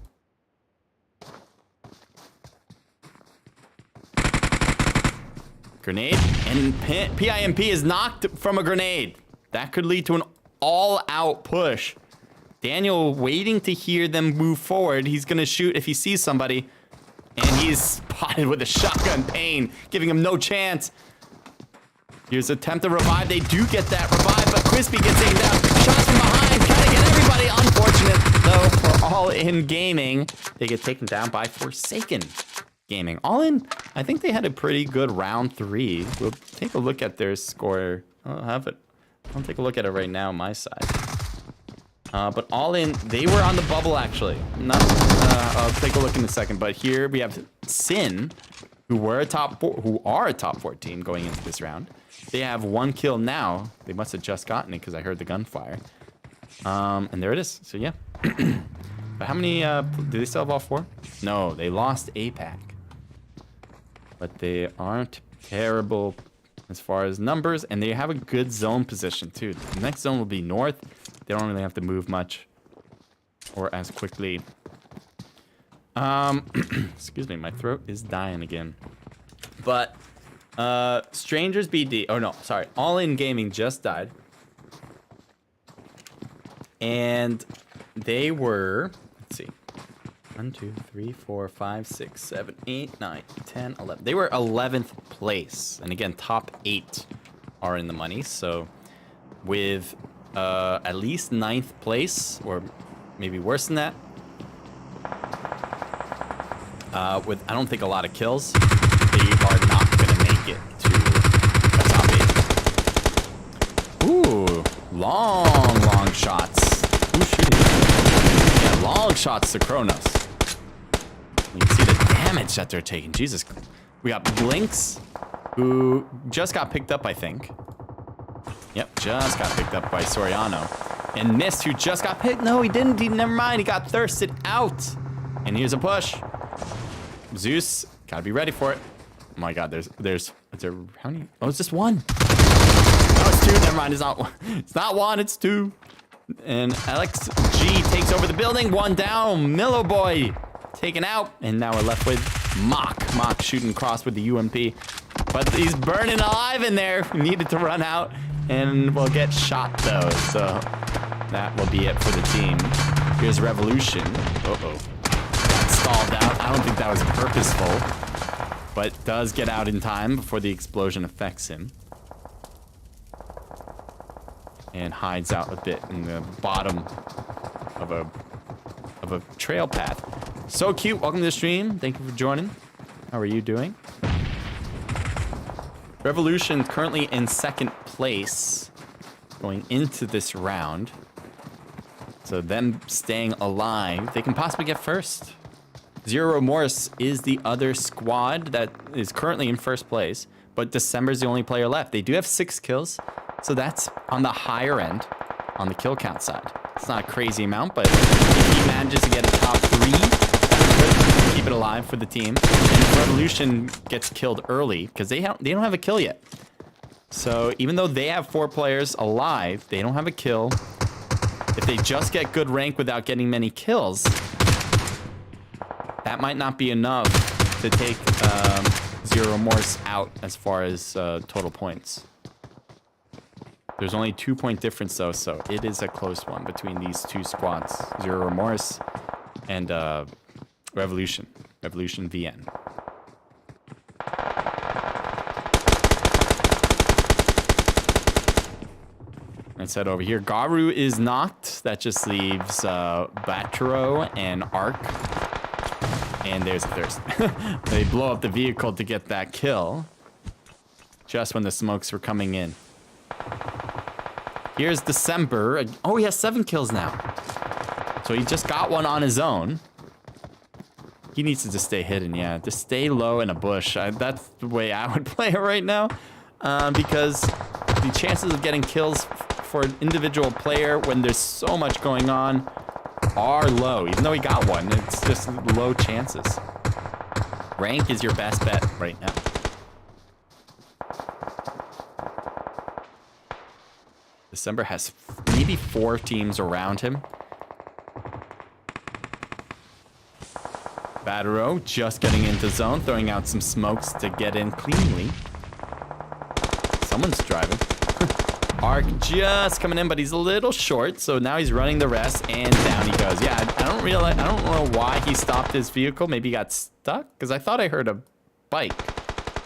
Grenade, and PIMP is knocked from a grenade. That could lead to an all-out push. Daniel waiting to hear them move forward. He's gonna shoot if he sees somebody. And he's spotted with a shotgun Pain, giving him no chance. Here's an attempt to revive. They do get that revive, but Quispy gets taken down. Shots from behind, trying to get everybody. Unfortunate, though, for All In Gaming. They get taken down by Forsaken Gaming. All In, I think they had a pretty good round 3. We'll take a look at their score. I'll take a look at it right now on my side. But All In, they were on the bubble, actually. I'll take a look in a second. But here we have Sin, who are a top 4 team going into this round. They have 1 kill now. They must have just gotten it because I heard the gunfire. And there it is. So yeah. But how many? Do they still have all 4? No, they lost APAC. But they aren't terrible as far as numbers, and they have a good zone position too. The next zone will be north. They don't really have to move much or as quickly. Excuse me, my throat is dying again. But Strangers BD, oh no, sorry, All In Gaming just died. And they were, let's see, 1, 2, 3, 4, 5, 6, 7, 8, 9, 10, 11. They were 11th place. And again, top 8 are in the money. So with at least 9th place, or maybe worse than that, with I don't think a lot of kills, they are not going to make it to the top 8. Ooh, long shots. Who's shooting? Yeah, long shots to Kronos. You can see the damage that they're taking. Jesus. We got Blinks, who just got picked up, I think. Yep, just got picked up by Soriano. And Mist, who just got picked. No, he didn't. Never mind. He got thirsted out. And here's a push. Zeus, gotta be ready for it. Oh my god, is there how many? Oh, it's just one. Oh, it's two. Never mind, it's not one. It's not one, it's two. And Alex G takes over the building. One down. Milo Boy taken out. And now we're left with Mock. Mock shooting cross with the UMP. But he's burning alive in there. We needed to run out. And we'll get shot though. So that will be it for the team. Here's Revolution. Uh-oh. Got stalled out. I don't think that was purposeful. But does get out in time before the explosion affects him. And hides out a bit in the bottom of a trail path. So cute. Welcome to the stream. Thank you for joining. How are you doing? Revolution currently in second place going into this round. So them staying alive, they can possibly get first. Zero Remorse is the other squad that is currently in first place, but December's the only player left. They do have 6 kills. So that's on the higher end on the kill count side. It's not a crazy amount, but if he manages to get a top 3, that would keep it alive for the team. And if Revolution gets killed early, because they don't have a kill yet. So even though they have 4 players alive, they don't have a kill. If they just get good rank without getting many kills, that might not be enough to take Zero Remorse out as far as total points. There's only 2-point difference though, so it is a close one between these two squads. Zero Remorse and Revolution. Revolution VN. Let's head over here. Garu is knocked. That just leaves Batro and Arc. And there's a Thirst. They blow up the vehicle to get that kill. Just when the smokes were coming in. Here's December. Oh, he has 7 kills now. So he just got one on his own. He needs to just stay hidden, yeah. Just stay low in a bush. That's the way I would play it right now. Because the chances of getting kills for an individual player when there's so much going on are low. Even though he got one, it's just low chances. Rank is your best bet right now. December has maybe 4 teams around him. Batero just getting into zone, throwing out some smokes to get in cleanly. Someone's driving. Arc just coming in, but he's a little short, so now he's running the rest, and down he goes. Yeah, I don't know why he stopped his vehicle. Maybe he got stuck, because I thought I heard a bike.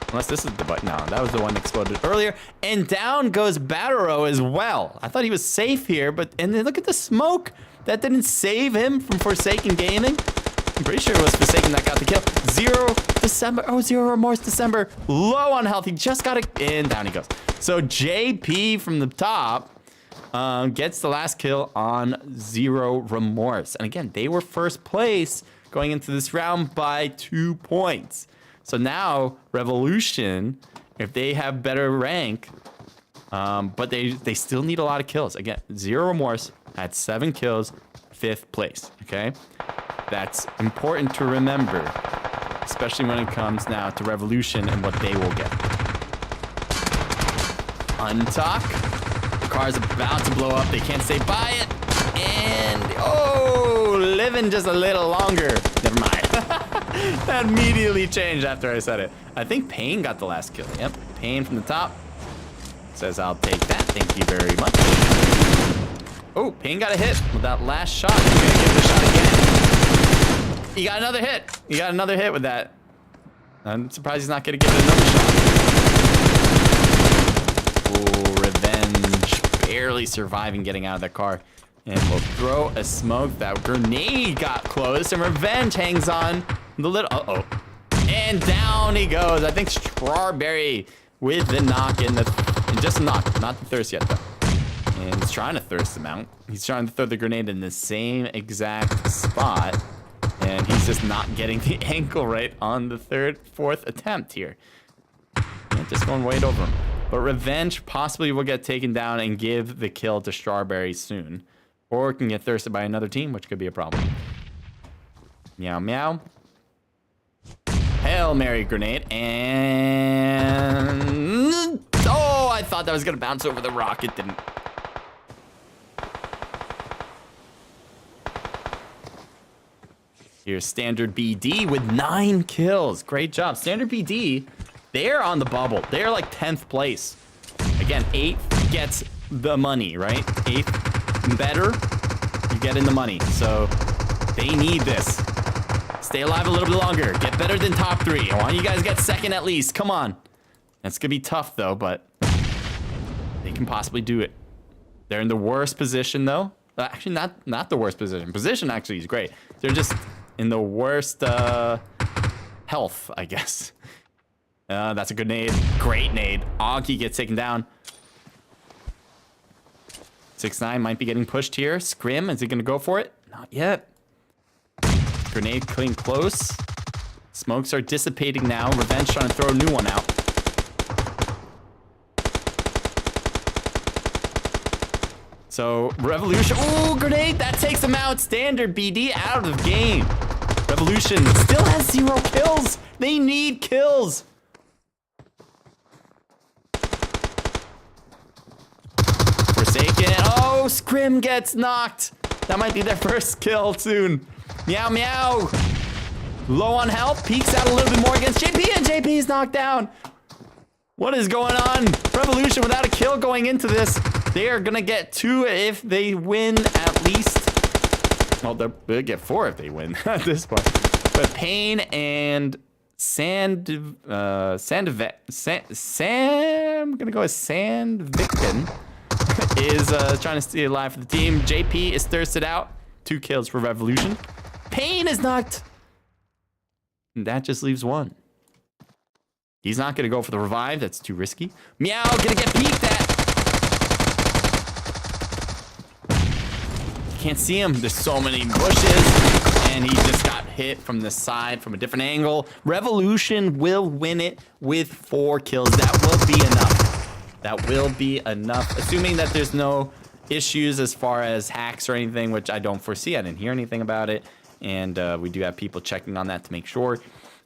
Unless this is the button. No, that was the one that exploded earlier. And down goes Batero as well. I thought he was safe here, but... And then look at the smoke. That didn't save him from Forsaken Gaming. I'm pretty sure it was Forsaken that got the kill. Zero December. Oh, Zero Remorse December. Low on health. He just got it. And down he goes. So JP from the top gets the last kill on Zero Remorse. And again, they were first place going into this round by 2 points. So now, Revolution, if they have better rank, but they still need a lot of kills. Again, Zero Remorse had 7 kills, 5th place, okay? That's important to remember, especially when it comes now to Revolution and what they will get. Untalk. The car's about to blow up. They can't stay by it. And, oh, living just a little longer. Never mind. That immediately changed after I said it. I think Payne got the last kill. Yep, Payne from the top. Says, I'll take that. Thank you very much. Oh, Payne got a hit with that last shot. He's gonna give it a shot again. He got another hit. He got another hit with that. I'm surprised he's not gonna give it another shot. Oh, Revenge. Barely surviving getting out of the car. And we'll throw a smoke. That grenade got close, and Revenge hangs on. The little, uh-oh. And down he goes. I think Strawberry with the knock in the, and just a knock, not the thirst yet though. And he's trying to thirst him out. He's trying to throw the grenade in the same exact spot. And he's just not getting the ankle right on the 4th attempt here. Yeah, just going right over him. But Revenge possibly will get taken down and give the kill to Strawberry soon. Or can get thirsted by another team, which could be a problem. Meow, meow. Hail Mary grenade, and... Oh, I thought that was gonna bounce over the rock. It didn't. Here's Standard BD with 9 kills. Great job. Standard BD, they're on the bubble. They're like 10th place. Again, 8th gets the money, right? 8th better, you get in the money. So they need this. Stay alive a little bit longer. Get better than top 3. I want you guys to get 2nd at least. Come on. That's gonna be tough though, but they can possibly do it. They're in the worst position though. Actually, not the worst position. Position actually is great. They're just in the worst health, I guess. That's a good nade. Great nade. Augie gets taken down. 6ix9ine might be getting pushed here. Scrim, is he gonna go for it? Not yet. Grenade clean close. Smokes are dissipating now. Revenge trying to throw a new one out. So, Revolution. Ooh, grenade! That takes him out. Standard BD out of the game. Revolution still has 0 kills. They need kills. Forsaken. Oh, Scrim gets knocked. That might be their first kill soon. Meow, meow. Low on health. Peeks out a little bit more against JP, and JP is knocked down. What is going on? Revolution without a kill going into this. They are going to get 2 if they win at least. Well, they'll get 4 if they win at this point. But Pain and I'm going to go with Sandviken is trying to stay alive for the team. JP is thirsted out. 2 kills for Revolution. Pain is knocked. And that just leaves 1. He's not going to go for the revive. That's too risky. Meow, going to get peeked at. Can't see him. There's so many bushes. And he just got hit from the side from a different angle. Revolution will win it with 4 kills. That will be enough. That will be enough. Assuming that there's no issues as far as hacks or anything, which I don't foresee. I didn't hear anything about it. And we do have people checking on that to make sure.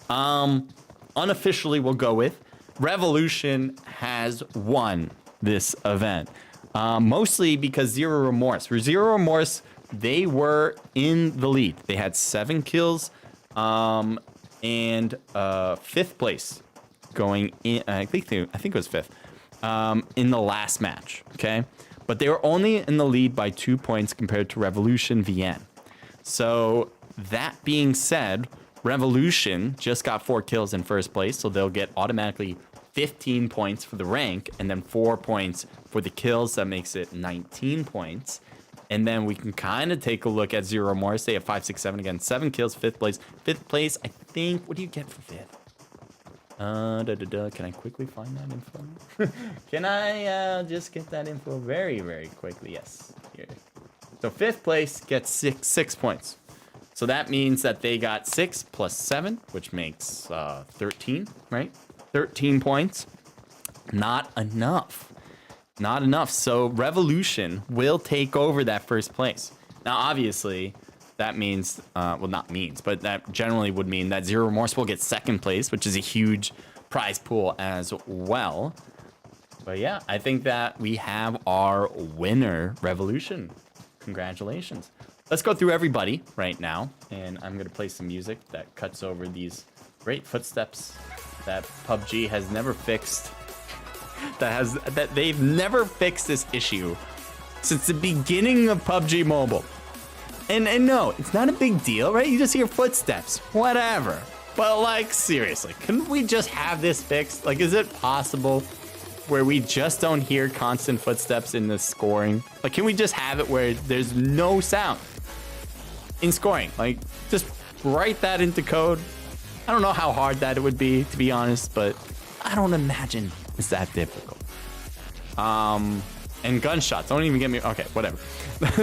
Unofficially, we'll go with Revolution has won this event. Mostly because Zero Remorse. For Zero Remorse, they were in the lead. They had 7 kills and 5th place going in. I think it was 5th in the last match. Okay, but they were only in the lead by 2 points compared to Revolution VN. So that being said, Revolution just got 4 kills in first place, so they'll get automatically 15 points for the rank, and then 4 points for the kills. That makes it 19 points. And then we can kind of take a look at Zero Remorse. They have 5, 6, 7 again. 7 kills, 5th place. 5th place, I think. What do you get for 5th? Can I quickly find that info? Can I just get that info very, very quickly? Yes. Here. So 5th place gets 6 points. So that means that they got 6 plus 7, which makes 13, right? 13 points. Not enough. Not enough. So Revolution will take over that 1st place. Now, obviously, that means, well, not means, but that generally would mean that Zero Remorse will get 2nd place, which is a huge prize pool as well. But yeah, I think that we have our winner, Revolution. Congratulations. Let's go through everybody right now, and I'm going to play some music that cuts over these great footsteps that PUBG has never fixed. That they've never fixed this issue since the beginning of PUBG Mobile. And no, it's not a big deal, right? You just hear footsteps, whatever. But like, seriously, couldn't we just have this fixed? Like, is it possible where we just don't hear constant footsteps in the scoring? Like, can we just have it where there's no sound in scoring? Like, just write that into code. I don't know how hard that it would be, to be honest, but I don't imagine it's that difficult. And gunshots, don't even get me, okay, whatever.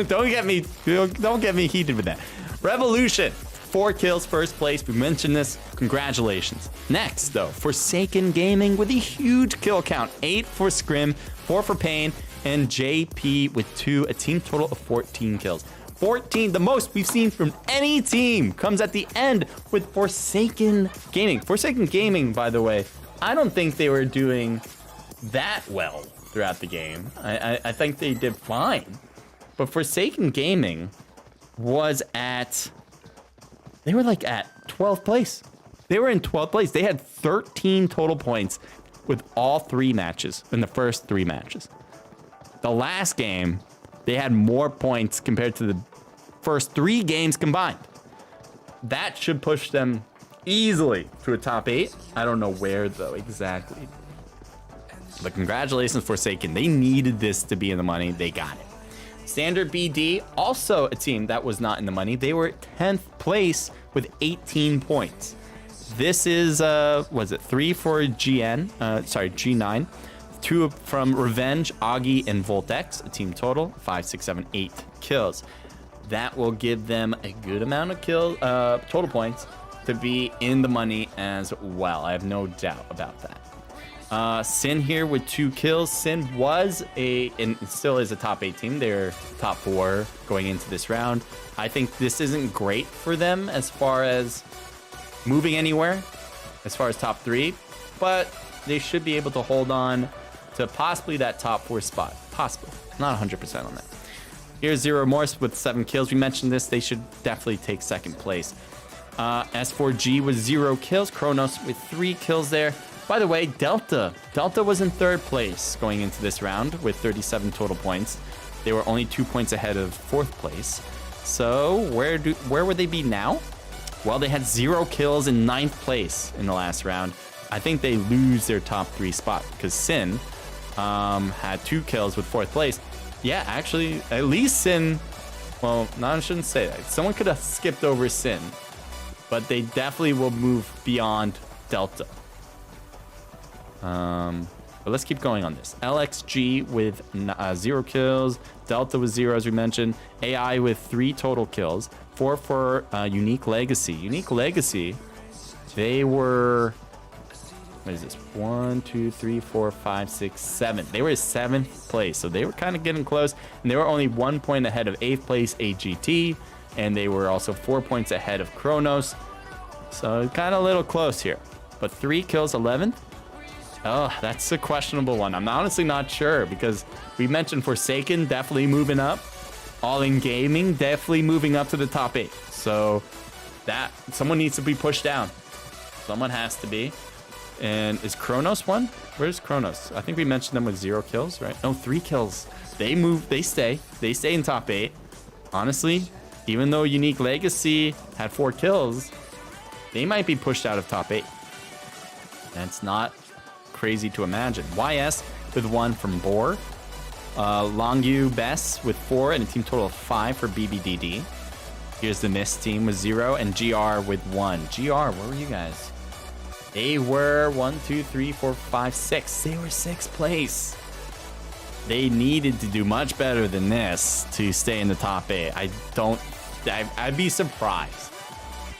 don't get me heated with that. Revolution, 4 kills, 1st place. We mentioned this. Congratulations. Next, though, Forsaken Gaming with a huge kill count. 8 for Scrim, 4 for Pain, and JP with 2, a team total of 14 kills. 14. The most we've seen from any team comes at the end with Forsaken Gaming. Forsaken Gaming, by the way, I don't think they were doing that well throughout the game. I think they did fine. But Forsaken Gaming was they were like at 12th place. They were in 12th place. They had 13 total points with all 3 matches in the first 3 matches. The last game, they had more points compared to the first 3 games combined. That should push them easily to a top 8. I don't know where though exactly. But congratulations, Forsaken. They needed this to be in the money. They got it. Standard BD, also a team that was not in the money. They were 10th place with 18 points. This is, was it 3 for G9. 2 from Revenge, Augie, and Voltex. A team total, 5, 6, 7, 8 kills. That will give them a good amount of total points to be in the money as well. I have no doubt about that. Sin here with 2 kills. Sin was and still is a top 8 team. They're top 4 going into this round. I think this isn't great for them as far as moving anywhere, as far as top 3, but they should be able to hold on to possibly that top 4 spot. Possibly. Not 100% on that. Here's Zero Remorse with 7 kills. We mentioned this. They should definitely take 2nd place. S4G with 0 kills. Kronos with 3 kills there. By the way, Delta was in 3rd place going into this round with 37 total points. They were only 2 points ahead of 4th place. So where would they be now? Well, they had 0 kills in 9th place in the last round. I think they lose their top 3 spot because Sin had 2 kills with 4th place. Yeah, actually, at least Sin, well, no, I shouldn't say that. Someone could have skipped over Sin, but they definitely will move beyond Delta. But let's keep going on this. LXG with 0 kills. Delta with 0, as we mentioned. AI with 3 total kills. 4 for Unique Legacy. Unique Legacy, they were... What is this? 1, 2, 3, 4, 5, 6, 7. They were 7th place, so they were kind of getting close. And they were only 1 point ahead of 8th place AGT. And they were also 4 points ahead of Kronos. So kind of a little close here. But 3 kills, 11th. Oh, that's a questionable one. I'm honestly not sure because we mentioned Forsaken definitely moving up. All in Gaming definitely moving up to the top 8. So that someone needs to be pushed down. Someone has to be. And is Kronos one? Where's Kronos? I think we mentioned them with 0 kills, right? No, 3 kills. They move, they stay. They stay in top 8. Honestly, even though Unique Legacy had 4 kills, they might be pushed out of top 8. That's not crazy to imagine. YS with 1 from Boar. Longu Bess with 4 and a team total of 5 for BBDD. Here's the Mist team with 0 and GR with 1. GR, where were you guys? They were 1, 2, 3, 4, 5, 6. They were 6th place. They needed to do much better than this to stay in the top 8. I'd be surprised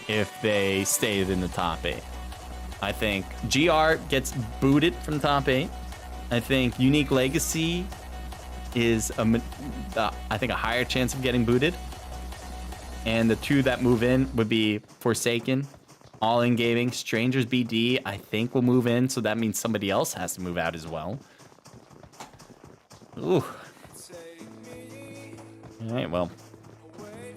if they stayed in the top 8. I think GR gets booted from top 8. I think Unique Legacy is, I think, a higher chance of getting booted. And the 2 that move in would be Forsaken, All In Gaming, Strangers BD, I think will move in. So that means somebody else has to move out as well. Ooh. All right, well,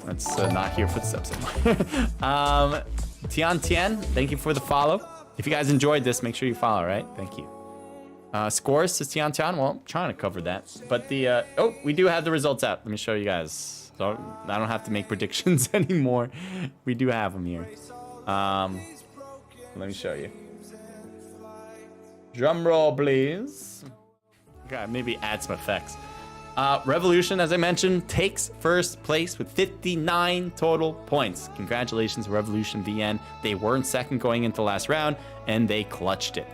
let's not hear footsteps anymore. Tian Tian, thank you for the follow. If you guys enjoyed this, make sure you follow, right? Thank you. Scores, says Tian Tian. Well, I'm trying to cover that. But the, oh, we do have the results out. Let me show you guys. So I don't have to make predictions anymore. We do have them here. Let me show you. Drum roll, please. Okay, maybe add some effects. Revolution, as I mentioned, takes 1st place with 59 total points. Congratulations, Revolution VN. They weren't 2nd going into the last round, and they clutched it.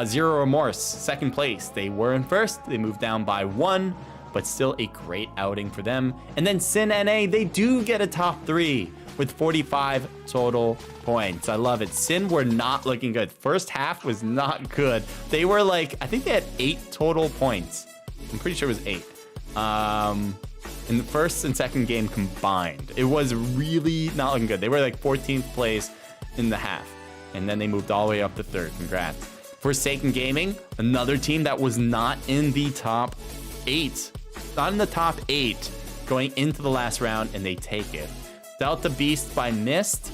Zero Remorse, 2nd place. They were in 1st. They moved down by 1, but still a great outing for them. And then Sin NA, they do get a top 3 with 45 total points. I love it. Sin were not looking good. First half was not good. They were like, I think they had 8 total points. I'm pretty sure it was 8. in the first and second game combined. It was really not looking good. They were like 14th place in the half, and then they moved all the way up to third. Congrats. Forsaken Gaming, another team that was not in the top 8. Not in the top 8 going into the last round, and they take it. Delta Beast by Mist,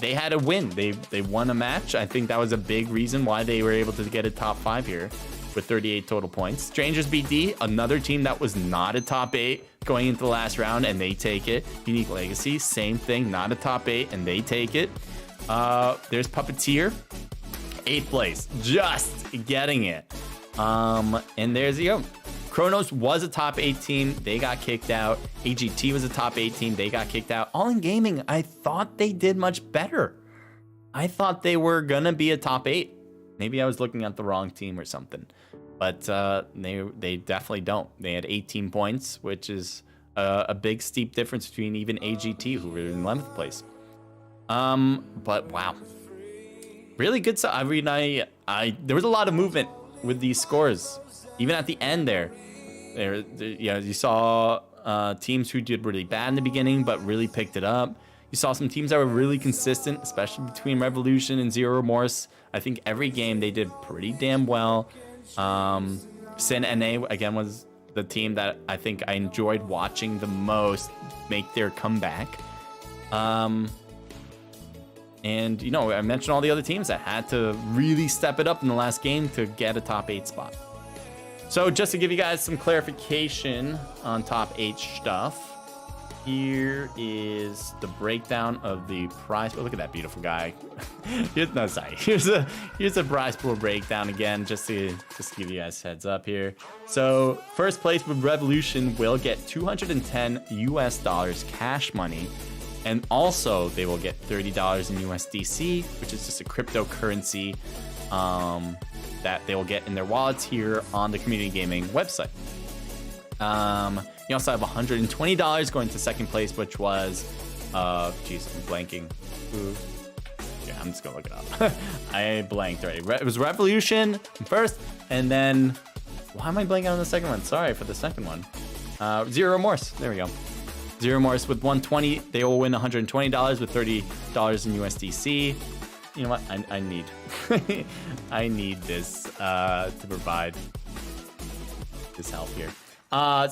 they had a win. They won a match. I think that was a big reason why they were able to get a top 5 here with 38 total points. Strangers BD, another team that was not a top 8 going into the last round, and they take it. Unique Legacy, same thing, not a top 8, and they take it. There's Puppeteer, 8th place, just getting it. And there's you go. Chronos was a top 8 team. They got kicked out. AGT was a top 8 team. They got kicked out. All in Gaming, I thought they did much better. I thought they were going to be a top 8. Maybe I was looking at the wrong team or something. But they definitely don't. They had 18 points, which is a big, steep difference between even AGT, who were in 11th place. But wow. Really good stuff. I mean, there was a lot of movement with these scores. Even at the end there, you saw teams who did really bad in the beginning, but really picked it up. You saw some teams that were really consistent, especially between Revolution and Zero Remorse. I think every game they did pretty damn well. Sin NA, again, was the team that I think I enjoyed watching the most make their comeback. And, you know, I mentioned all the other teams that had to really step it up in the last game to get a top 8 spot. So just to give you guys some clarification on top 8 stuff, here is the breakdown of the prize. Oh, look at that beautiful guy. Here's a prize pool breakdown again, just to give you guys heads up here. So first place with Revolution will get $210 US cash money. And also, they will get $30 in USDC, which is just a cryptocurrency that they will get in their wallets here on the Community Gaming website. You also have $120 going to second place, which was, geez, I'm blanking. Ooh. Yeah, I'm just gonna look it up. I blanked already. It was Revolution first, and then, why am I blanking on the second one? Sorry for the second one. Zero Remorse. There we go. Zero Remorse with 120, they will win $120 with $30 in USDC. You know what? I need I need this to provide this help here.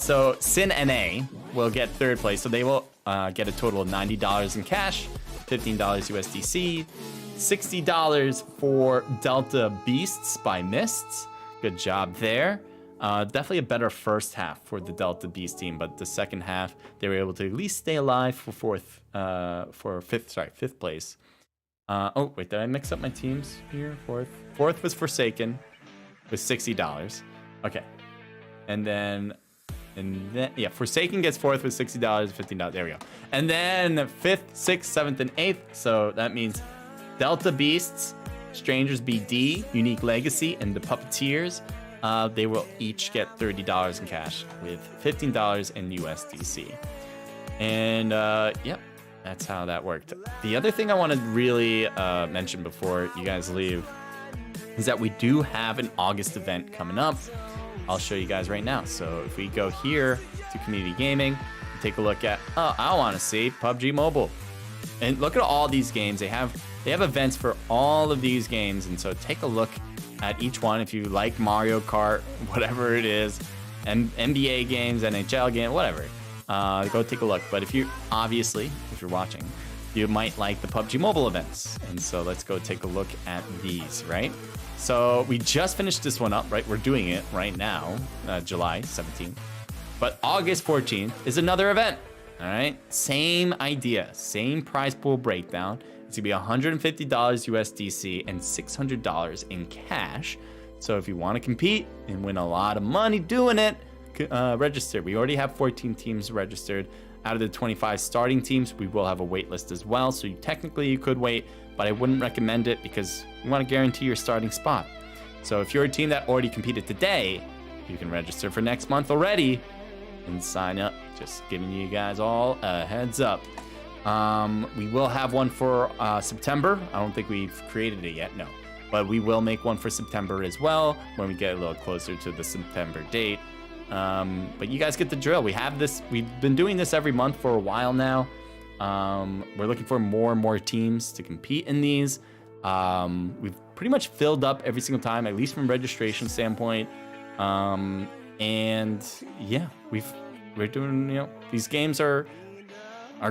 So Sin NA will get third place, so they will get a total of $90 in cash, $15 USDC, $60 for Delta Beasts by Mists. Good job there. Definitely a better first half for the Delta Beast team, but the second half they were able to at least stay alive for fifth place. Oh wait, did I mix up my teams here? Fourth was Forsaken with $60. Okay, and then yeah, Forsaken gets fourth with $60, $15. There we go. And then 5th, 6th, 7th, and 8th. So that means Delta Beasts, Strangers BD, Unique Legacy, and the Puppeteers. They will each get $30 in cash with $15 in USDC. And yep, that's how that worked. The other thing I want to really mention before you guys leave is that we do have an August event coming up. I'll show you guys right now. So if we go here to Community Gaming, take a look at, I want to see PUBG Mobile. And look at all these games. They have events for all of these games. And so take a look at each one if you like Mario Kart, whatever it is, NBA games, NHL games, whatever. Go take a look. But if you're watching, you might like the PUBG Mobile events. And so let's go take a look at these, right? So we just finished this one up, right? We're doing it right now, July 17th. But August 14th is another event, all right? Same idea, same prize pool breakdown. It's gonna be $150 USDC and $600 in cash. So if you want to compete and win a lot of money doing it, register. We already have 14 teams registered. Out of the 25 starting teams, we will have a wait list as well. So technically you could wait, but I wouldn't recommend it because you want to guarantee your starting spot. So if you're a team that already competed today, you can register for next month already and sign up. Just giving you guys all a heads up. We will have one for September. I don't think we've created it yet, no. But we will make one for September as well when we get a little closer to the September date. But you guys get the drill. We've been doing this every month for a while now. We're looking for more and more teams to compete in these. We've pretty much filled up every single time, at least from registration standpoint. And yeah, we're doing, these games are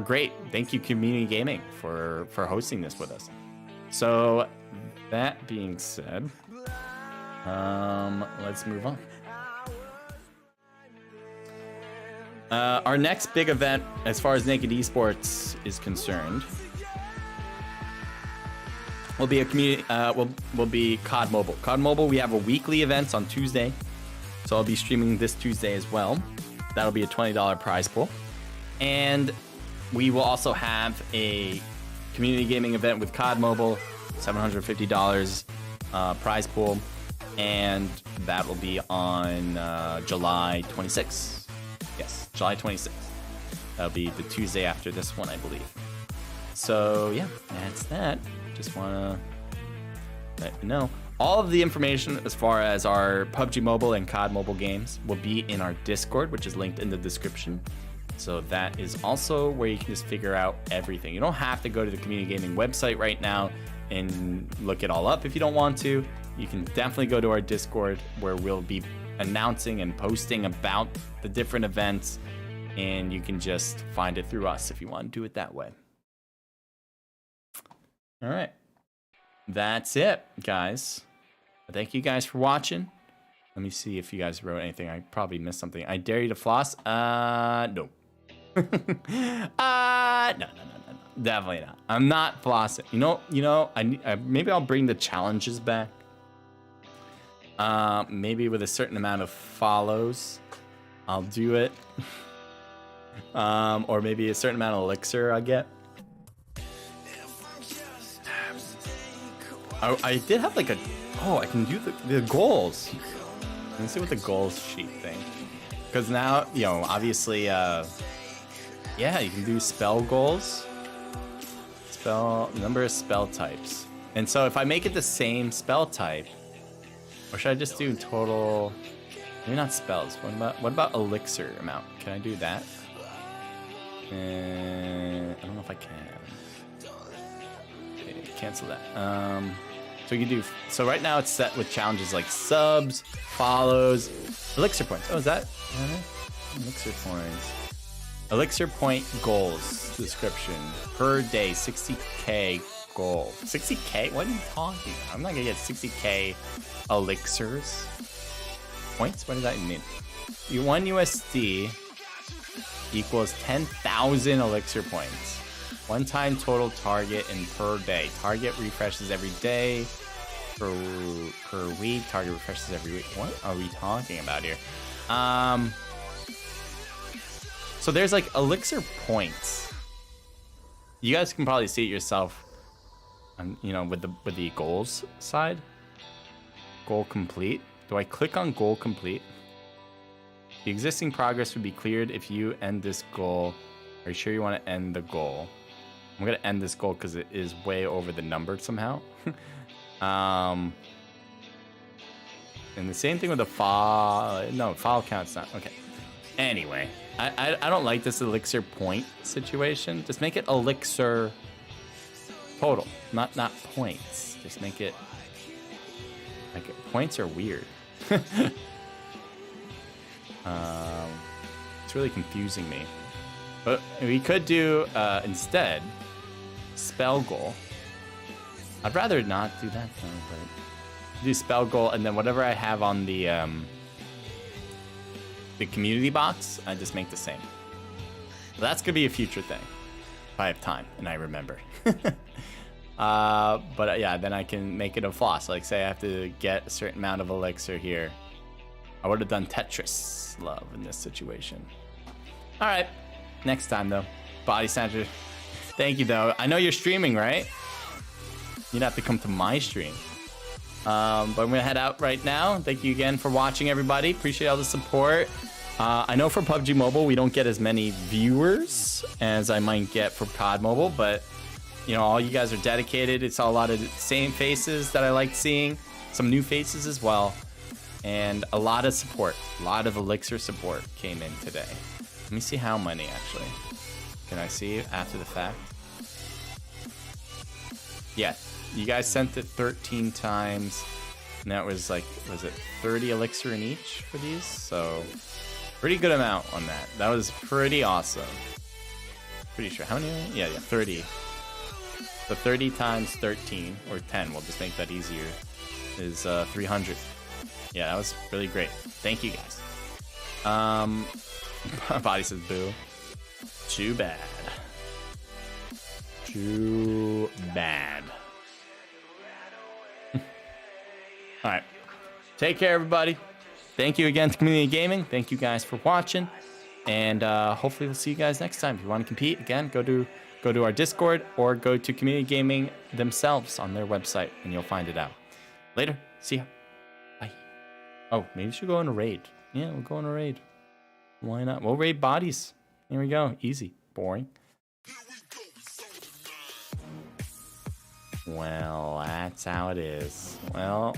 great. Thank you, Community Gaming, for hosting this with us. So that being said, let's move on. Our next big event, as far as Naked Esports is concerned, will be a community. Will be CoDMobile. CoDMobile. We have a weekly events on Tuesday, so I'll be streaming this Tuesday as well. That'll be a $20 prize pool, and we will also have a community gaming event with CoDMobile, $750 prize pool, and that will be on July 26th. Yes, July 26th. That'll be the Tuesday after this one, I believe. So yeah, that's that. Just wanna let you know. All of the information as far as our PUBG Mobile and COD Mobile games will be in our Discord, which is linked in the description. So that is also where you can just figure out everything. You don't have to go to the Community Gaming website right now and look it all up if you don't want to. You can definitely go to our Discord, where we'll be announcing and posting about the different events, and you can just find it through us if you want to do it that way. All right, that's it, guys. Thank you guys for watching. Let me see if you guys wrote anything. I probably missed something. I dare you to floss. No. No, definitely not. I'm not flossing. Maybe I'll bring the challenges back. Maybe with a certain amount of follows, I'll do it. Or maybe a certain amount of elixir I get. I did have like I can do the goals. Let's see what the goals sheet thing. Because now, obviously, yeah, you can do spell goals. Number of spell types. And so if I make it the same spell type, or should I just do total? Maybe not spells. What about elixir amount? Can I do that? I don't know if I can. Okay, cancel that. So you can do. So right now it's set with challenges like subs, follows, elixir points. Oh, is that elixir points? Elixir point goals description per day 60k goal. 60k? What are you talking about? I'm not gonna get 60k elixirs points. What does that mean? 1 USD equals 10,000 elixir points. One time total target and per day. Target refreshes every day. Per week. Target refreshes every week. What are we talking about here? So there's like elixir points. You guys can probably see it yourself. With the goals side. Goal complete. Do I click on goal complete? The existing progress would be cleared if you end this goal. Are you sure you want to end the goal? I'm gonna end this goal because it is way over the number somehow. And the same thing with the file. No, file count's not okay. Anyway, I don't like this elixir point situation. Just make it elixir total, not points. Just make it like points are weird. It's really confusing me. But we could do instead spell goal. I'd rather not do that though, but do spell goal, and then whatever I have on the community box, I just make the same. So that's gonna be a future thing if I have time and I remember. But yeah, then I can make it a floss. Like say I have to get a certain amount of elixir here. I would have done Tetris love in this situation. All right, next time though. Body Sandra, thank you though. I know you're streaming, right? You'd have to come to my stream. But I'm gonna head out right now. Thank you again for watching, everybody. Appreciate all the support. I know for PUBG Mobile, we don't get as many viewers as I might get for COD Mobile, but all you guys are dedicated. It's a lot of the same faces that I like seeing, some new faces as well. And a lot of support. A lot of elixir support came in today. Let me see how many, actually. Can I see after the fact? Yeah, you guys sent it 13 times. And that was like, was it 30 elixir in each for these? So, pretty good amount on that. That was pretty awesome. Pretty sure. How many? Yeah, 30. So 30 times 13, or 10, we'll just make that easier, is 300. Yeah, that was really great. Thank you, guys. Body says boo. Too bad. Too bad. All right. Take care, everybody. Thank you again to Community Gaming. Thank you guys for watching. And hopefully we'll see you guys next time. If you want to compete, again, go to our Discord or go to Community Gaming themselves on their website, and you'll find it out. Later. See ya. Bye. Oh, maybe we should go on a raid. Yeah, we'll go on a raid. Why not? We'll raid bodies. Here we go. Easy. Boring. Well, that's how it is. Well...